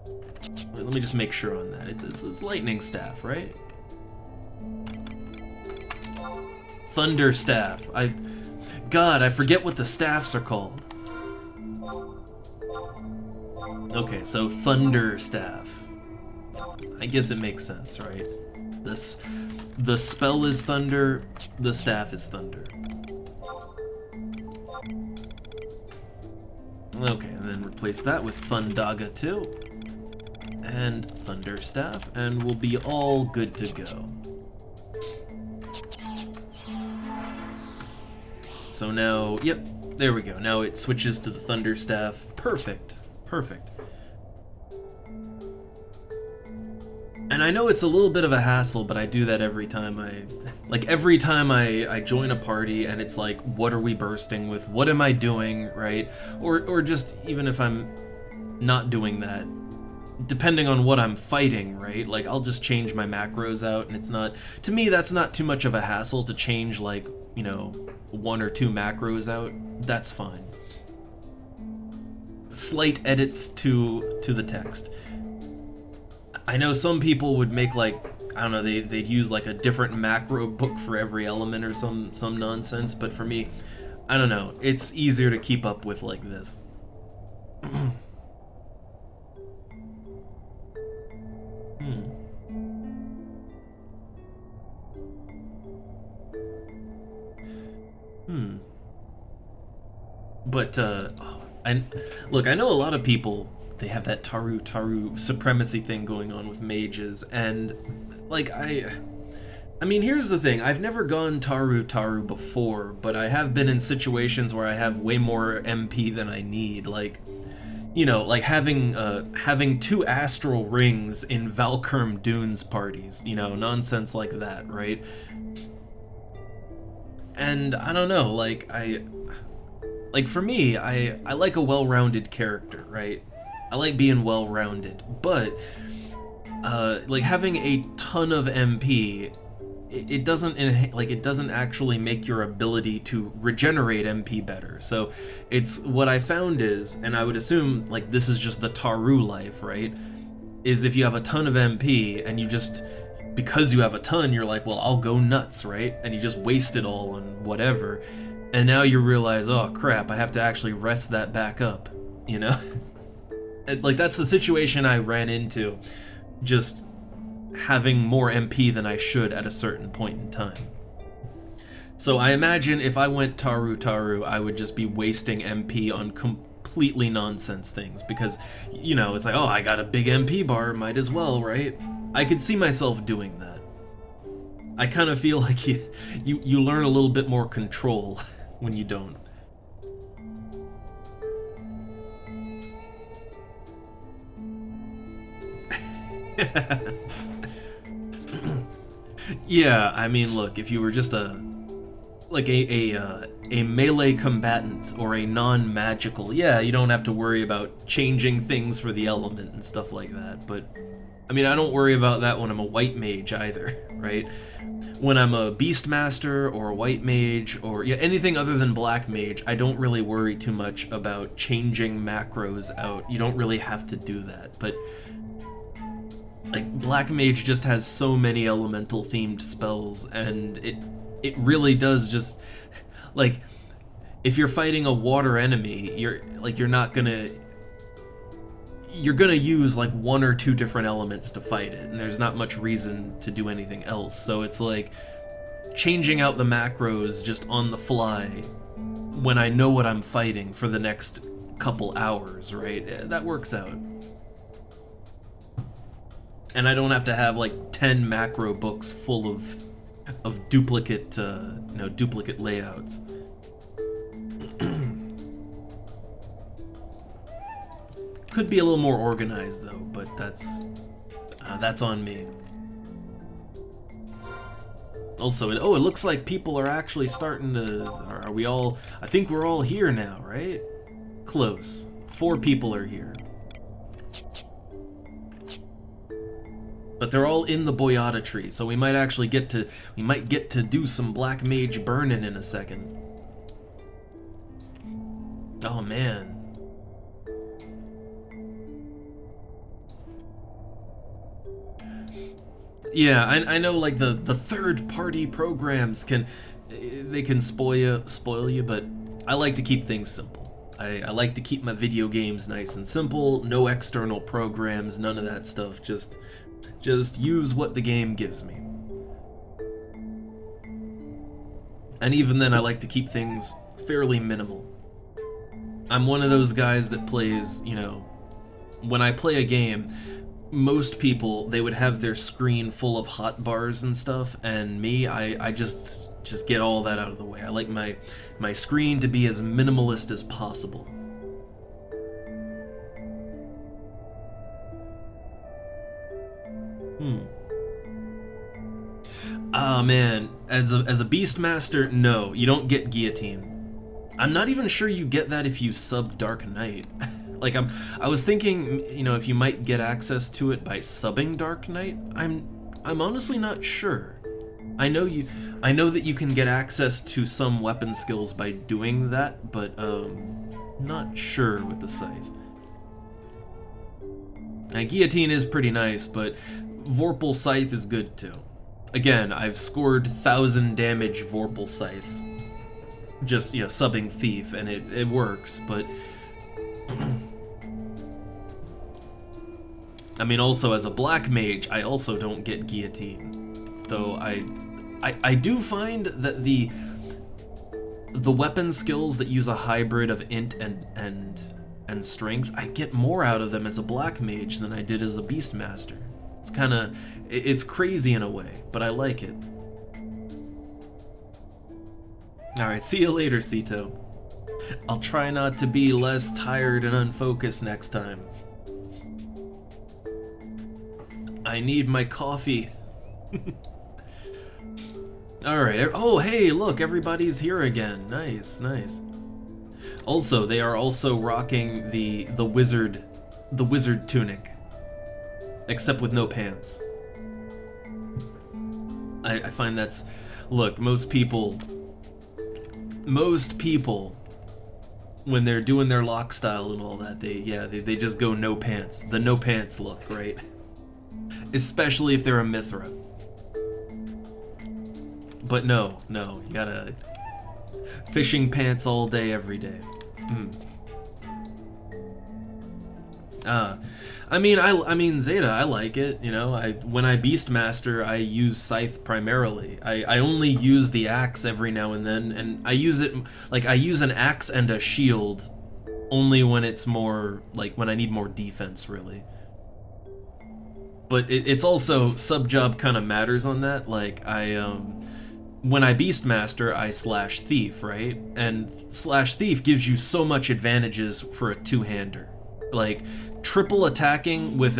Wait, let me just make sure on that. It's Lightning Staff, right? Thunder Staff. God, I forget what the staffs are called. Okay, so Thunder Staff. I guess it makes sense, right? The spell is thunder, the staff is thunder. Okay, and then replace that with Thundaga 2 and Thunder Staff, and we'll be all good to go. So now, yep, there we go. Now it switches to the Thunder Staff. Perfect, perfect. And I know it's a little bit of a hassle, but I do that every time I join a party and it's like, what are we bursting with? What am I doing, right? Or just even if I'm not doing that, depending on what I'm fighting, right? Like, I'll just change my macros out, and it's not, to me, that's not too much of a hassle to change, like, you know, 1 or 2 macros out. That's fine. Slight edits to the text. I know some people would make, like, I don't know, they'd use like a different macro book for every element or some nonsense, but for me, I don't know, it's easier to keep up with like this. But, look, I know a lot of people, they have that Taru supremacy thing going on with mages, and, like, I mean, here's the thing, I've never gone Taru before, but I have been in situations where I have way more MP than I need, like, you know, like having 2 astral rings in Valkurm Dunes parties, you know, nonsense like that, right? And, I don't know, like, for me, I like a well-rounded character, right? I like being well-rounded, but like having a ton of MP, it doesn't actually make your ability to regenerate MP better. So it's what I found is, and I would assume like this is just the Taru life, right? Is if you have a ton of MP and you just, because you have a ton, you're like, well, I'll go nuts, right? And you just waste it all on whatever. And now you realize, oh crap, I have to actually rest that back up, you know? Like, that's the situation I ran into, just having more MP than I should at a certain point in time. So I imagine if I went Taru, I would just be wasting MP on completely nonsense things, because, you know, it's like, oh, I got a big MP bar, might as well, right? I could see myself doing that. I kind of feel like you learn a little bit more control when you don't. Yeah, I mean, look, if you were just a melee combatant or a non-magical, yeah, you don't have to worry about changing things for the element and stuff like that, but I mean, I don't worry about that when I'm a white mage either, right? When I'm a beastmaster or a white mage or anything other than black mage, I don't really worry too much about changing macros out. You don't really have to do that, but like black mage just has so many elemental themed spells, and it really does just, like, if you're fighting a water enemy, you're gonna use like 1 or 2 different elements to fight it, and there's not much reason to do anything else. So it's like changing out the macros just on the fly when I know what I'm fighting for the next couple hours, right? That works out. and I don't have to have like 10 macro books full of duplicate, duplicate layouts. Could be a little more organized though, but that's on me. Also, it looks like people are actually starting to. Are we all? I think we're all here now, right? Close. 4 people are here. But they're all in the Boyata tree, so we might actually get to do some black mage burning in a second. Oh man. Yeah, I know like the third party programs can spoil you, but I like to keep things simple. I like to keep my video games nice and simple, no external programs, none of that stuff, just use what the game gives me. And even then I like to keep things fairly minimal. I'm one of those guys that plays, when I play a game, most people, they would have their screen full of hotbars and stuff, and me, I just get all that out of the way. I like my screen to be as minimalist as possible. Ah man, as a Beastmaster, no, you don't get guillotine. I'm not even sure you get that if you sub Dark Knight. Like I was thinking, if you might get access to it by subbing Dark Knight. I'm honestly not sure. I know that you can get access to some weapon skills by doing that, but not sure with the scythe. Guillotine is pretty nice, but Vorpal Scythe is good too. Again, I've scored 1000 damage Vorpal Scythes. Just, subbing Thief, and it works, but I mean, also as a black mage, I also don't get guillotine. Though I do find that the weapon skills that use a hybrid of int and strength, I get more out of them as a black mage than I did as a Beastmaster. It's crazy in a way, but I like it. Alright, see you later, Sito. I'll try not to be less tired and unfocused next time. I need my coffee. Alright, oh hey, look, everybody's here again. Nice, nice. Also, they are also rocking the wizard tunic. Except with no pants. I find that's... Look, most people, when they're doing their lock style and all that, they just go no pants. The no pants look, right? Especially if they're a Mithra. But no, you gotta... Fishing pants all day, every day. I mean, Zeta, I like it, when I Beastmaster, I use Scythe primarily. I only use the axe every now and then, and I use it, I use an axe and a shield only when it's more, when I need more defense, really. But it's also, sub-job kind of matters on that, when I Beastmaster, I slash Thief, right? And slash Thief gives you so much advantages for a two-hander. Triple attacking with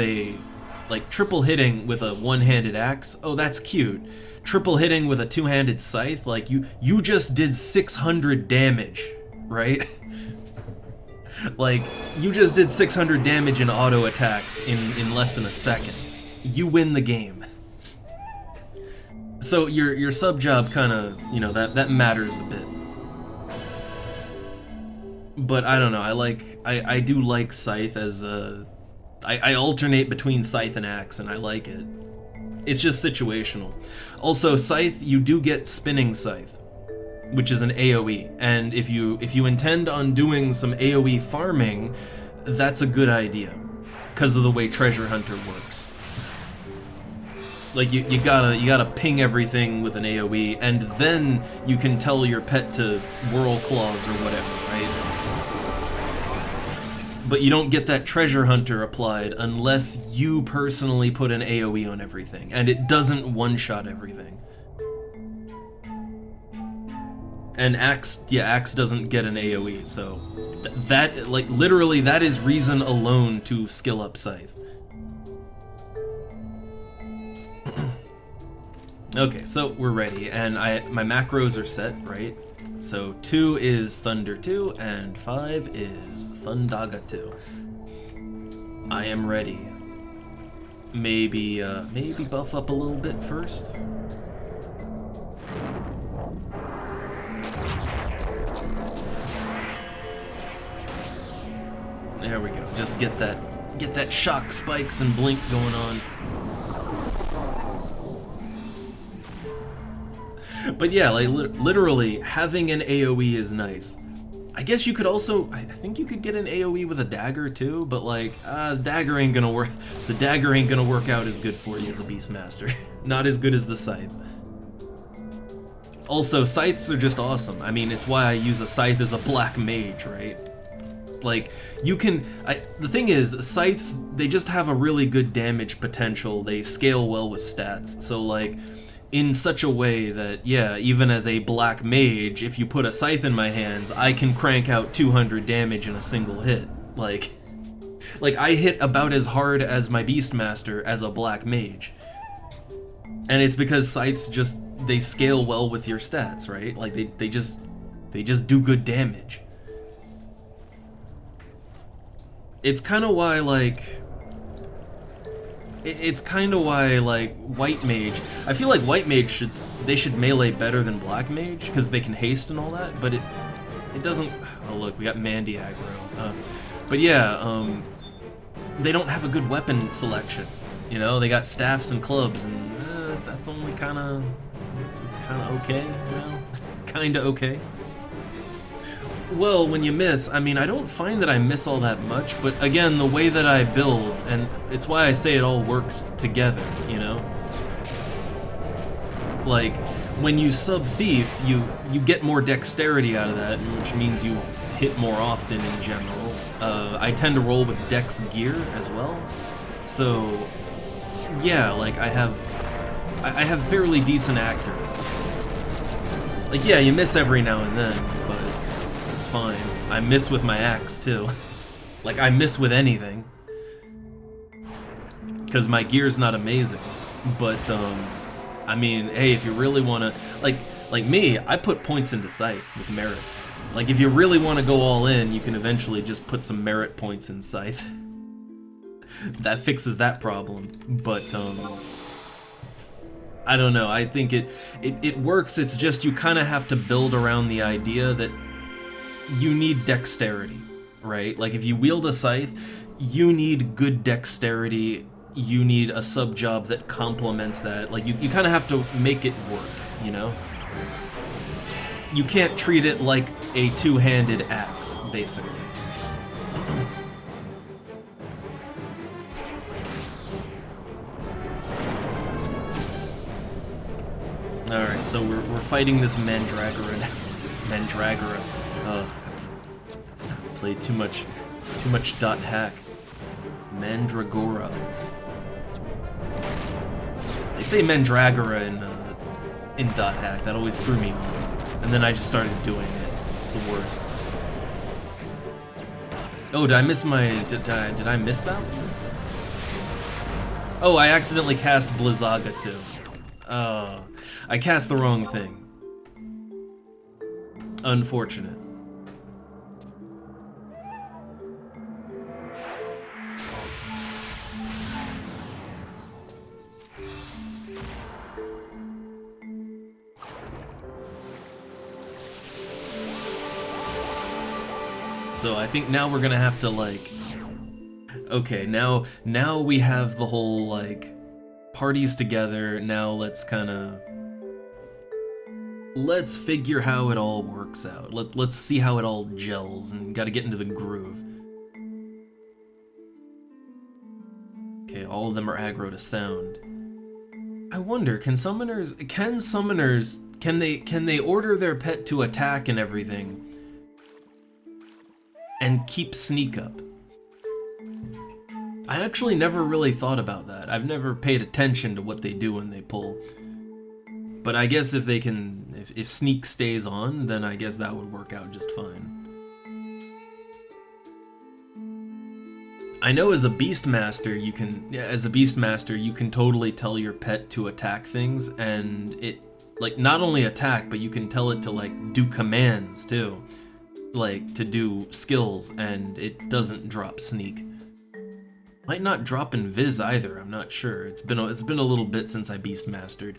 triple hitting with a one-handed axe, oh, that's cute. Triple hitting with a two-handed scythe, you just did 600 damage, right? You just did 600 damage in auto attacks in less than a second. You win the game. So your sub job kind of, that matters a bit. But I don't know, I do like Scythe as I alternate between Scythe and Axe, and I like it. It's just situational. Also, Scythe, you do get Spinning Scythe, which is an AoE, and if you intend on doing some AoE farming, that's a good idea, because of the way Treasure Hunter works. You gotta ping everything with an AoE, and then you can tell your pet to Whirl Claws or whatever, right? But you don't get that treasure hunter applied unless you personally put an AoE on everything, and it doesn't one-shot everything. And Axe doesn't get an AoE, so that, like, literally that is reason alone to skill up Scythe. Okay, so we're ready, and my macros are set, right? So 2 is Thunder 2, and 5 is Thundaga 2. I am ready. Maybe buff up a little bit first. There we go. Just get that shock spikes and blink going on. But yeah, like literally having an AoE is nice. I guess you could also, I think you could get an AoE with a dagger too, but like dagger ain't gonna work. The dagger ain't gonna work out as good for you as a Beastmaster. Not as good as the scythe. Also, scythes are just awesome. I mean, it's why I use a scythe as a black mage, right? Like, you can, the thing is, scythes, they just have a really good damage potential. They scale well with stats. So like, in such a way that, yeah, even as a black mage, if you put a scythe in my hands, I can crank out 200 damage in a single hit. Like I hit about as hard as my Beastmaster as a black mage. And it's because scythes just, they scale well with your stats, right? Like, they just do good damage. It's kind of why, like, White Mage, I feel like White Mage should melee better than Black Mage, because they can haste and all that, but it doesn't, oh look, we got Mandy aggro. But yeah, they don't have a good weapon selection, you know? They got staffs and clubs, and that's only kinda, it's kinda okay, you know? Kinda okay. Well, when you miss, I mean, I don't find that I miss all that much, but again, the way that I build, and it's why I say it all works together, you know? Like, when you sub-thief, you get more dexterity out of that, which means you hit more often in general. I tend to roll with dex gear as well, so yeah, like, I have fairly decent accuracy. Like, yeah, you miss every now and then, but it's fine. I miss with my axe, too. Like, I miss with anything. Because my gear's not amazing. But, I mean, hey, if you really want to... Like me, I put points into Scythe with merits. Like, if you really want to go all in, you can eventually just put some merit points in Scythe. That fixes that problem. But, I don't know, I think it works, it's just you kind of have to build around the idea that you need dexterity, right? Like, if you wield a scythe, you need good dexterity, you need a sub-job that complements that. Like, you kind of have to make it work, you know? You can't treat it like a two-handed axe, basically. Alright, so we're fighting this Mandragora now. Mandragora. Played too much dot hack. Mandragora. They say Mandragora in dot hack. That always threw me off. And then I just started doing it. It's the worst. Oh, did I miss my... Did I miss that? Oh, I accidentally cast Blizzaga too. Oh, I cast the wrong thing. Unfortunate. So I think now we're gonna have to, like... Okay, now we have the whole, like, parties together. Now let's kinda... Let's figure how it all works out. Let's see how it all gels, and gotta get into the groove. Okay, all of them are aggro to sound. I wonder, can summoners order their pet to attack and everything and keep sneak up? I actually never really thought about that. I've never paid attention to what they do when they pull. But I guess if they can, if sneak stays on, then I guess that would work out just fine. I know as a Beastmaster, you can totally tell your pet to attack things, and it, like, not only attack, but you can tell it to, like, do commands too, like, to do skills, and it doesn't drop sneak. Might not drop invis either, I'm not sure. It's been a little bit since I Beastmastered.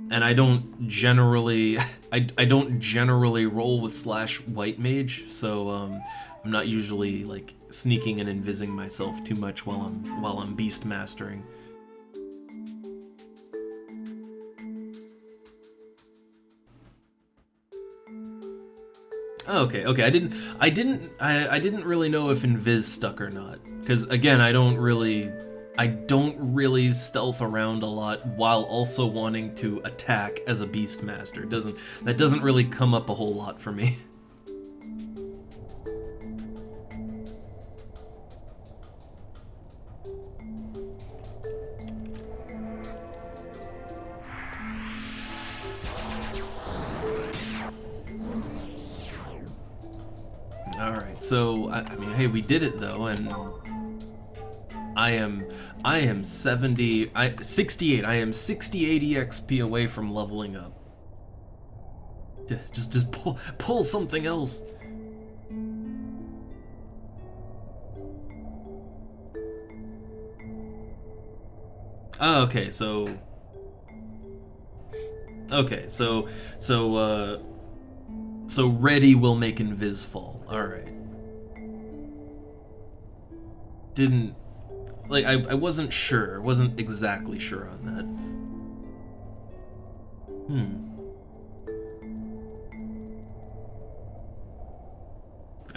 And I don't generally I don't generally roll with / white mage, so I'm not usually like sneaking and invising myself too much while I'm beast mastering. Okay, I didn't really know if invis stuck or not, because again, I don't really stealth around a lot while also wanting to attack as a Beastmaster. That doesn't really come up a whole lot for me. Alright, so, I mean, hey, we did it though, and I am 68. I am 60 EXP away from leveling up. Just pull something else. Oh, okay, so ready will make invis fall. All right. Didn't, like, I wasn't sure. Wasn't exactly sure on that.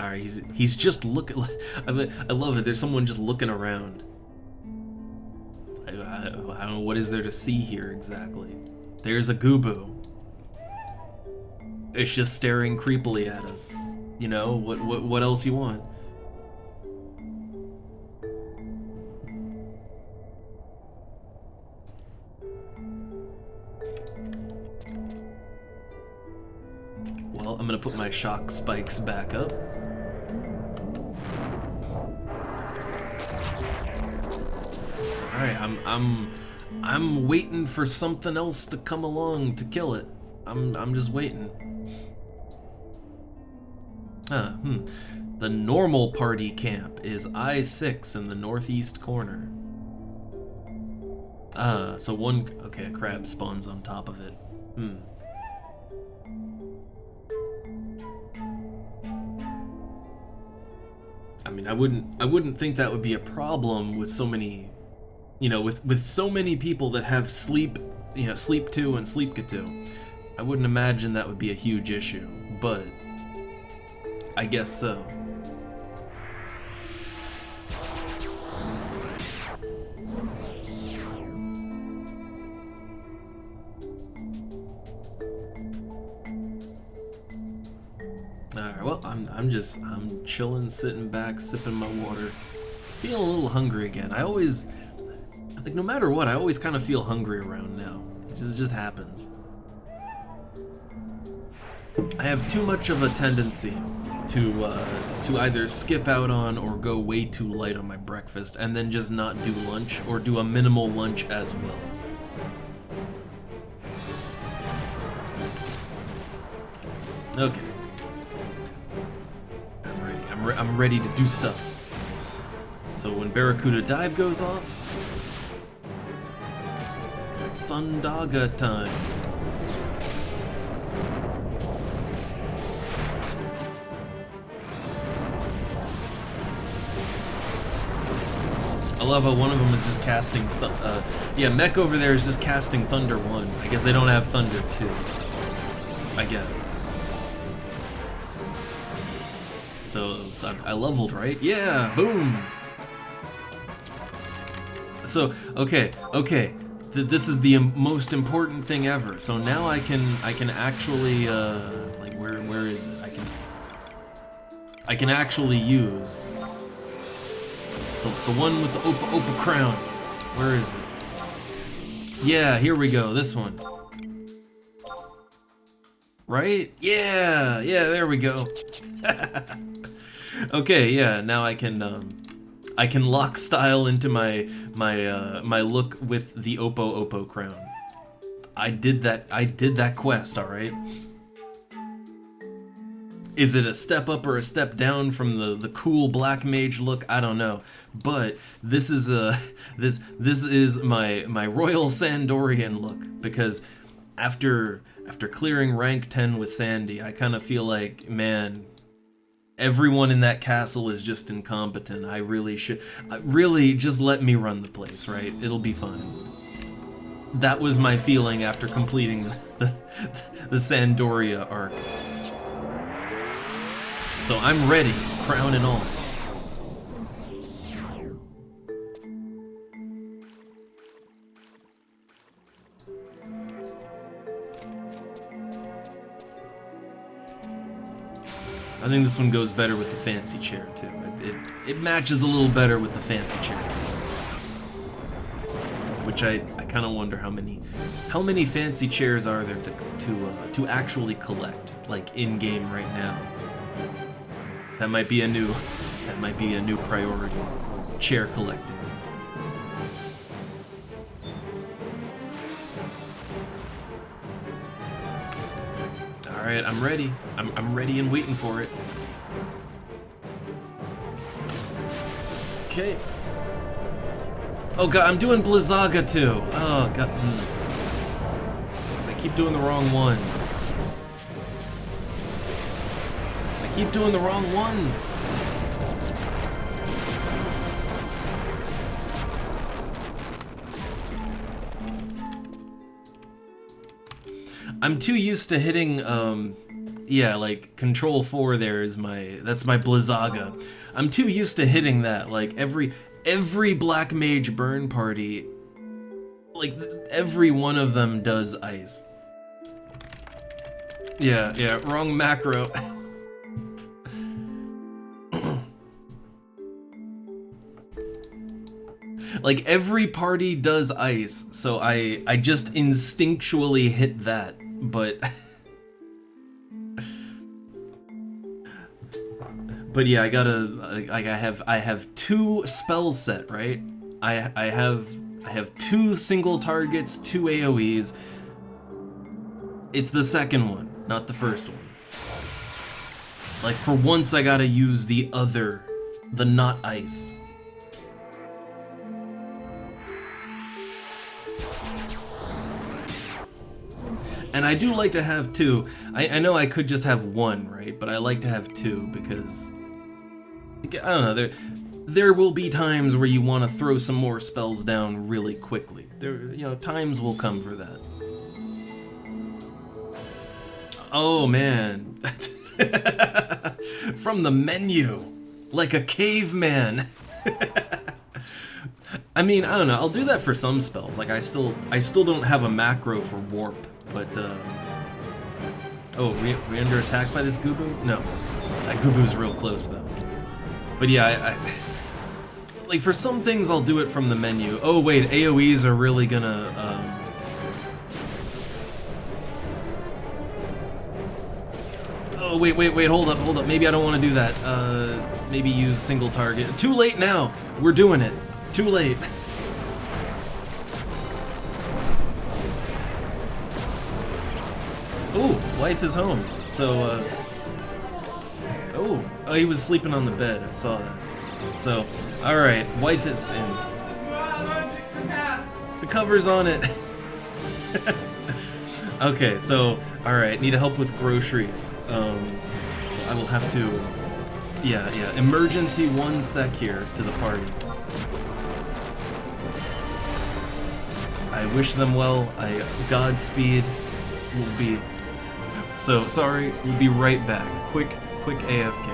All right, he's just looking. I love it. There's someone just looking around. I don't know what is there to see here exactly. There's a Goobu. It's just staring creepily at us. You know, what else you want? Well, I'm gonna put my shock spikes back up. Alright, I'm waiting for something else to come along to kill it. I'm just waiting. The normal party camp is I-6 in the northeast corner. So okay, a crab spawns on top of it. I mean, I wouldn't think that would be a problem with so many, you know, with so many people that have sleep 2 and sleep 2. I wouldn't imagine that would be a huge issue, but I guess so. Alright, well, I'm chilling, sitting back, sipping my water, feeling a little hungry again. I always, like, no matter what, I always kind of feel hungry around now. It just happens. I have too much of a tendency to either skip out on or go way too light on my breakfast and then just not do lunch, or do a minimal lunch as well. Okay. I'm ready to do stuff. So when Barracuda Dive goes off, Thundaga time. I love how one of them is just casting, yeah, Mech over there is just casting Thunder 1. I guess they don't have Thunder 2. I guess. So, I leveled, right? Yeah, boom! So, okay, this is the most important thing ever. So now I can actually, like, where is it? I can actually use The one with the Opa Opa crown. Where is it? Yeah, here we go. This one. Right? Yeah, there we go. Okay, yeah. Now I can lock style into my look with the Oppo Oppo crown. I did that quest, all right. Is it a step up or a step down from the cool black mage look? I don't know, but this is this is my Royal Sandorian look, because after clearing rank 10 with Sandy, I kind of feel like, man, everyone in that castle is just incompetent. I really just let me run the place, right? It'll be fine. That was my feeling after completing the Sandoria arc. So I'm ready, crown and all. I think this one goes better with the fancy chair too. It matches a little better with the fancy chair. Which I kind of wonder how many fancy chairs are there to actually collect, like in game right now. That might be a new priority. Chair collecting. All right, I'm ready. I'm ready and waiting for it. Okay. Oh god, I'm doing Blizzaga too. Oh god. I keep doing the wrong one. Keep doing the wrong one. I'm too used to hitting, yeah, like Control 4 there is that's my Blizzaga. I'm too used to hitting that, like every Black Mage burn party, like every one of them does ice. Yeah, wrong macro. Like every party does ice, so I just instinctually hit that, but but yeah, I have two spells set, right? I have two single targets, two AoEs. It's the second one, not the first one. Like for once I gotta use the not ice. And I do like to have two. I know I could just have one, right? But I like to have two because, I don't know, there will be times where you want to throw some more spells down really quickly. Times will come for that. Oh man. From the menu, like a caveman. I mean, I don't know, I'll do that for some spells. Like I still don't have a macro for warp. But, oh, we under attack by this Gubu? No, that Gubu's real close though. But yeah, like for some things I'll do it from the menu. Oh wait, AoEs are really gonna, oh wait, hold up, maybe I don't want to do that. Maybe use single target. Too late now, we're doing it. Too late. Oh, wife is home. So, oh, he was sleeping on the bed. I saw that. So, all right, wife is in. The cover's on it. Okay, so, all right, need help with groceries. So I will have to, yeah, emergency 1 sec here to the party. I wish them well. Godspeed will be. So, sorry, we'll be right back. Quick AFK.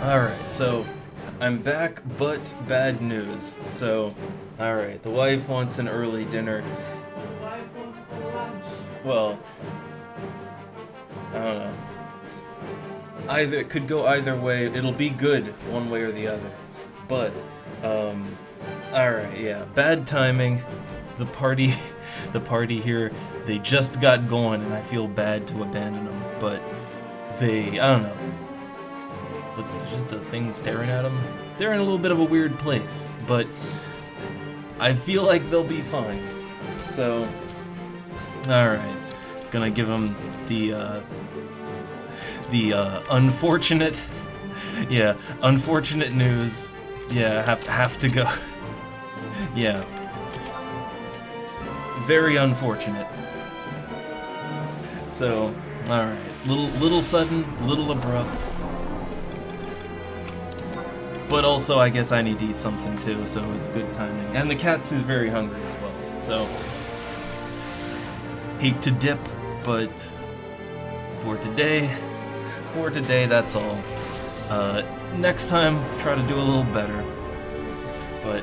Alright, so I'm back, but bad news. So, alright, the wife wants an early dinner. The wife wants the lunch. Well, I don't know. It could go either way. It'll be good one way or the other. But, alright, yeah. Bad timing. The party here, they just got going, and I feel bad to abandon them. But I don't know. It's just a thing staring at them. They're in a little bit of a weird place, but I feel like they'll be fine. So, alright. Gonna give them the unfortunate, yeah, unfortunate news. Yeah, have to go. Yeah. Very unfortunate. So, alright. Little sudden, little abrupt. But also, I guess I need to eat something too, so it's good timing. And the cat's is very hungry as well, so hate to dip, but for today, that's all. Next time, try to do a little better. But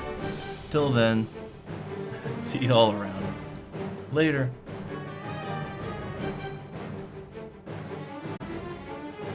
till then, see y'all around. Later.